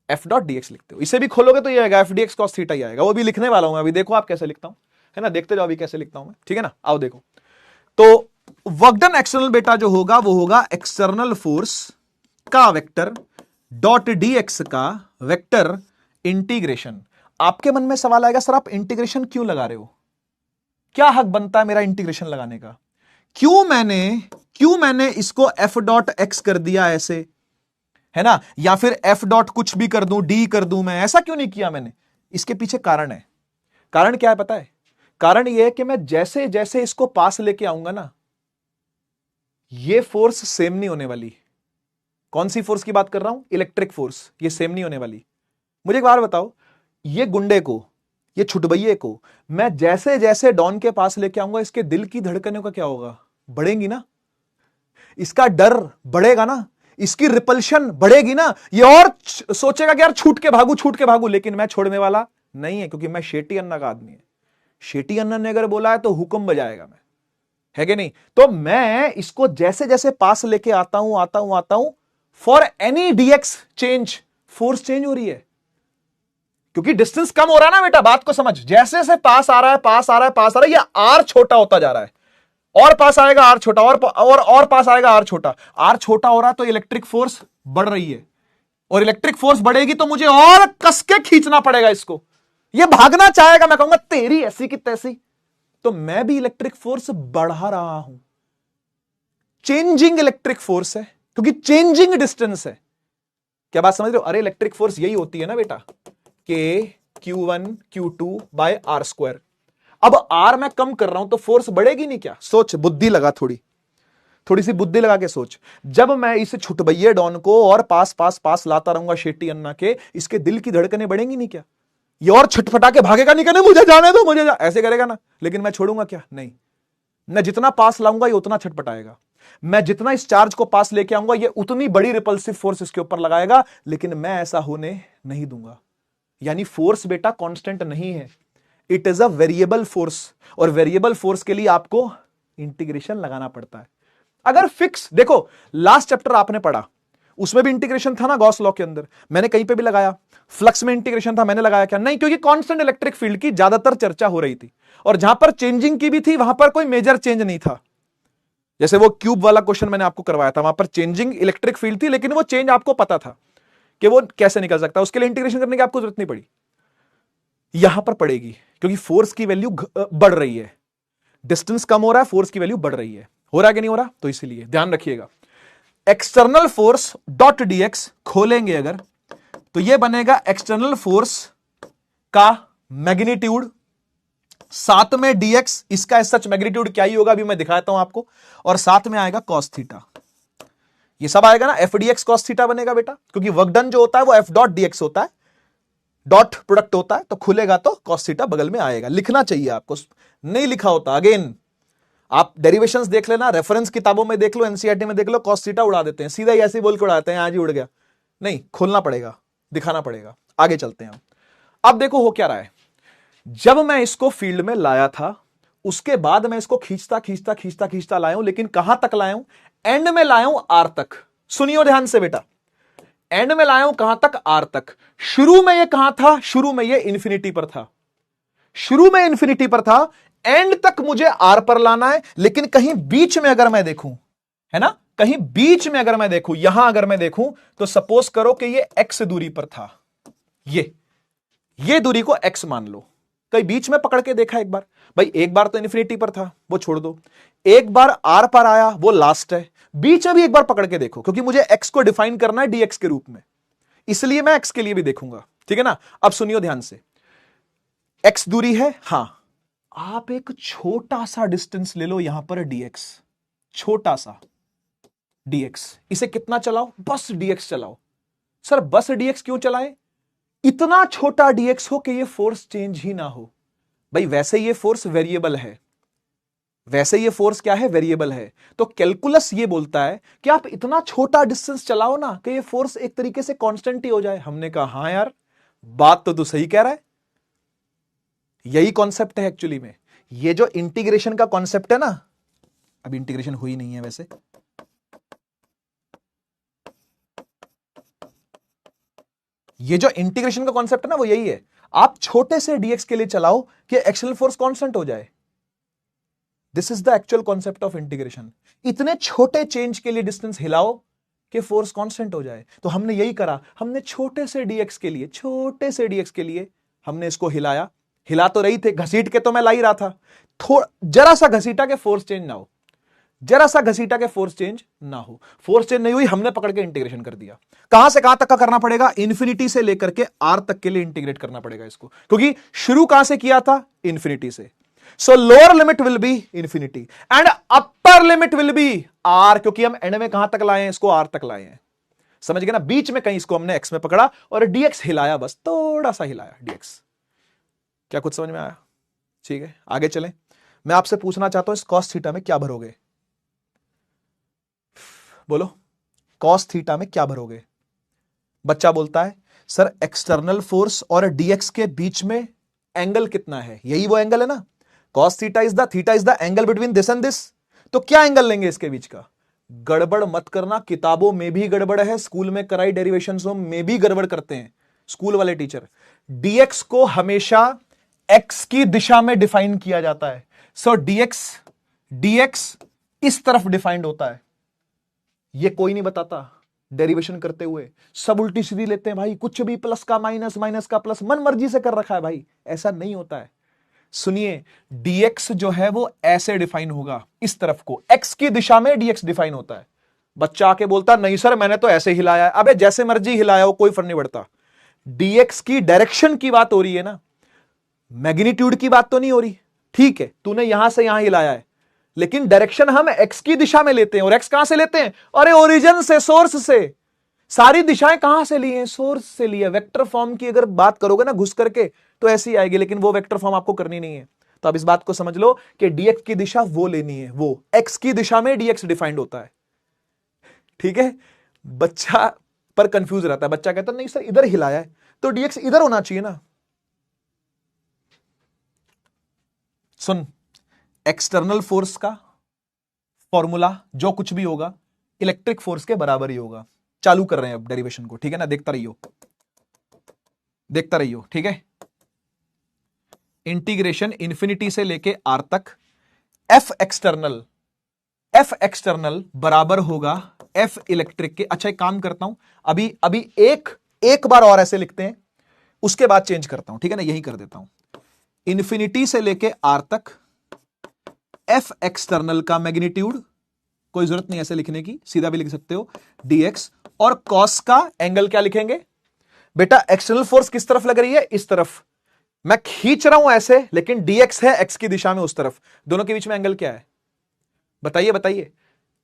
एफ डॉट डीएक्स लिखते हो। इसे भी खोलोगे तो ये आएगा एफ डीएक्स कॉस थीटा ही आएगा। वो भी लिखने वाला हूं अभी, देखो आप कैसे लिखता हूं, है ना। देखते जाओ अभी कैसे लिखता हूं मैं, ठीक है ना। आओ देखो, तो वर्क डन एक्सटर्नल बेटा जो होगा वो होगा एक्सटर्नल फोर्स का वेक्टर डॉट डीएक्स का वेक्टर इंटीग्रेशन। आपके मन में सवाल आएगा, सर आप इंटीग्रेशन क्यों लगा रहे हो? क्या हक बनता है मेरा इंटीग्रेशन लगाने का? क्यों मैंने इसको एफ डॉट एक्स कर दिया ऐसे, है ना, या फिर एफ डॉट कुछ भी कर दूं, डी कर दूं, मैं ऐसा क्यों नहीं किया मैंने? इसके पीछे कारण है। कारण क्या है पता है? कारण यह है कि मैं जैसे जैसे इसको पास लेके आऊंगा ना, ये फोर्स सेम नहीं होने वाली। कौन सी फोर्स की बात कर रहा हूं? Electric force. ये सेम नहीं होने वाली। मुझे एक बार बताओ, ये गुंडे को, ये छुटभैये को मैं जैसे जैसे डॉन के पास लेके आऊंगा, इसके दिल की धड़कनों का क्या होगा? बढ़ेंगी ना, इसका डर बढ़ेगा ना, इसकी रिपल्शन बढ़ेगी ना। ये और सोचेगा कि यार छूट के भागू, लेकिन मैं छोड़ने वाला नहीं है, क्योंकि मैं शेट्टी अन्ना का आदमी है। शेट्टी अन्ना ने अगर बोला है तो हुक्म बजाएगा मैं, है कि नहीं। तो मैं इसको जैसे जैसे पास लेके आता हूं, for any dx change, force change हो रही है, क्योंकि डिस्टेंस कम हो रहा है ना बेटा। बात को समझ, जैसे जैसे पास आ रहा है, ये आर छोटा होता जा रहा है, और पास आएगा आर छोटा, और पास आएगा आर छोटा। आर छोटा हो रहा है तो इलेक्ट्रिक फोर्स बढ़ रही है, और इलेक्ट्रिक फोर्स बढ़ेगी तो मुझे और कसके खींचना पड़ेगा इसको। ये भागना चाहेगा, मैं कहूंगा तेरी ऐसी की तैसी, तो मैं भी इलेक्ट्रिक फोर्स बढ़ा रहा हूं। चेंजिंग इलेक्ट्रिक फोर्स है, क्योंकि चेंजिंग डिस्टेंस है। क्या बात समझ रहे हो? अरे इलेक्ट्रिक फोर्स यही होती है ना बेटा, कि Q1 Q2 by are square. अब आर मैं कम कर रहा हूं तो फोर्स बढ़ेगी नहीं क्या? सोच, बुद्धि लगा, थोड़ी सी बुद्धि लगा के सोच। जब मैं इस छुटबैये डॉन को और पास पास पास लाता रहूंगा शेट्टी अन्ना के, इसके दिल की धड़कनें बढ़ेंगी नहीं क्या? ये और छटपटा के भागेगा नहीं, कहने मुझे जाने दो, ऐसे करेगा ना। लेकिन मैं छोड़ूंगा क्या? नहीं। मैं जितना पास लाऊंगा ये उतना छटपटाएगा। मैं जितना इस चार्ज को पास लेके आऊंगा ये उतनी बड़ी रिपल्सिव फोर्स इसके ऊपर लगाएगा। लेकिन मैं ऐसा होने नहीं दूंगा। यानी फोर्स बेटा कांस्टेंट नहीं है, it is a variable force. और वेरिएबल फोर्स के लिए आपको इंटीग्रेशन लगाना पड़ता है। अगर फिक्स, देखो लास्ट चैप्टर आपने पढ़ा, उसमें भी इंटीग्रेशन था ना गॉस लॉ के अंदर, मैंने कहीं पे भी लगाया। फ्लक्स में इंटीग्रेशन था, मैंने लगाया क्या? नहीं, क्योंकि कांस्टेंट इलेक्ट्रिक फील्ड की ज्यादातर चर्चा हो रही थी और जहां पर चेंजिंग की भी थी वहां पर कोई मेजर चेंज नहीं था। जैसे वो क्यूब वाला क्वेश्चन मैंने आपको करवाया था, वहां पर चेंजिंग इलेक्ट्रिक फील्ड थी, लेकिन वो चेंज आपको पता था कि वो कैसे निकल सकता है, उसके लिए इंटीग्रेशन करने की आपको जरूरत नहीं पड़ी। यहां पर पड़ेगी क्योंकि फोर्स की वैल्यू बढ़ रही है, डिस्टेंस कम हो रहा है, फोर्स की वैल्यू बढ़ रही है। हो रहा है कि नहीं हो रहा? तो इसीलिए ध्यान रखिएगा। एक्सटर्नल फोर्स डॉट डीएक्स खोलेंगे अगर, तो यह बनेगा एक्सटर्नल फोर्स का मैग्नीट्यूड, साथ में डीएक्स, इसका सच मैग्नीट्यूड क्या ही होगा अभी मैं दिखाता हूं आपको, और साथ में आएगा कॉस थीटा। ये सब आएगा ना, एफ डीएक्स कॉस थीटा बनेगा बेटा, क्योंकि वर्क डन जो होता है वो एफ डॉट डीएक्स होता है, डॉट प्रोडक्ट होता है, तो खुलेगा तो कॉस थीटा बगल में आएगा। लिखना चाहिए आपको, नहीं लिखा होता अगेन आप डेरिवेशंस देख लेना, रेफरेंस किताबों में देख लो, एनसीईआरटी में देख लो, कॉस थीटा उड़ा देते हैं, सीधा ही ऐसे बोल के उड़ाते हैं, आज ही उड़ गया। नहीं, खोलना पड़ेगा, दिखाना पड़ेगा। आगे चलते हैं। अब देखो हो क्या रहा है, जब मैं इसको फील्ड में लाया था उसके बाद मैं इसको खींचता खींचता खींचता खींचता लाया हूं, लेकिन कहां तक लाया हूं? एंड में लाया हूं आर तक। सुनियो ध्यान से बेटा, एंड में लाया हूं कहां तक? आर तक। शुरू में ये कहां था? शुरू में ये इंफिनिटी पर था, शुरू में इंफिनिटी पर था, एंड तक मुझे आर पर लाना है। लेकिन कहीं बीच में अगर मैं देखूं, है ना, कहीं बीच में अगर मैं देखूं, यहां अगर मैं देखूं, तो सपोज करो कि ये एक्स दूरी पर था, ये दूरी को एक्स मान लो। कहीं बीच में पकड़ के देखा एक बार, भाई एक बार तो इन्फिनिटी पर था, वो छोड़ दो, एक बार आर पर आया, वो लास्ट है, बीच में भी एक बार पकड़ के देखो, क्योंकि मुझे एक्स को डिफाइन करना है डीएक्स के रूप में, इसलिए मैं एक्स के लिए भी देखूंगा। ठीक है ना? अब सुनियो ध्यान से, एक्स दूरी है, हां, आप एक छोटा सा डिस्टेंस ले लो यहां पर डीएक्स, छोटा सा डीएक्स, इसे कितना चलाओ? बस डीएक्स चलाओ। सर बस डीएक्स क्यों चलाएं? इतना छोटा डीएक्स हो कि ये फोर्स चेंज ही ना हो। भाई वैसे ये फोर्स वेरिएबल है, वैसे ये फोर्स क्या है? वेरिएबल है। तो कैलकुलस ये बोलता है कि आप इतना छोटा डिस्टेंस चलाओ ना कि ये फोर्स एक तरीके से कांस्टेंट ही हो जाए। हमने कहा हां यार, बात तो तू सही कह रहा है, यही कॉन्सेप्ट है एक्चुअली में। ये जो इंटीग्रेशन का कॉन्सेप्ट है ना, अभी इंटीग्रेशन हुई नहीं है वैसे, ये जो इंटीग्रेशन का कॉन्सेप्ट है ना वो यही है, आप छोटे से डीएक्स के लिए चलाओ कि एक्सटर्नल फोर्स कांस्टेंट हो जाए। This is the actual concept of integration. इतने छोटे चेंज के लिए डिस्टेंस हिलाओ कि फोर्स कांस्टेंट हो जाए। तो हमने यही करा, हमने छोटे से डीएक्स के लिए, छोटे से डीएक्स के लिए हमने इसको हिलाया। हिला तो रही थे, घसीट के तो मैं ला ही रहा था, थोड़ा जरा सा घसीटा के फोर्स चेंज ना हो, जरा सा घसीटा के फोर्स चेंज ना हो। फोर्स चेंज नहीं हुई, हमने पकड़ के इंटीग्रेशन कर दिया। कहां से कहां तक का करना पड़ेगा? इन्फिनिटी से लेकर के आर तक के लिए इंटीग्रेट करना पड़ेगा इसको, क्योंकि शुरू कहां से किया था? इन्फिनिटी से। So lower limit will be infinity and upper limit will be R, क्योंकि हम एंड में कहां तक लाए हैं? इसको आर तक लाए हैं। समझ गए ना? बीच में कहीं इसको हमने एक्स में पकड़ा और डीएक्स हिलाया, बस थोड़ा सा हिलाया डीएक्स। क्या कुछ समझ में आया? ठीक है, आगे चलें। मैं आपसे पूछना चाहता हूं इस कॉस थीटा में क्या भरोगे? बोलो, कॉस थीटा में क्या भरोगे? बच्चा बोलता है सर एक्सटर्नल फोर्स और डीएक्स के बीच में एंगल कितना है? यही वो एंगल है ना, cos theta is the angle between this and this. तो क्या एंगल लेंगे इसके बीच का? गड़बड़ मत करना, किताबों में भी गड़बड़ है, स्कूल में कराई डेरिवेशंस में भी गड़बड़ करते हैं स्कूल वाले टीचर। डीएक्स को हमेशा एक्स की दिशा में डिफाइन किया जाता है। सो डीएक्स इस तरफ डिफाइंड होता है, ये कोई नहीं बताता डेरिवेशन करते हुए, सब उल्टी सीधी लेते हैं भाई, कुछ भी प्लस का माइनस, माइनस का प्लस, मन मर्जी से कर रखा है भाई, ऐसा नहीं होता है। सुनिए, dx जो है वो ऐसे डिफाइन होगा, इस तरफ को x की दिशा में dx डिफाइन होता है। बच्चा आके बोलता नहीं सर मैंने तो ऐसे हिलाया है। अबे जैसे मर्जी हिलाया हो, कोई फर्क नहीं पड़ता। डीएक्स की डायरेक्शन की बात हो रही है ना, मैग्नीट्यूड की बात तो नहीं हो रही। ठीक है, तूने यहां से यहां हिलाया है, लेकिन डायरेक्शन हम एक्स की दिशा में लेते हैं। और एक्स कहां से लेते हैं? अरे ओरिजिन से, सोर्स से। सारी दिशाएं कहां से ली हैं? सोर्स से ली है। वेक्टर फॉर्म की अगर बात करोगे ना घुस करके तो ऐसी आएगी, लेकिन वो वेक्टर फॉर्म आपको करनी नहीं है। तो अब इस बात को समझ लो कि डीएक्स की दिशा वो लेनी है, वो एक्स की दिशा में डीएक्स डिफाइंड होता है। ठीक है, बच्चा पर कंफ्यूज रहता है, बच्चा कहता है नहीं सर इधर हिलाया है तो डीएक्स इधर होना चाहिए ना। सुन, एक्सटर्नल फोर्स का फॉर्मूला जो कुछ भी होगा इलेक्ट्रिक फोर्स के बराबर ही होगा। चालू कर रहे हैं अब डेरिवेशन को, ठीक है ना, देखता रहियो, देखता रहियो, ठीक है। इंटीग्रेशन इन्फिनिटी से लेके आर तक एफ एक्सटर्नल बराबर होगा एफ इलेक्ट्रिक के। अच्छा एक काम करता हूं, अभी अभी एक बार और ऐसे लिखते हैं, उसके बाद चेंज करता हूं, ठीक है ना, यही कर देता हूं। इन्फिनिटी से लेके आर तक एफ एक्सटर्नल का मैग्नीट्यूड, कोई जरूरत नहीं ऐसे लिखने की, सीधा भी लिख सकते हो, डीएक्स। और कॉस का एंगल क्या लिखेंगे बेटा? एक्सटर्नल फोर्स किस तरफ लग रही है? इस तरफ। मैं खींच रहा हूं ऐसे, लेकिन डीएक्स है एक्स की दिशा में उस तरफ। दोनों के बीच में एंगल क्या है? बताइए बताइए।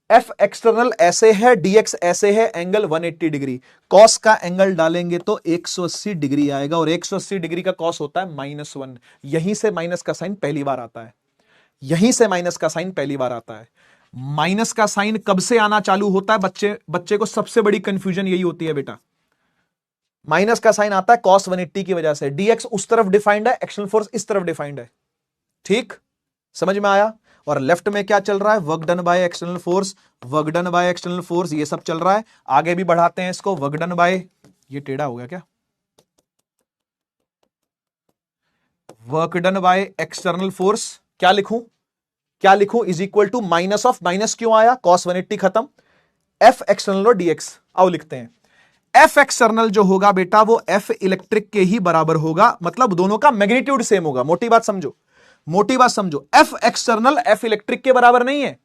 एफ एक्सटर्नल ऐसे है, डीएक्स ऐसे है, एंगल 180 डिग्री। कॉस का एंगल डालेंगे तो 180 डिग्री आएगा, और 180 डिग्री का कॉस होता है -1। यहीं से माइनस का साइन पहली बार आता है, यहीं से माइनस का साइन पहली बार आता है। माइनस का साइन कब से आना चालू होता है? बच्चे को सबसे बड़ी कंफ्यूजन यही होती है बेटा। माइनस का साइन आता है cos 180 की वजह से। डीएक्स उस तरफ डिफाइंड है, एक्सटर्नल फोर्स इस तरफ डिफाइंड है। ठीक, समझ में आया? और लेफ्ट में क्या चल रहा है? Work done by external force, work done by external force, ये सब चल रहा है। आगे भी बढ़ाते हैं इसको, वर्क डन बाय, ये टेढ़ा हो गया क्या? Work done by external force क्या लिखूं? क्या लिखूं? Is equal to minus of, minus क्यों आया? cos 180 खत्म, एफ एक्सटर्नल और डीएक्स। आओ लिखते हैं, एफ एक्सटर्नल जो होगा बेटा वो एफ इलेक्ट्रिक के ही बराबर होगा, मतलब दोनों का मैग्नीट्यूड सेम होगा। मोटी बात समझो, मोटी बात समझो। एफ एक्सटर्नल एफ इलेक्ट्रिक के बराबर नहीं है,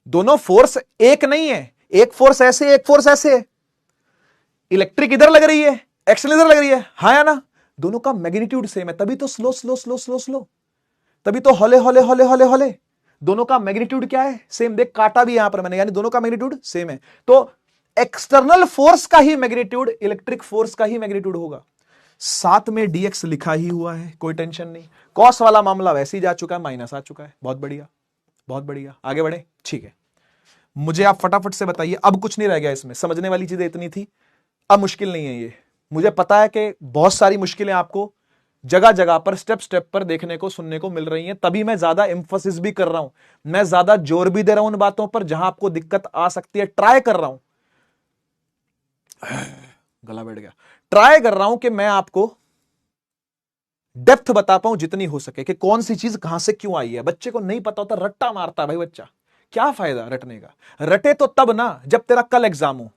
दोनों फोर्स एक नहीं है, एक फोर्स ऐसे एक फोर्स ऐसे है। इलेक्ट्रिक इधर लग रही है, एक्सटर्नल इधर लग रही है, हाँ या ना? दोनों का मैग्नीट्यूड सेम है, तभी तो slow slow slow slow slow, तभी तो हौले हौले हौले हौले हौले। दोनों का मैग्नीट्यूड क्या है? सेम। देख काटा भी यहां पर मैंने, यानी दोनों का मैग्नीट्यूड सेम है। तो एक्सटर्नल फोर्स का ही मैग्नीट्यूड इलेक्ट्रिक फोर्स का ही मैग्नीट्यूड होगा। साथ में डीएक्स लिखा ही हुआ है, कोई टेंशन नहीं। कॉस वाला मामला वैसे ही जा चुका है, माइनस आ चुका है। बहुत बढ़िया, बहुत बढ़िया, आगे बढ़े। ठीक है, मुझे आप फटाफट से बताइए, अब कुछ नहीं रह गया इसमें, समझने वाली चीजें इतनी थी, अब मुश्किल नहीं है ये। मुझे पता है कि बहुत सारी मुश्किलें आपको जगह जगह पर स्टेप स्टेप पर देखने को सुनने को मिल रही हैं, तभी मैं ज्यादा एम्फोसिस भी कर रहा हूं, मैं ज्यादा जोर भी दे रहा हूं उन बातों पर जहां आपको दिक्कत आ सकती है। ट्राई कर रहा हूं, गला बैठ गया, ट्राई कर रहा हूं कि मैं आपको डेप्थ बता पाऊं जितनी हो सके, कि कौन सी चीज कहां से क्यों आई है। बच्चे को नहीं पता होता, रट्टा मारता है भाई बच्चा। क्या फायदा रटने का? रटे तो तब ना जब तेरा कल एग्जाम हो,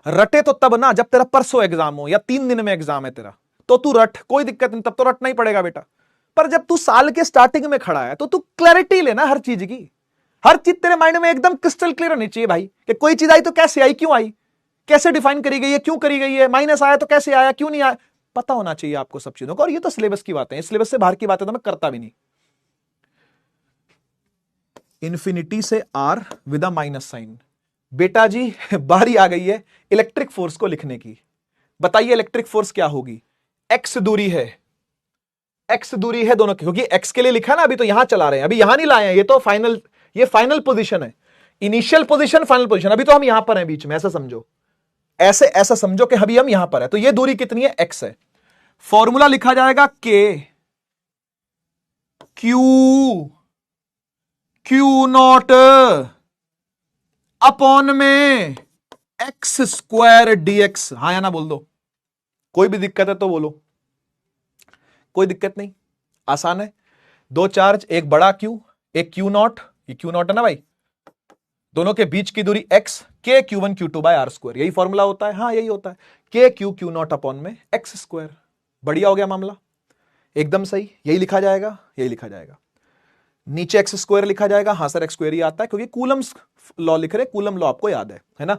रटे तो तब ना जब तेरा परसों एग्जाम हो, या 3 दिन में एग्जाम है तेरा, तो तू रट, कोई दिक्कत नहीं, तब तो रटना ही पड़ेगा बेटा। पर जब तू साल के स्टार्टिंग में खड़ा है तो तू क्लैरिटी लेना हर चीज की। हर चीज तेरे माइंड में एकदम क्रिस्टल क्लियर होनी चाहिए भाई, कि कोई चीज आई तो कैसे आई, क्यों आई, कैसे डिफाइन करी गई है, क्यों करी गई है, माइनस आया तो कैसे आया, क्यों नहीं आया, पता होना चाहिए आपको सब चीजों का। और ये तो सिलेबस की बातें हैं, सिलेबस से बाहर की बातें तो मैं करता भी नहीं। इंफिनिटी से R with a minus sign. बेटा जी बारी आ गई है इलेक्ट्रिक फोर्स को लिखने की। बताइए इलेक्ट्रिक फोर्स क्या होगी? एक्स दूरी है, एक्स दूरी है दोनों की, क्योंकि एक्स के लिए लिखा ना, अभी तो यहां चला रहे हैं, अभी यहां नहीं लाए हैं, ये तो फाइनल, ये फाइनल पोजीशन है, इनिशियल पोजीशन फाइनल पोजीशन। अभी तो हम यहां पर हैं बीच में, ऐसा समझो, ऐसे ऐसा समझो कि अभी हम यहां पर है। तो ये दूरी कितनी है? एक्स है। फॉर्मूला लिखा जाएगा के क्यू नॉट अपॉन में एक्स स्क्वायर डीएक्स। हाँ या ना बोल दो, कोई भी दिक्कत है तो बोलो, कोई दिक्कत नहीं, आसान है। दो चार्ज, एक बड़ा क्यू, एक क्यू नॉट, ये क्यू नॉट है ना भाई, दोनों के बीच की दूरी x, K Q1 Q2 by are square, यही फॉर्मूला होता है। हाँ यही होता है, के क्यू नॉट अपॉन में एक्स स्क्वायर। बढ़िया हो गया मामला, एकदम सही, यही लिखा जाएगा, यही लिखा जाएगा। नीचे एक्स स्क्वायर लिखा जाएगा। हाँ सर एक्स स्क्वायर ही आता है, क्योंकि कूलम्स लॉ लिख रहे, कूलम लॉ आपको याद है ना,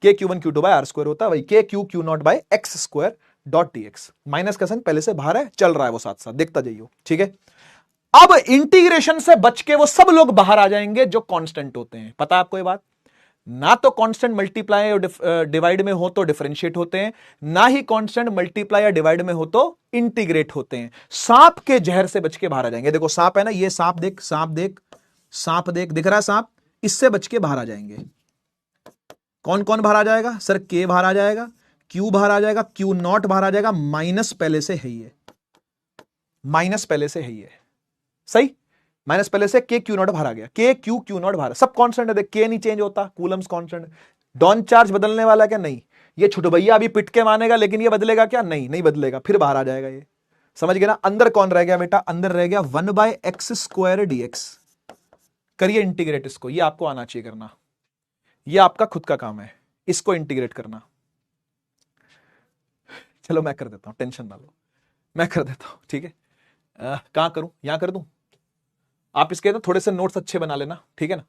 के Q1 Q2 by are square होता है, वही K q naught by x square dot dx। Minus का साइन पहले से बाहर है, चल रहा है वो साथ साथ, देखता जाइए, ठीक है। अब इंटीग्रेशन से बच के वो सब लोग बाहर आ जाएंगे जो कांस्टेंट होते हैं। पता है आपको ये बात? ना तो कांस्टेंट मल्टीप्लाई और डिवाइड में हो तो डिफरेंशिएट होते हैं, ना ही कांस्टेंट मल्टीप्लाई या डिवाइड में हो तो इंटीग्रेट होते हैं। सांप के जहर से बच के बाहर आ जाएंगे। देखो सांप है ना, ये सांप देख, सांप देख, सांप देख, दिख रहा है सांप, इससे बच के बाहर आ जाएंगे। कौन कौन बाहर आ जाएगा सर? के बाहर आ जाएगा, क्यू बाहर आ जाएगा, क्यू नॉट बाहर आ जाएगा, माइनस पहले से है ही है, माइनस पहले से है ही है, सही। माइनस पहले से के क्यू नॉट बाहर आ गया, के क्यू क्यू नॉट बाहर, सब कांस्टेंट है। देख के नहीं चेंज होता, कूलम्स कांस्टेंट। डॉन चार्ज बदलने वाला क्या? नहीं। ये छोटू भैया अभी पिट के मानेगा, लेकिन ये बदलेगा क्या? नहीं, नहीं बदलेगा, फिर बाहर आ जाएगा ये। समझ गए ना? अंदर कौन रह गया बेटा? अंदर रह गया 1/x² dx। करिए इंटीग्रेट इसको, ये आपको आना चाहिए करना, ये आपका खुद का काम है, इसको इंटीग्रेट करना। चलो मैं कर देता हूं, टेंशन ना लो, मैं कर देता हूं, ठीक है। कहां करूं? यहां कर दूं? आप इसके ना थोड़े से नोट्स अच्छे बना लेना, ठीक है ना,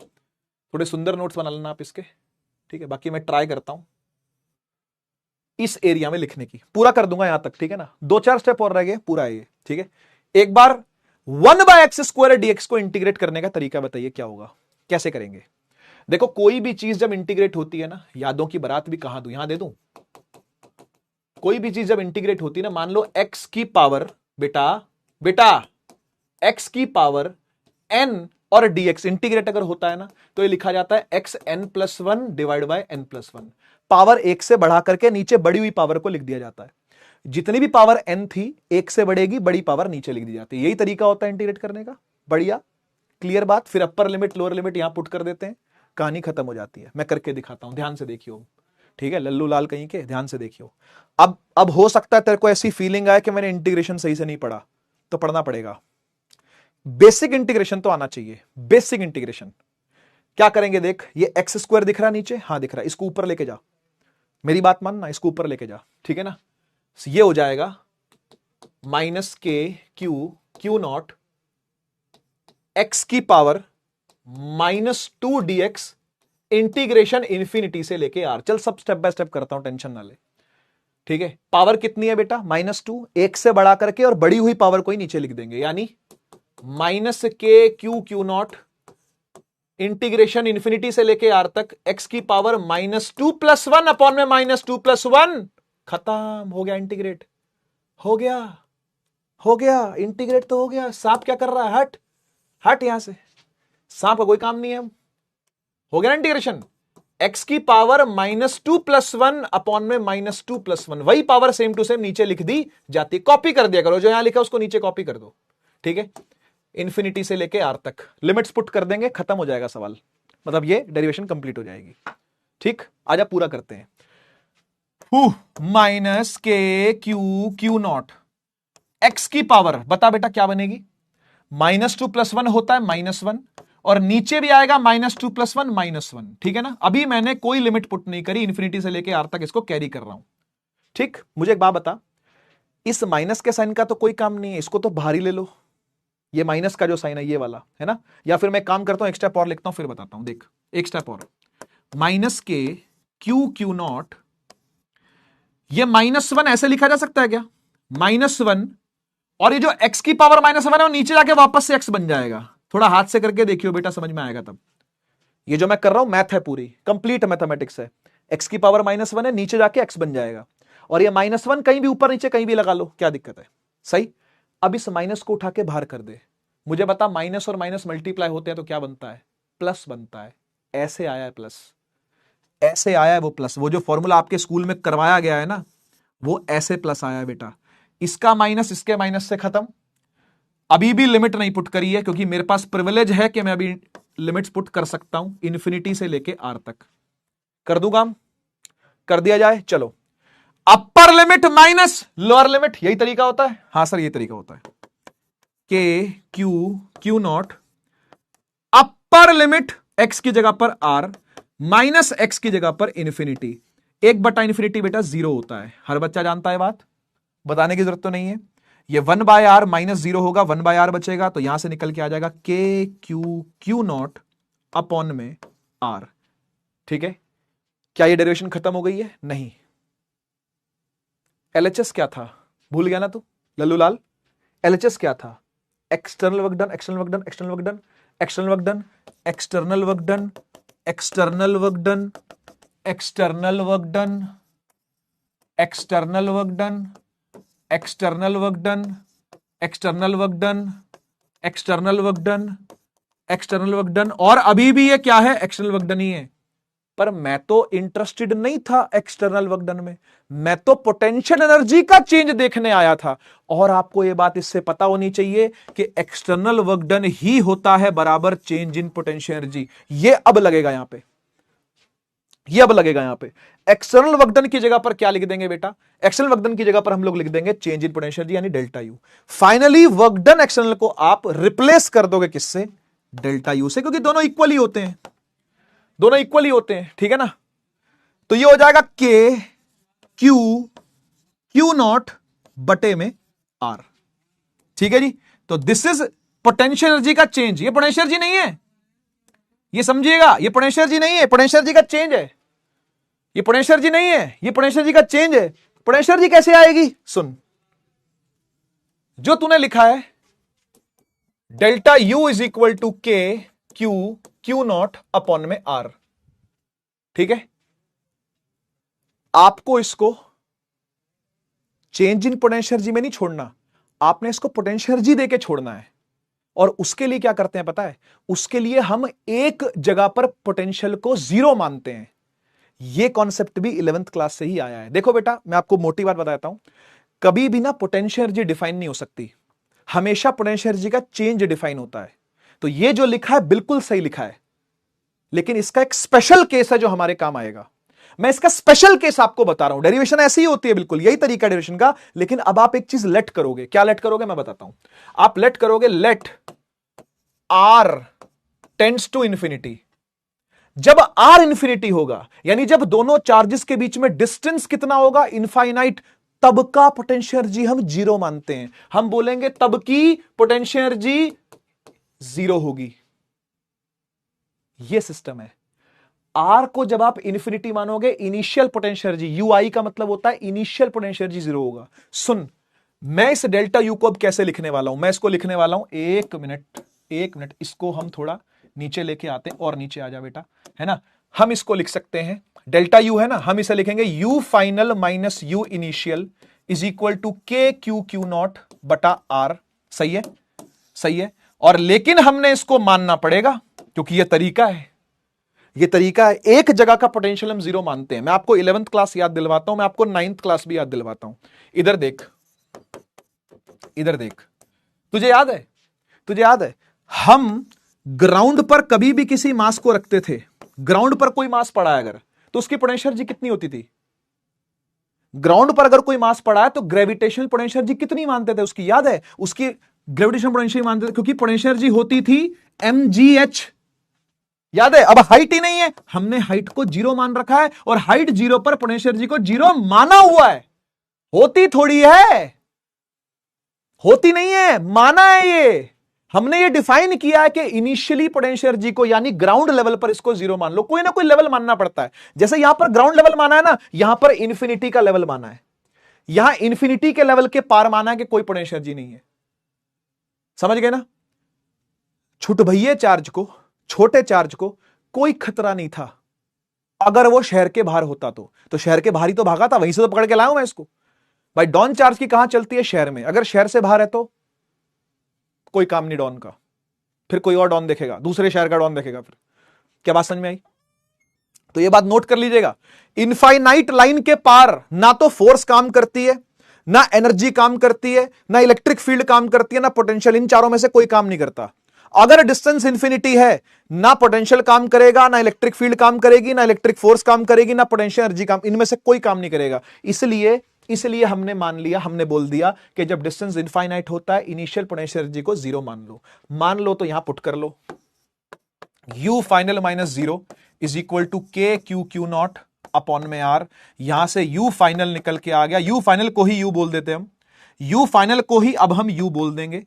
थोड़े सुंदर नोट्स बना लेना आप इसके, ठीक है। बाकी मैं ट्राई करता हूं इस एरिया में लिखने की, पूरा कर दूंगा यहां तक, ठीक है ना। 2-4 स्टेप और रह गए, पूरा है ये, ठीक है। एक बार 1/x² dx को इंटीग्रेट करने का तरीका बताइए क्या होगा, कैसे करेंगे? देखो कोई भी चीज जब इंटीग्रेट होती है ना, यादों की बारात भी कहां दूं, यहां दे दूं। कोई भी चीज जब इंटीग्रेट होती है ना, मान लो x की पावर, बेटा बेटा x की पावर n और dx इंटीग्रेट अगर होता है ना, तो ये लिखा जाता है xn+1 divide by n+1। Power एक से बढ़ा करके नीचे बढ़ी हुई पावर को लिख दिया जाता है। जितनी भी पावर n थी, एक से बढ़ेगी, बड़ी पावर नीचे लिख दी जाती है। यही तरीका होता है इंटीग्रेट करने का। बढ़िया, क्लियर बात। फिर अपर लिमिट लोअर लिमिट यहां पुट कर देते हैं, कहानी खत्म हो जाती है। मैं करके दिखाता हूं, ध्यान से देखियो, ठीक है। लल्लू लाल कहीं के, ध्यान से देखियो। अब हो सकता है तेरे को ऐसी फीलिंग आए कि मैंने इंटीग्रेशन सही से नहीं पढ़ा, तो पढ़ना पड़ेगा। बेसिक इंटीग्रेशन तो आना चाहिए। बेसिक इंटीग्रेशन क्या करेंगे? देख, ये x² दिख रहा है नीचे, हाँ दिख रहा है, इसको ऊपर लेके जा, मेरी बात मानना, इसको ऊपर लेके जा, ठीक है ना। ये हो जाएगा -k क्यू नॉट x की पावर -2 dx इंटीग्रेशन इंफिनिटी से लेके r। चल सब स्टेप बाय स्टेप करता हूं, टेंशन ना ले, ठीक है। पावर कितनी है बेटा? -2, एक से बढ़ा करके और बढ़ी हुई पावर को ही नीचे लिख देंगे, यानी -k Q not integration infinity से लेके आर तक x की पावर -2+1 अपॉन में -2+1। खत्म हो गया इंटीग्रेट, हो गया, हो गया इंटीग्रेट तो हो गया। सांप क्या कर रहा है? हट हट यहां से, सांप का कोई काम नहीं है। हो गया ना इंटीग्रेशन। x की पावर -2+1 अपॉन में -2+1, वही पावर सेम टू सेम नीचे लिख दी जाती। कॉपी कर दिया करो, जो यहां लिखा उसको नीचे कॉपी कर दो, ठीक है। इंफिनिटी से लेके आर तक लिमिट्स पुट कर देंगे, खत्म हो जाएगा सवाल, मतलब ये डेरिवेशन कंप्लीट हो जाएगी, ठीक। आजा पूरा करते हैं। -k क्यू नॉट x की पावर, बता बेटा क्या बनेगी? -2+1 होता है -1, और नीचे भी आएगा -2+1 -1, ठीक है ना। अभी मैंने कोई लिमिट पुट नहीं करी, इंफिनिटी से लेके आर तक इसको कैरी कर रहा हूं, ठीक। मुझे एक बात बता, इस माइनस के साइन का तो कोई काम नहीं है, इसको तो बाहर ही ले लो। ये माइनस का जो साइन है ये वाला, है ना। या फिर मैं काम करता हूं, एक स्टेप और लिखता हूं, फिर बताता हूं। देख, एक स्टेप और, -k क्यू नॉट, ये -1 ऐसे लिखा जा सकता है क्या? -1, और ये जो x की पावर -1 है वो नीचे जाके वापस से x बन जाएगा। थोड़ा हाथ से करके देखियो बेटा, समझ में आएगा तब। ये जो मैं कर रहा हूं मैथ है, पूरी कंप्लीट मैथमेटिक्स है। x की पावर -1 है, नीचे जाके x बन जाएगा, और ये -1 कहीं भी ऊपर नीचे कहीं भी लगा लो, क्या दिक्कत है? सही। अब इस माइनस को उठा के बाहर कर दे। मुझे बता, माइनस और माइनस मल्टीप्लाई होते हैं तो क्या बनता है? प्लस बनता है। ऐसे आया है प्लस, ऐसे आया है वो प्लस। वो जो फॉर्मूला आपके स्कूल में करवाया गया है ना, वो ऐसे प्लस आया है बेटा। इसका माइनस इसके माइनस से खत्म। अभी भी लिमिट नहीं पुट करी है, क्योंकि मेरे पास प्रिविलेज है कि मैं अभी लिमिट्स पुट कर सकता हूं, इंफिनिटी से लेके आर तक। कर दूं काम? कर दिया जाए, चलो। Upper limit minus lower limit, यही तरीका होता है। हां सर, यही तरीका होता है। K q not, upper limit x की जगह पर आर, माइनस एक्स की जगह पर इंफिनिटी। 1/इंफिनिटी बेटा 0 होता है, हर बच्चा जानता है, बात बताने की जरूरत तो नहीं है। ये 1/r -0 होगा, 1/r बचेगा, तो यहां से निकल के आ जाएगा के क्यू नॉट अपॉन में आर, ठीक है। क्या ये डेरिवेशन खत्म हो गई है? नहीं, एलएचएस क्या था, भूल गया ना तू लल्लूलाल? एलएचएस क्या था? External work done, external work done, external work done, external work done, external work done, external work done, external work done, external work done, external work done, external work done, external work done, external work done. और अभी भी ये क्या है, external work done ही है। पर मैं तो इंटरेस्टेड नहीं था एक्सटर्नल वर्क डन में, मैं तो पोटेंशियल एनर्जी का चेंज देखने आया था। और आपको यह बात इससे पता होनी चाहिए कि एक्सटर्नल वर्क डन ही होता है बराबर चेंज इन पोटेंशियल एनर्जी। ये अब लगेगा यहां पे, ये अब लगेगा यहां पे। एक्सटर्नल वर्क डन की जगह पर क्या लिख देंगे बेटा? एक्सटर्नल वर्क डन की जगह पर हम लोग लिख देंगे चेंज इन पोटेंशियल एनर्जी यानी delta U. Finally work done external को आप रिप्लेस कर दोगे किससे? डेल्टा यू से, क्योंकि दोनों इक्वल ही होते हैं, दोनों इक्वल ही होते हैं, ठीक है ना। तो ये हो जाएगा के क्यू क्यू नॉट बटे में आर, ठीक है जी। तो दिस इज पोटेंशियल एनर्जी का चेंज। ये पोटेंशियल एनर्जी नहीं है, ये समझिएगा, ये पोटेंशियल एनर्जी नहीं है, पोटेंशियल एनर्जी का चेंज है। ये पोटेंशियल एनर्जी नहीं है, ये पोटेंशियल एनर्जी का चेंज है। पोटेंशियल एनर्जी कैसे आएगी? सुन, जो तूने लिखा है delta U is equal to के क्यू क्यू नॉट अपॉन में आर, ठीक है। आपको इसको चेंज इन पोटेंशियल एनर्जी में नहीं छोड़ना, आपने इसको पोटेंशियल एनर्जी देके छोड़ना है। और उसके लिए क्या करते हैं पता है? उसके लिए हम एक जगह पर पोटेंशियल को जीरो मानते हैं। यह कॉन्सेप्ट भी 11th क्लास से ही आया है। देखो बेटा, मैं आपको मोटी बात बताता हूं, कभी भी ना पोटेंशियल एनर्जी डिफाइन नहीं हो सकती, हमेशा पोटेंशियल एनर्जी का चेंज डिफाइन होता है। तो ये जो लिखा है बिल्कुल सही लिखा है, लेकिन इसका एक स्पेशल केस है जो हमारे काम आएगा। मैं इसका स्पेशल केस आपको बता रहा हूं। डेरिवेशन ऐसी ही होती है, बिल्कुल यही तरीका डेरिवेशन का, लेकिन अब आप एक चीज लेट करोगे। क्या लेट करोगे मैं बताता हूं। आप लेट करोगे, let R tends to infinity. जब आर इंफिनिटी होगा, यानी जब दोनों चार्जेस के बीच में डिस्टेंस कितना होगा? इनफाइनाइट, तब का पोटेंशियल एनर्जी हम जीरो मानते हैं। हम बोलेंगे तब की पोटेंशियल एनर्जी जीरो होगी। यह सिस्टम है। आर को जब आप इंफिनिटी मानोगे, इनिशियल पोटेंशियल एनर्जी यू आई का मतलब होता है इनिशियल पोटेंशियल एनर्जी जीरो होगा। सुन, मैं इस डेल्टा यू को अब कैसे लिखने वाला हूं? मैं इसको लिखने वाला हूं, एक मिनट एक मिनट, इसको हम थोड़ा नीचे लेके आते हैं। और नीचे आ जा बेटा, है ना। हम इसको लिख सकते हैं, डेल्टा यू है ना, हम इसे लिखेंगे U final minus U initial is equal to के क्यू क्यू नॉट बटा आर। सही है, सही है। और लेकिन हमने इसको मानना पड़ेगा, क्योंकि यह तरीका है, ये तरीका है। एक जगह का पोटेंशियल हम जीरो मानते हैं। मैं आपको 11th क्लास याद दिलवाता हूं, मैं आपको 9th क्लास भी याद दिलवाता हूं। इधर देख, इधर देख, तुझे याद है, तुझे याद है हम ग्राउंड पर कभी भी किसी मास को रखते थे, ग्राउंड पर कोई मास पड़ा है अगर, तो उसकी पोटेंशियल एनर्जी कितनी होती थी? ग्राउंड पर अगर कोई मास पड़ा है तो ग्रेविटेशनल पोटेंशियल एनर्जी कितनी मानते थे उसकी? याद है, उसकी ग्रेविटेशनल पोटेंशियल मानते थे, क्योंकि पोटेंशियल एनर्जी होती थी mgh। याद है? अब हाइट ही नहीं है, हमने हाइट को जीरो मान रखा है, और हाइट जीरो पर पोटेंशियल एनर्जी को जीरो माना हुआ है। होती थोड़ी है, होती नहीं है, माना है। ये हमने ये डिफाइन किया है कि इनिशियली पोटेंशियल एनर्जी को, यानी ग्राउंड लेवल पर इसको जीरो मान लो। कोई ना कोई लेवल मानना पड़ता है। जैसे यहां पर ग्राउंड लेवल माना है ना, यहां पर इंफिनिटी का लेवल माना है, यहां इंफिनिटी के लेवल के पार माना है कि कोई पोटेंशियल एनर्जी नहीं है। समझ गए ना? छुट भैये चार्ज को, छोटे चार्ज को कोई खतरा नहीं था। अगर वो शहर के बाहर होता तो शहर के बाहर ही तो भागा था, वहीं से तो पकड़ के लाया हूं मैं इसको। भाई डॉन चार्ज की कहां चलती है? शहर में। अगर शहर से बाहर है तो कोई काम नहीं डॉन का, फिर कोई और डॉन देखेगा, दूसरे शहर का डॉन देखेगा। फिर क्या बात समझ में आई? तो ये बात नोट कर लीजिएगा, इनफाइनाइट लाइन के पार ना तो फोर्स काम करती है, ना एनर्जी काम करती है, ना इलेक्ट्रिक फील्ड काम करती है, ना पोटेंशियल। इन चारों में से कोई काम नहीं करता। अगर डिस्टेंस इंफिनिटी है, ना पोटेंशियल काम करेगा, ना इलेक्ट्रिक फील्ड काम करेगी, ना इलेक्ट्रिक फोर्स काम करेगी, ना पोटेंशियल एनर्जी काम, इनमें से कोई काम नहीं करेगा। इसलिए हमने मान लिया, हमने बोल दिया कि जब डिस्टेंस इनफाइनाइट होता है, इनिशियल पोटेंशियल एनर्जी को जीरो मान लो। मान लो तो यहां पुट कर लो, U final minus zero is equal to के क्यू क्यू नॉट अपॉन में आर। यहां से यू फाइनल निकल के आ गया, यू फाइनल को ही यू बोल देते हम, यू फाइनल को ही अब हम यू बोल देंगे,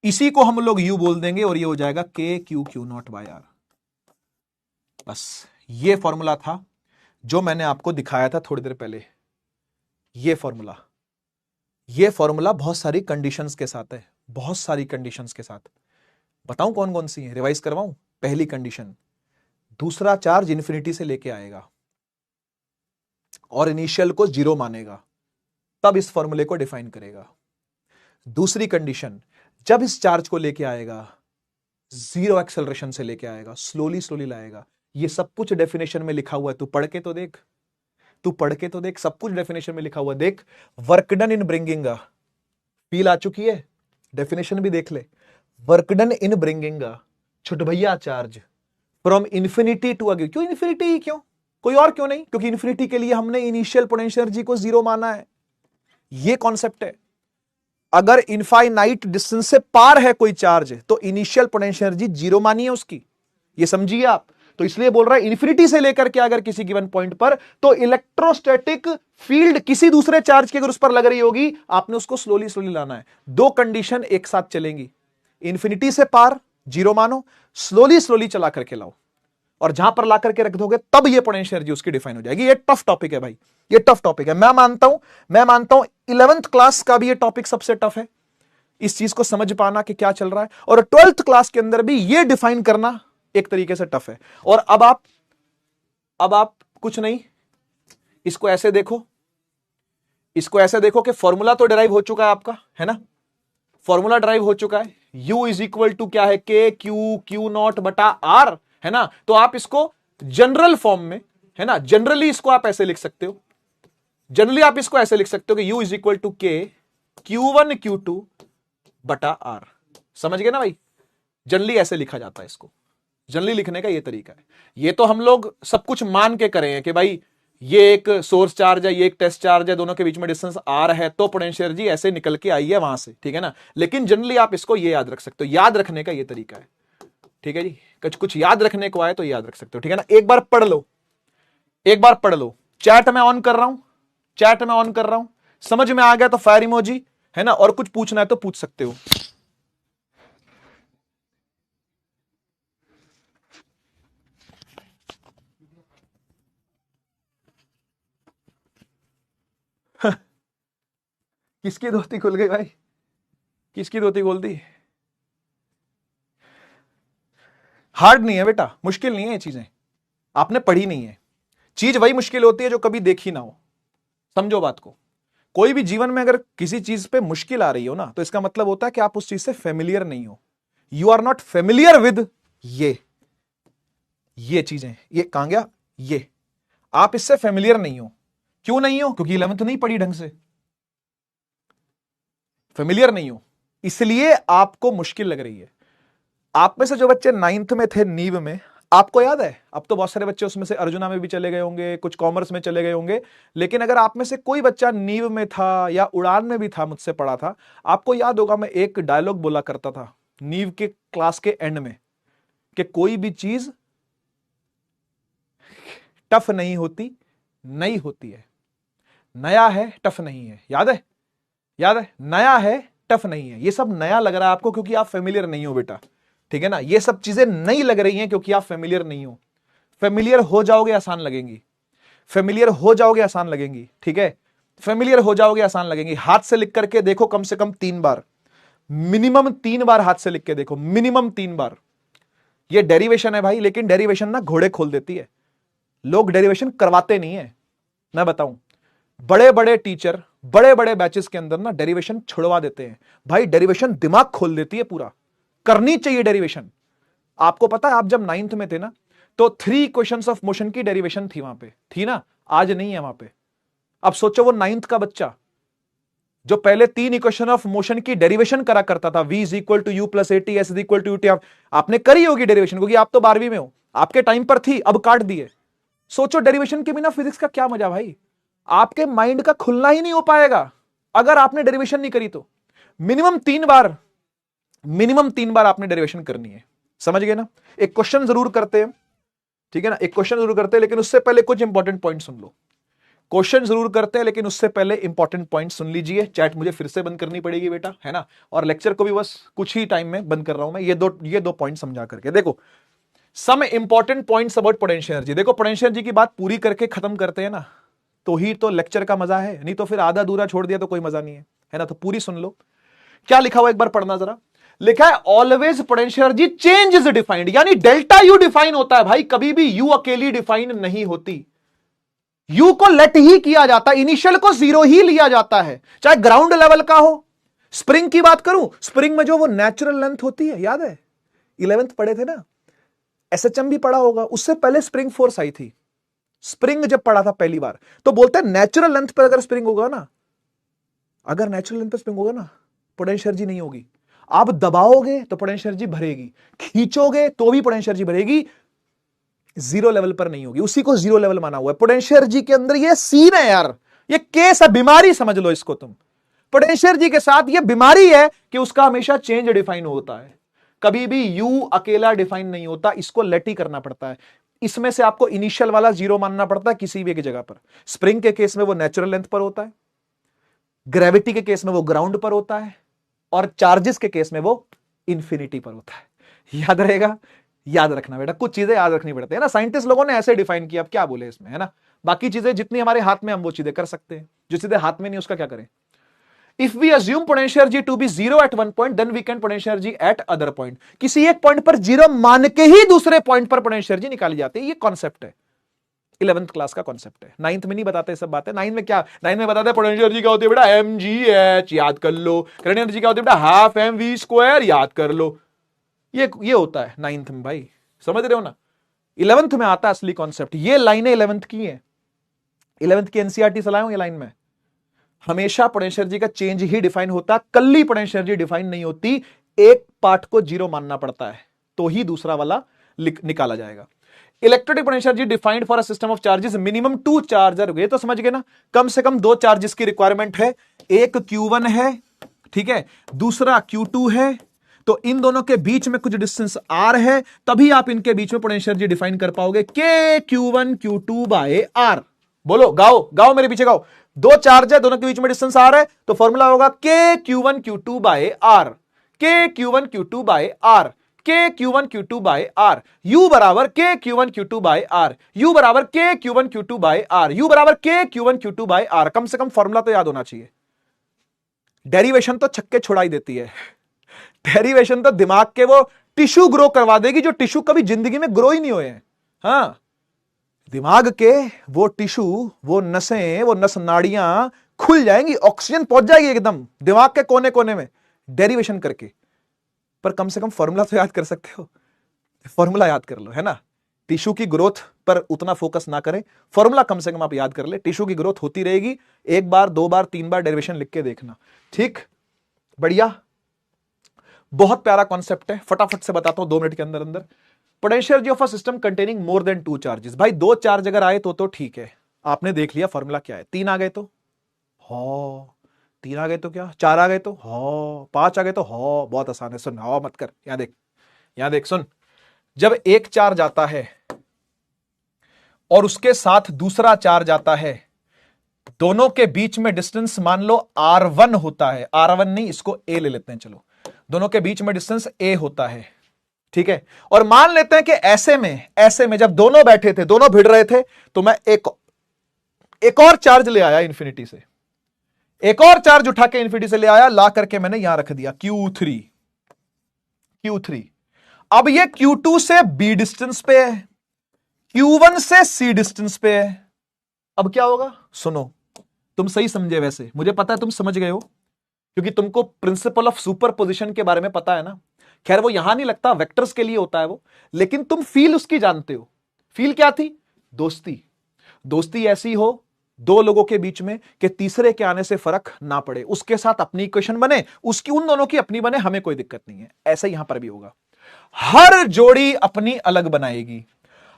इसी को हम लोग यू बोल देंगे, और ये हो जाएगा K q q naught by R. बस ये फॉर्मूला था जो मैंने आपको दिखाया था थोड़ी देर पहले, ये फॉर्मूला बहुत सारी कंडीशंस के साथ है, बहुत सारी कंडीशंस के साथ। बताऊं कौन कौन सी है, रिवाइज करवाऊं। पहली कंडीशन, दूसरा चार्ज इंफिनिटी से लेके आएगा और इनिशियल को 0 मानेगा, तब इस फॉर्मूले को डिफाइन करेगा। दूसरी कंडीशन, जब इस चार्ज को लेके आएगा 0 एक्सेलरेशन से लेके आएगा, स्लोली लाएगा। ये सब कुछ डेफिनेशन में लिखा हुआ है, तू पढ़ के तो देख, सब कुछ डेफिनेशन में लिखा हुआ है। देख, work done in bringing, feel आ चुकी है, डेफिनेशन भी देख ले। वर्क डन इन ब्रिंगिंग छोटे भैया चार्ज फ्रॉम इंफिनिटी टू अगे। क्यों इंफिनिटी, क्यों, कोई और क्यों नहीं? क्योंकि इंफिनिटी के लिए हमने इनिशियल पोटेंशियल एनर्जी को 0 माना है। ये कॉन्सेप्ट है। अगर इनफाइनाइट डिस्टेंस से पार है कोई चार्ज तो इनिशियल पोटेंशियल एनर्जी 0 मानी है उसकी, ये समझिए आप। तो इसलिए बोल रहा है इंफिनिटी से लेकर के अगर किसी गिवन पॉइंट पर, तो इलेक्ट्रोस्टैटिक फील्ड किसी दूसरे चार्ज की अगर उस पर लग रही होगी, आपने उसको स्लोली लाना है। दो कंडीशन एक साथ चलेंगी, इंफिनिटी से पार 0 मानो, स्लोली चला करके लाओ, और जहां पर ला करके रख दोगे तब ये पोटेंशियल एनर्जी उसकी डिफाइन हो जाएगी। ये टफ टॉपिक है भाई, ये टफ टॉपिक है। मैं मानता हूं 11th क्लास का भी ये टॉपिक सबसे टफ है, इस चीज को समझ पाना कि क्या चल रहा है। और 12th क्लास के अंदर भी ये डिफाइन करना एक तरीके से टफ है। और अब आप कुछ नहीं, इसको ऐसे देखो, कि फॉर्मूला तो डिराइव हो चुका है आपका, है ना, फॉर्मूला डिराइव हो चुका है। U इज इक्वल टू क्या है, के क्यू नॉट बटा आर, है ना। तो आप इसको जनरल फॉर्म में, है ना, जनरली इसको आप ऐसे लिख सकते हो, कि U is equal to k Q1 Q2 बटा आर। समझ गए ना भाई, जनरली ऐसे लिखा जाता है इसको, जनरली लिखने का ये तरीका है। ये तो हम लोग सब कुछ मान के करें हैं कि भाई ये एक सोर्स चार्ज है, ये एक टेस्ट चार्ज है, दोनों के बीच में डिस्टेंस आर है, तो पोटेंशियल एनर्जी ऐसे निकल के आई है वहां से, ठीक है ना। लेकिन जनरली आप इसको ये याद रख सकते हो, याद रखने का ये तरीका है, ठीक है जी। कुछ याद रखने को आए तो याद रख सकते हो, ठीक है ना। एक बार पढ़ लो, चैट में ऑन कर रहा हूं, समझ में आ गया तो फायर इमोजी, है ना, और कुछ पूछना है तो पूछ सकते हो। किसकी धोती खुल गई भाई, किसकी धोती खोल दी? हार्ड नहीं है बेटा, मुश्किल नहीं है, ये चीजें आपने पढ़ी नहीं है। चीज वही मुश्किल होती है जो कभी देखी ना हो, समझो बात को। कोई भी जीवन में अगर किसी चीज पे मुश्किल आ रही हो ना, तो इसका मतलब होता है कि आप उस चीज से फेमिलियर नहीं हो, you are not familiar with ये चीजें। ये कहां गया, ये आप इससे फेमिलियर नहीं हो। क्यों नहीं हो? क्योंकि 11th नहीं पढ़ी ढंग से, फेमिलियर नहीं हो, इसलिए आपको मुश्किल लग रही है। आप में से जो बच्चे 9th में थे नीव में, आपको याद है, अब तो बहुत सारे बच्चे उसमें से अर्जुना में भी चले गए होंगे, कुछ कॉमर्स में चले गए होंगे, लेकिन अगर आप में से कोई बच्चा नीव में था या उड़ान में भी था, मुझसे पढ़ा था, आपको याद होगा मैं एक डायलॉग बोला करता था नीव के क्लास के एंड में, कि कोई भी चीज टफ नहीं होती, नई होती है। नया है, टफ नहीं है। याद है, नया है, टफ नहीं है। ये सब नया लग रहा है आपको क्योंकि आप फेमिलियर नहीं हो बेटा, ठीक है ना। ये सब चीजें नई लग रही हैं क्योंकि आप फेमिलियर नहीं हो। फेमिलियर हो जाओगे आसान लगेंगी, ठीक है, फेमिलियर हो जाओगे आसान लगेंगी। हाथ से लिख करके देखो कम से कम 3 बार, मिनिमम 3 बार हाथ से लिख के देखो, मिनिमम 3 बार। ये डेरिवेशन है भाई, लेकिन डेरिवेशन ना घोड़े खोल देती है, लोग डेरिवेशन करवाते नहीं है। मैं बताऊं, बड़े बड़े टीचर बड़े बड़े बैचेस के अंदर ना डेरिवेशन छुड़वा देते हैं भाई। डेरिवेशन दिमाग खोल देती है पूरा, करनी चाहिए डेरिवेशन। आपको पता है, आप जब 9th में थे ना, तो 3 इक्वेशंस ऑफ मोशन की डेरिवेशन थी वहां पे, थी ना, आज नहीं है वहां पे। अब सोचो वो 9th का बच्चा जो पहले 3 इक्वेशन ऑफ मोशन की डेरिवेशन करा करता था, v is equal to u plus a t, s is equal to u t, आपने करी होगी डेरिवेशन क्योंकि आप तो 12वीं में हो, आपके टाइम पर थी, अब काट दिए। सोचो डेरिवेशन के बिना फिजिक्स का क्या मजा भाई, आपके माइंड का खुलना ही नहीं हो पाएगा अगर आपने डेरिवेशन नहीं करी तो। मिनिमम 3 बार आपने डेरिवेशन करनी है, समझ गए ना। एक क्वेश्चन जरूर करते हैं, ठीक है ना, एक क्वेश्चन जरूर करते हैं, लेकिन उससे पहले कुछ इंपॉर्टेंट पॉइंट सुन लो। क्वेश्चन जरूर करते हैं लेकिन उससे पहले इंपॉर्टेंट पॉइंट सुन लीजिए। चैट मुझे फिर से बंद करनी पड़ेगी बेटा, है ना, और लेक्चर को भी बस कुछ ही टाइम में बंद कर रहा हूं मैं। ये दो पॉइंट समझा करके देखो। Some important points about potential energy. देखो पोटेंशियल एनर्जी की बात पूरी करके खत्म करते हैं ना, तो ही तो लेक्चर का मजा है, नहीं तो फिर आधा अधूरा छोड़ दिया तो कोई मजा नहीं है ना। तो पूरी सुन लो क्या लिखा हुआ, एक बार पढ़ना जरा। लिखा है always potential energy change is defined, यानी डेल्टा यू डिफाइन होता है भाई, कभी भी यू अकेली डिफाइन नहीं होती। यू को लेट ही किया जाता है, इनिशियल को जीरो ही लिया जाता है, चाहे ग्राउंड लेवल का हो। स्प्रिंग की बात करूं, स्प्रिंग में जो वो नेचुरल लेंथ होती है, याद है 11th पढ़े थे ना, एसएचएम भी पढ़ा होगा, उससे पहले स्प्रिंग फोर्स आई थी। स्प्रिंग जब पढ़ा था पहली बार तो बोलते हैं नेचुरल लेंथ पर अगर स्प्रिंग होगा ना, अगर नेचुरल लेंथ पर स्प्रिंग होगा ना, पोटेंशियल एनर्जी नहीं होगी। आप दबाओगे तो पोटेंशियल एनर्जी भरेगी, खींचोगे तो भी पोटेंशियल एनर्जी भरेगी, जीरो लेवल पर नहीं होगी। उसी को जीरो लेवल माना हुआ है। पोटेंशियल एनर्जी के अंदर ये सीन है यार, ये केस है, बीमारी समझ लो इसको तुम। पोटेंशियल एनर्जी के साथ ये बीमारी है कि उसका हमेशा चेंज डिफाइन होता है, कभी भी यू अकेला डिफाइन नहीं होता, इसको लेट ही करना पड़ता है। इसमें से आपको इनिशियल वाला जीरो मानना पड़ता है किसी भी एक जगह पर। स्प्रिंग के केस में वो नेचुरल लेंथ पर होता है, ग्रेविटी के केस में वो ग्राउंड पर होता है, और चार्जेस के केस में वो इंफिनिटी पर होता है। याद रहेगा, याद रखना बेटा, कुछ चीजें याद रखनी पड़ती है ना, साइंटिस्ट लोगों ने ऐसे डिफाइन किया, अब क्या बोले इसमें, है ना। बाकी चीजें जितनी हमारे हाथ में हम वो चीजें कर सकते हैं, जो चीजें हाथ में नहीं उसका क्या करें। If we assume potential energy to be zero at one point, then we can potential energy at other point. किसी एक पॉइंट पर जीरो मान के ही दूसरे पॉइंट पर पोटेंशियल एनर्जी निकाली जाती है। ये कॉन्सेप्ट है, 11th क्लास का कॉन्सेप्ट है। 9th में नहीं बताते सब बातें। 9th में क्या, 9th में बताते पोटेंशियल एनर्जी क्या होती है बेटा, mgh याद कर लो। करंट एनर्जी क्या होती है बेटा, हाफ mv स्क्वायर याद कर लो। ये होता है 9th में भाई, समझ रहे हो ना। 11th में आता है असली कॉन्सेप्ट। ये लाइनें 11th की हैं, 11th की एनसीईआरटी से लाया हूं ये लाइन में। हमेशा पोटेंशियल एनर्जी का चेंज ही डिफाइन होता, कल्ली पोटेंशियल एनर्जी डिफाइन नहीं होती। एक पार्ट को जीरो मानना पड़ता है तो ही दूसरा वाला निकाला जाएगा। Electrostatic potential energy defined for a system of charges, minimum 2 charger. ये तो समझ गए ना, कम से कम 2 चार्जेस की रिक्वायरमेंट है। एक Q1 है, ठीक है, दूसरा Q2 है, तो इन दोनों के बीच में कुछ डिस्टेंस R है, तभी आप इनके बीच में पोटेंशियल एनर्जी डिफाइन कर पाओगे। K Q1 Q2 by R। बोलो, गाओ गाओ, मेरे पीछे गाओ। 2 चार्ज है, दोनों के बीच में डिस्टेंस R है, तो फॉर्मूला होगा K Q1 Q2 by R। K Q1 Q2 by R, K Q1 Q2 by R, U बराबर K Q1 Q2 by R, U बराबर K Q1 Q2 by R, U बराबर K Q1 Q2 by R। कम से कम formula तो याद होना चाहिए। डेरिवेशन तो छक्के छुड़ाई देती है। डेरिवेशन तो दिमाग के वो टिश्यू ग्रो करवा देगी जो टिश्यू कभी जिंदगी में ग्रो ही नहीं हुए हैं। हाँ, दिमाग के वो टिश्यू, वो नसें, वो नस नाड़ियां खुल जाएंगी, ऑक्सीजन पहुंच जाएगी एकदम दिमाग के कोने कोने में, डेरिवेशन करके। पर कम से कम फॉर्मूला तो याद कर सकते हो, फॉर्मूला याद कर लो, है ना। टिश्यू की ग्रोथ पर उतना फोकस ना करें, फॉर्मूला कम से कम आप याद कर ले। टिश्यू की ग्रोथ होती रहेगी, 1 बार 2 बार 3 बार डेरिवेशन लिख के देखना, ठीक। बढ़िया, बहुत प्यारा कॉन्सेप्ट है, फटाफट से बताता हूं 2 मिनट के अंदर अंदर। Potential energy of a system containing more than 2 charges. भाई 2 चार्ज अगर आए तो ठीक है, आपने देख लिया फॉर्मूला क्या है। 3 आ गए तो हो, 3 आ गए तो क्या, 4 आ गए तो हो, 5 आ गए तो हो। बहुत आसान है, सुन, हो मत कर, यहां देख, यहां देख, सुन। जब एक चार्ज आता है और उसके साथ दूसरा चार्ज आता है, दोनों के बीच में डिस्टेंस मान लो R1 होता है। R1 नहीं, इसको A ले लेते हैं, चलो। दोनों के बीच में डिस्टेंस A होता है, ठीक है। और मान लेते हैं कि ऐसे में जब दोनों बैठे थे, दोनों भिड़ रहे थे, तो मैं एक और चार्ज ले आया इन्फिनिटी से, एक और चार्ज उठा के इन्फिनिटी से ले आया, ला करके मैंने यहां रख दिया Q3। अब ये Q2 से B डिस्टेंस पे है, Q1 से C डिस्टेंस पे है। अब क्या होगा, सुनो, तुम सही समझे, वैसे मुझे पता है तुम समझ गए हो, क्योंकि तुमको प्रिंसिपल ऑफ सुपरपोजिशन के बारे में पता है ना। खैर वो यहां नहीं लगता, वेक्टर्स के लिए होता है वो, लेकिन तुम फील उसकी जानते हो। फील क्या थी, दोस्ती। दोस्ती ऐसी हो 2 लोगों के बीच में कि तीसरे के आने से फर्क ना पड़े, उसके साथ अपनी इक्वेशन बने, उसकी उन दोनों की अपनी बने, हमें कोई दिक्कत नहीं है। ऐसा यहां पर भी होगा। हर जोड़ी अपनी अलग बनाएगी,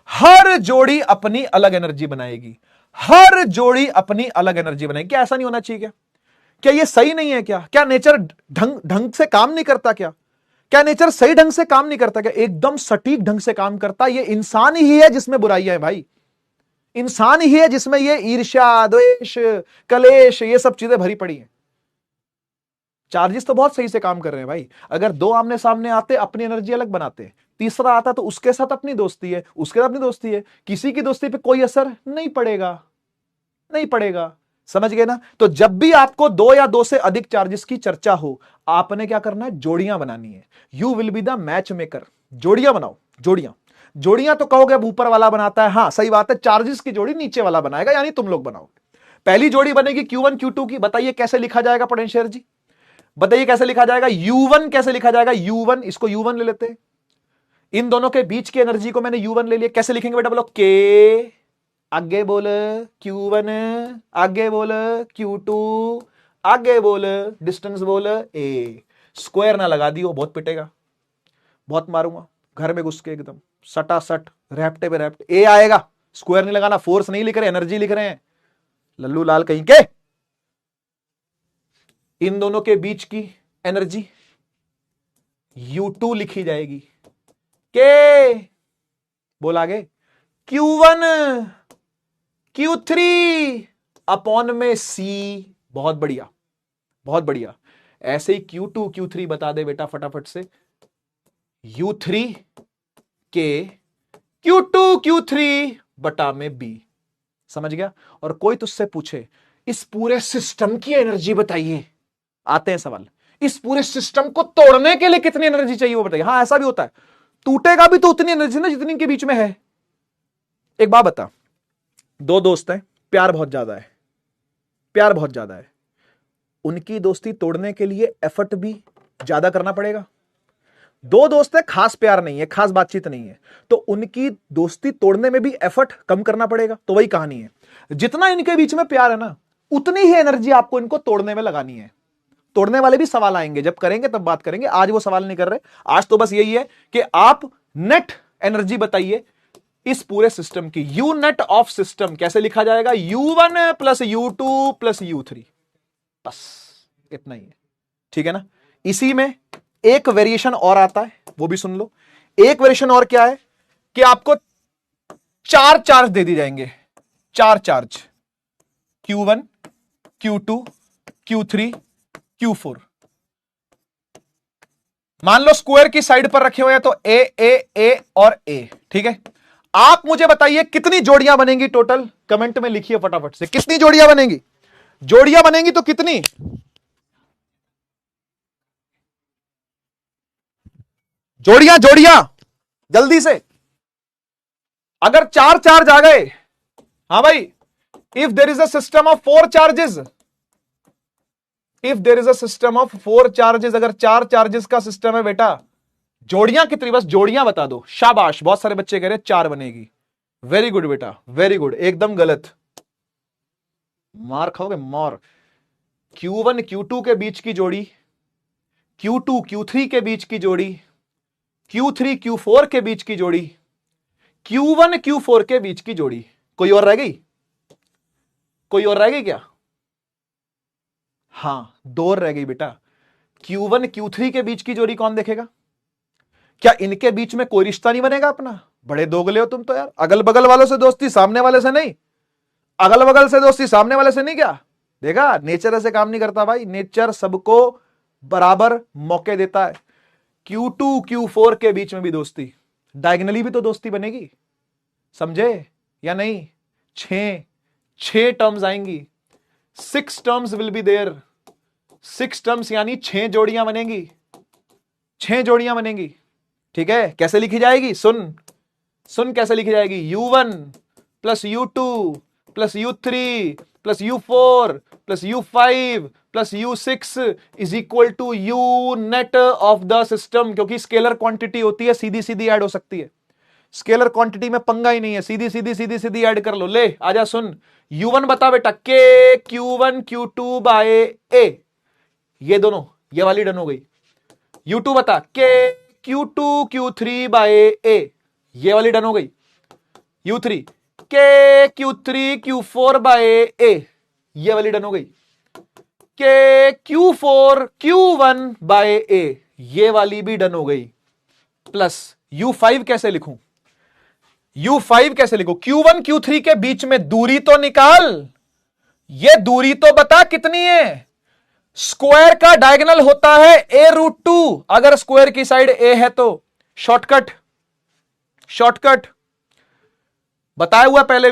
हर जोड़ी अपनी अलग एनर्जी बनाएगी, हर जोड़ी अपनी अलग एनर्जी बनाएगी। क्या ऐसा नहीं होना चाहिए क्या? क्या ये सही नहीं है क्या? क्या नेचर ढंग से काम नहीं करता क्या? क्या नेचर सही ढंग से काम नहीं करता क्या? एकदम सटीक ढंग से काम करता। ये इंसान ही है जिसमें बुराइयां है भाई, इंसान ही है जिसमें ये ईर्ष्या, द्वेष, कलेश, ये सब चीजें भरी पड़ी हैं। चार्जेस तो बहुत सही से काम कर रहे हैं भाई। अगर 2 आमने सामने आते, अपनी एनर्जी अलग बनाते, तीसरा आता तो उसके साथ अपनी दोस्ती है, उसके साथ अपनी दोस्ती है, किसी की दोस्ती पे कोई असर नहीं पड़ेगा, नहीं पड़ेगा। समझ गए ना? तो जब भी आपको दो या दो से अधिक चार्जेस की चर्चा हो, आपने क्या करना है? जोड़ियां बनानी है। You will be the match maker. जोड़ियां बनाओ, जोड़ियां। जोड़ियां तो कहोगे अब ऊपर वाला बनाता है, हां सही बात है, चार्जेस की जोड़ी नीचे वाला बनाएगा, यानी तुम लोग बनाओ। पहली जोड़ी बनेगी Q1 Q2 की। बताइए कैसे लिखा जाएगा पोटेंशियल जी? बताइए कैसे लिखा जाएगा? U1 कैसे लिखा जाएगा? U1, इसको U1 ले लेते हैं। इन दोनों के बीच की एनर्जी को मैंने U1 ले लिया। कैसे लिखेंगे बेटा? बोलो के, आगे बोल Q1, आगे बोल Q2, आगे बोल डिस्टेंस बोल ए। स्क्वायर ना लगा दियो, बहुत पिटेगा, बहुत मारूंगा घर में घुस के, एकदम सटा सट, रैप्टे पे रैप्ट। ए आएगा, स्क्वायर नहीं लगाना, फोर्स नहीं लिख रहे, एनर्जी लिख रहे हैं, लल्लू लाल कहीं के। इन दोनों के बीच की एनर्जी U2 लिखी जाएगी। के बोल आगे, Q1 Q3 अपॉन में C। बहुत बढ़िया, बहुत बढ़िया। ऐसे ही Q2 Q3 बता दे बेटा फटाफट से। U3 के Q2 Q3 बटा में B। समझ गया? और कोई तुझसे पूछे इस पूरे सिस्टम की एनर्जी बताइए, आते हैं सवाल, इस पूरे सिस्टम को तोड़ने के लिए कितनी एनर्जी चाहिए वो बताइए। हां ऐसा भी होता है, टूटेगा भी तो उतनी एनर्जी ना जितनी इनके बीच में है। एक बात बता, दो दोस्त हैं, प्यार बहुत ज्यादा है, प्यार बहुत ज्यादा है, उनकी दोस्ती तोड़ने के लिए एफर्ट भी ज्यादा करना पड़ेगा। दो दोस्त है, खास प्यार नहीं है, खास बातचीत नहीं है, तो उनकी दोस्ती तोड़ने में भी एफर्ट कम करना पड़ेगा। तो वही कहानी है, जितना इनके बीच में प्यार है ना, उतनी ही एनर्जी आपको इनको तोड़ने में लगानी है। तोड़ने वाले भी सवाल आएंगे, जब करेंगे तब बात करेंगे, आज वो सवाल नहीं कर रहे। आज तो बस यही है कि आप नेट एनर्जी बताइए इस पूरे सिस्टम की। यू नेट ऑफ सिस्टम कैसे लिखा जाएगा? U1 plus U2 plus U3, बस इतना ही है, ठीक है ना? इसी में एक वेरिएशन और आता है, वो भी सुन लो। एक वेरिएशन और क्या है कि आपको चार चार्ज दे दी जाएंगे, चार charge, Q1 Q2 Q3 Q4। मान लो स्क्वायर की साइड पर रखे हुए हैं तो ए और ए, ठीक है? आप मुझे बताइए कितनी जोड़ियां बनेंगी टोटल, कमेंट में लिखिए फटाफट से, कितनी जोड़ियां बनेंगी? जोड़ियां बनेंगी तो कितनी? जोड़ियां, जोड़ियां जल्दी से। अगर चार चार्ज आ गए, हां भाई, if there is a system of four charges, if there is a system of four charges, अगर चार चार्जेस का सिस्टम है बेटा, जोड़ियां कितनी? बस जोड़ियां बता दो। शाबाश, बहुत सारे बच्चे कह रहे हैं चार बनेगी। वेरी गुड बेटा, वेरी गुड, एकदम गलत, मार खाओगे मार। Q1 Q2 के बीच की जोड़ी, Q2 Q3 के बीच की जोड़ी, Q3 Q4 के बीच की जोड़ी, Q1 Q4 के बीच की जोड़ी। कोई और रह गई? कोई और रह गई क्या? हां, दो और रह गई बेटा। Q1 Q3 के बीच की जोड़ी कौन देखेगा? क्या इनके बीच में कोई रिश्ता नहीं बनेगा अपना? बड़े दोगले हो तुम तो यार, अगल बगल वालों से दोस्ती, सामने वाले से नहीं। अगल बगल से दोस्ती, सामने वाले से नहीं। क्या देखा? नेचर ऐसे काम नहीं करता भाई, नेचर सबको बराबर मौके देता है। Q2 Q4 के बीच में भी दोस्ती, डायगनली भी तो दोस्ती बनेगी, समझे या नहीं? छह टर्म्स आएंगी, 6 terms will be there, 6 terms यानी 6 जोड़ियां बनेंगी, 6 जोड़ियां बनेंगी, ठीक है? कैसे लिखी जाएगी? सुन सुन कैसे लिखी जाएगी। U1 plus U2 plus U3 plus U4 plus U5 plus U6 is equal to U net of the system. क्योंकि स्केलर क्वांटिटी होती है, सीधी सीधी ऐड हो सकती है, स्केलर क्वांटिटी में पंगा ही नहीं है, सीधी सीधी सीधी सीधी ऐड कर लो। ले आजा, सुन। U1 बता बेटा, के Q1 Q2 बाय ए, ये दोनों, ये वाली डन हो गई। U2 बता, के Q2 Q3 बाय ए, ये वाली डन हो गई। U3 के Q3 Q4 बाय ए, ये वाली डन हो गई। के Q4 Q1 बाय ए, ये वाली भी डन हो गई। प्लस U5 कैसे लिखूं? U5 कैसे लिखूं? Q1 Q3 के बीच में दूरी तो निकाल, ये दूरी तो बता कितनी है। स्क्वायर का डायगोनल होता है a√2, अगर स्क्वायर की साइड a है तो शॉर्टकट शॉर्टकट बताया हुआ पहले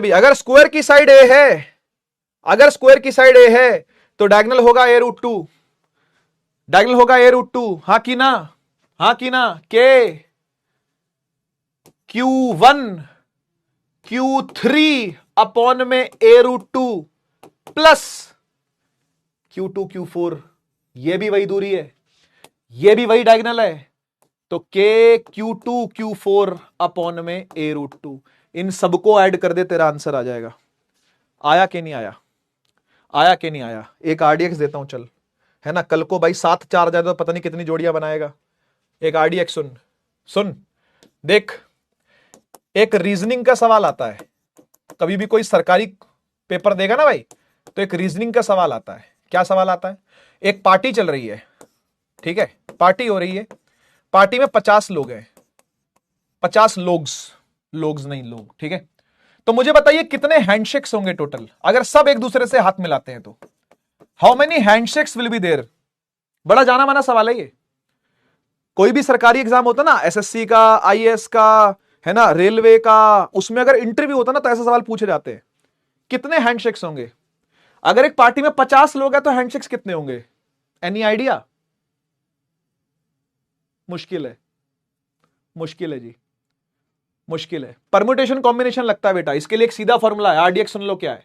भी, अगर स्क्वायर की साइड ए है, तो डायगोनल होगा a√2, हाँ की ना, के Q1 Q3 अपॉन में a√2 प्लस Q2 Q4, ये भी वही दूरी है, ये भी वही डायगोनल है, तो के Q2 Q4 अपॉन में a√2, इन सबको ऐड कर दे, तेरा आंसर आ जाएगा। आया कि नहीं आया? एक RDX देता हूं चल, है ना, कल को भाई 7 4 जाए तो पता नहीं कितनी जोड़ियां बनाएगा। एक RDX सुन देख, एक रीजनिंग का सवाल आता है, कभी भी कोई सरकारी पेपर देगा ना भाई, तो एक रीजनिंग का सवाल आता है। क्या सवाल आता है? एक पार्टी चल रही है, ठीक है, पार्टी हो रही है, पार्टी में 50 लोग हैं, 50 लोग्स नहीं लोग, ठीक है। तो मुझे बताइए कितने हैंडशेक्स होंगे टोटल, अगर सब एक दूसरे से हाथ मिलाते हैं तो how many handshakes will be there? बड़ा जाना माना सवाल है ये। कोई भी सरकारी एग्जाम होता ना, SSC का, IAS का, है ना, रेलवे का, उसमें अगर इंटरव्यू होता ना तो ऐसे सवाल पूछे जाते हैं, कितने हैंडशेक्स होंगे? अगर एक पार्टी में 50 लोग हैं तो हैंडशेक्स कितने होंगे? Any idea? मुश्किल है जी, मुश्किल है। परम्यूटेशन कॉम्बिनेशन लगता है बेटा, इसके लिए एक सीधा फॉर्मूला है। RDX सुन लो क्या है,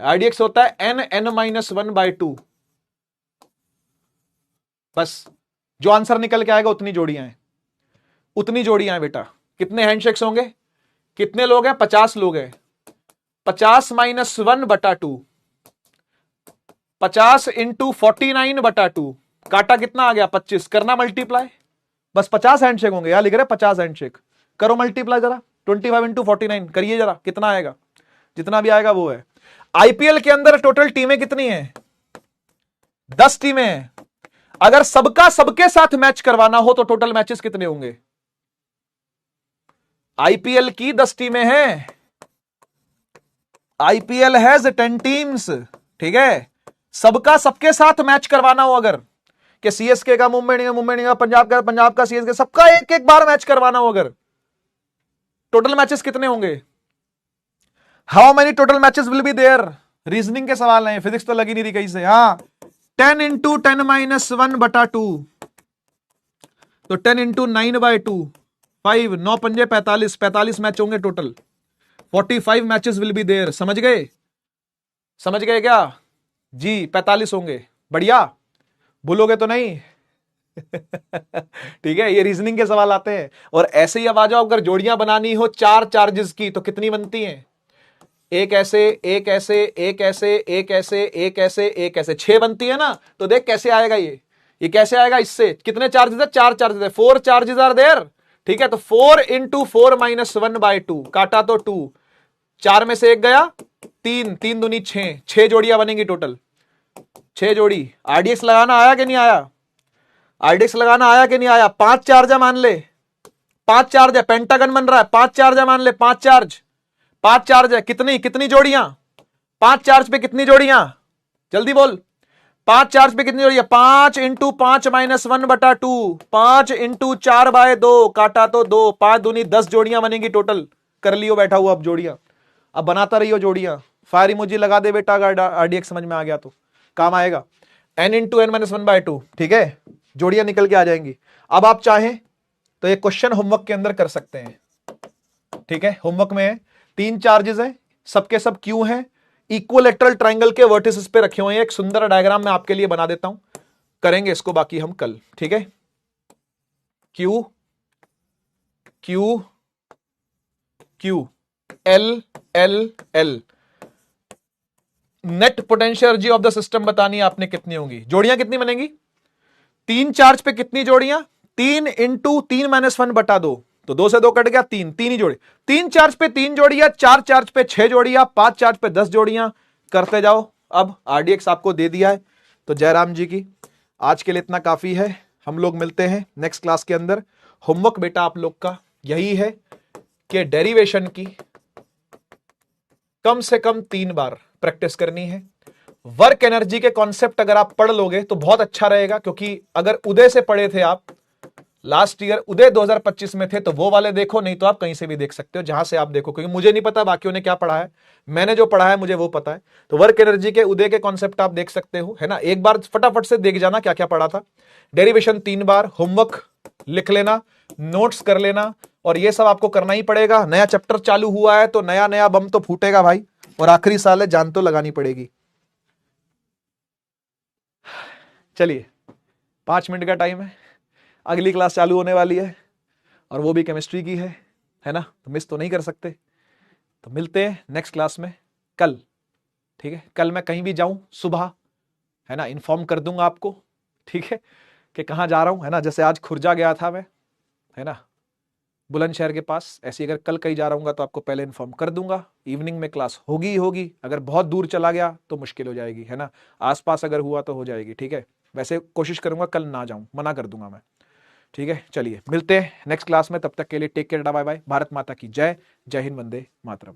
RDX होता है n(n-1/2), बस जो आंसर निकल के आएगा उतनी जोड़ियां हैं बेटा। कितने हैंडशेक्स होंगे? कितने लोग हैं? 50 लोग हैं, 50 - 1/2, 50 × 49/2, काटा कितना आ गया? 25, करना मल्टीप्लाई, बस 50 हैंडशेक होंगे। यहां लिख रहे 50 हैंडशेक, करो मल्टीप्लाई जरा, 25 × 49 करिए जरा, कितना आएगा? जितना भी आएगा वो है। IPL के अंदर टोटल टीमें कितनी हैं? 10 टीमें हैं। अगर सबका सबके साथ मैच करवाना हो तो टोटल मैचेस कितने होंगे? IPL की 10 टीमें हैं, IPL हैज 10 टीम्स, ठीक है। सबका सबके साथ मैच करवाना हो, अगर कि CSK का मुंबई इंडियंस का, पंजाब का CSK, सबका एक एक बार मैच करवाना हो, अगर टोटल मैचेस कितने होंगे? How many total matches will be there? Reasoning के सवाल हैं, फिजिक्स तो लगी नहीं रही कहीं से। हाँ, 10 × 10 - 1/2, तो 10 × 9/2, 5, 9 × 5 = 45, 45 मैच होंगे total, 45 matches will be there. समझ गए क्या जी? 45 होंगे, बढ़िया, भूलोगे तो नहीं? ठीक है, ये रीजनिंग के सवाल आते हैं। और ऐसे ही अब आ जाओ, अगर जोड़ियां बनानी हो 4 चार्जेस की तो कितनी बनती हैं? एक ऐसे, एक ऐसे, एक ऐसे, एक ऐसे, एक ऐसे, एक ऐसे, 6 बनती है ना। तो देख कैसे आएगा ये कैसे आएगा? इससे कितने चार्जेस है? 4 चार्जेस है, 4 चार्जेस आर देयर, ठीक है। तो 4 × 4 - 1/2, काटा तो 2, 4 में से 1 गया, 3, 3 दूनी 6, 6 जोड़ियां बनेंगी टोटल, 6 जोड़ी। RDX लगाना आया कि नहीं आया? 5 चार्ज मान ले, 5 चार्ज है, पेंटागन बन रहा है, 5 चार्ज मान ले, 5 चार्ज है, कितनी जोड़ियां? 5 चार्ज पे कितनी जोड़ियां? जल्दी बोल, 5 चार्ज पे कितनी जोड़ियां? 5 × 5 - 1/2, 5 × 4/2, काटा तो 2, 5 दूनी 10 जोड़ियां बनेंगी टोटल। कर लियो बैठा हुआ अब जोड़ियां, अब बनाता रहियो जोड़ियां। फायर इमोजी लगा दे बेटा, अगर RDX समझ में आ गया तो काम आएगा। n × n - 1/2, ठीक है, जोड़ियां निकल के आ जाएंगी। अब आप चाहें तो ये क्वेश्चन होमवर्क के अंदर कर सकते हैं, ठीक है। होमवर्क में 3 चार्जेस हैं, सबके सब क्यू हैं, इक्विलैटरल ट्रायंगल के वर्टिसेस पे रखे हुए हैं। एक सुंदर डायग्राम मैं आपके लिए बना देता हूं, करेंगे इसको बाकी हम कल, ठीक है। Q Q Q, L L L, net potential energy of the system बतानी है आपने कितनी होगी। जोड़ियां कितनी बनेंगी? 3 चार्ज पे कितनी जोड़ियां? 3 × 3 - 1/2, तो 2 से 2 कट गया, 3 ही जोड़ी। 3 चार्ज पे 3 जोड़ियां, 4 चार्ज पे 6 जोड़ियां, 5 चार्ज पे 10 जोड़ियां, करते जाओ। अब RDX आपको दे दिया है, तो जयराम जी की आज के लिए इतना काफी है। हम लोग मिलते हैं नेक्स्ट क्लास के अंदर। होमवर्क बेटा आप लोग का यही है कि डेरिवेशन की कम से कम 3 बार प्रैक्टिस करनी है। वर्क एनर्जी के कॉन्सेप्ट अगर आप पढ़ लोगे तो बहुत अच्छा रहेगा, क्योंकि अगर उदय से पढ़े थे आप लास्ट ईयर उदय 2025 में थे तो वो वाले देखो, नहीं तो आप कहीं से भी देख सकते हो, जहां से आप देखो, क्योंकि मुझे नहीं पता बाकियों ने क्या पढ़ा है, मैंने जो पढ़ा है मुझे वो पता है। तो वर्क एनर्जी के उदय के कॉन्सेप्ट आप देख सकते हो, है ना। एक बार फटाफट से देख जाना क्या क्या पढ़ा था। डेरिवेशन 3 बार, होमवर्क लिख लेना, नोट्स कर लेना, और ये सब आपको करना ही पड़ेगा। नया चैप्टर चालू हुआ है तो नया नया बम तो फूटेगा भाई, और आखिरी साल है, जान तो लगानी पड़ेगी। चलिए 5 मिनट का टाइम है, अगली क्लास चालू होने वाली है, और वो भी केमिस्ट्री की है ना, तो मिस तो नहीं कर सकते। तो मिलते हैं नेक्स्ट क्लास में कल, ठीक है। कल मैं कहीं भी जाऊं सुबह, है ना, इन्फॉर्म कर दूंगा आपको, ठीक है, कि कहाँ जा रहा हूं, है ना। जैसे आज खुर्जा गया था मैं, है ना, बुलंदशहर के पास, ऐसे अगर कल कहीं जा रहा हूँ तो आपको पहले इन्फॉर्म कर दूंगा। इवनिंग में क्लास होगी ही होगी, अगर बहुत दूर चला गया तो मुश्किल हो जाएगी, है ना। आसपास अगर हुआ तो हो जाएगी, ठीक है। वैसे कोशिश करूंगा कल ना जाऊं, मना कर दूंगा मैं, ठीक है। चलिए मिलते हैं नेक्स्ट क्लास में, तब तक के लिए take care, bye bye. Bharat Mata की जय, जय हिंद, वंदे मातरम।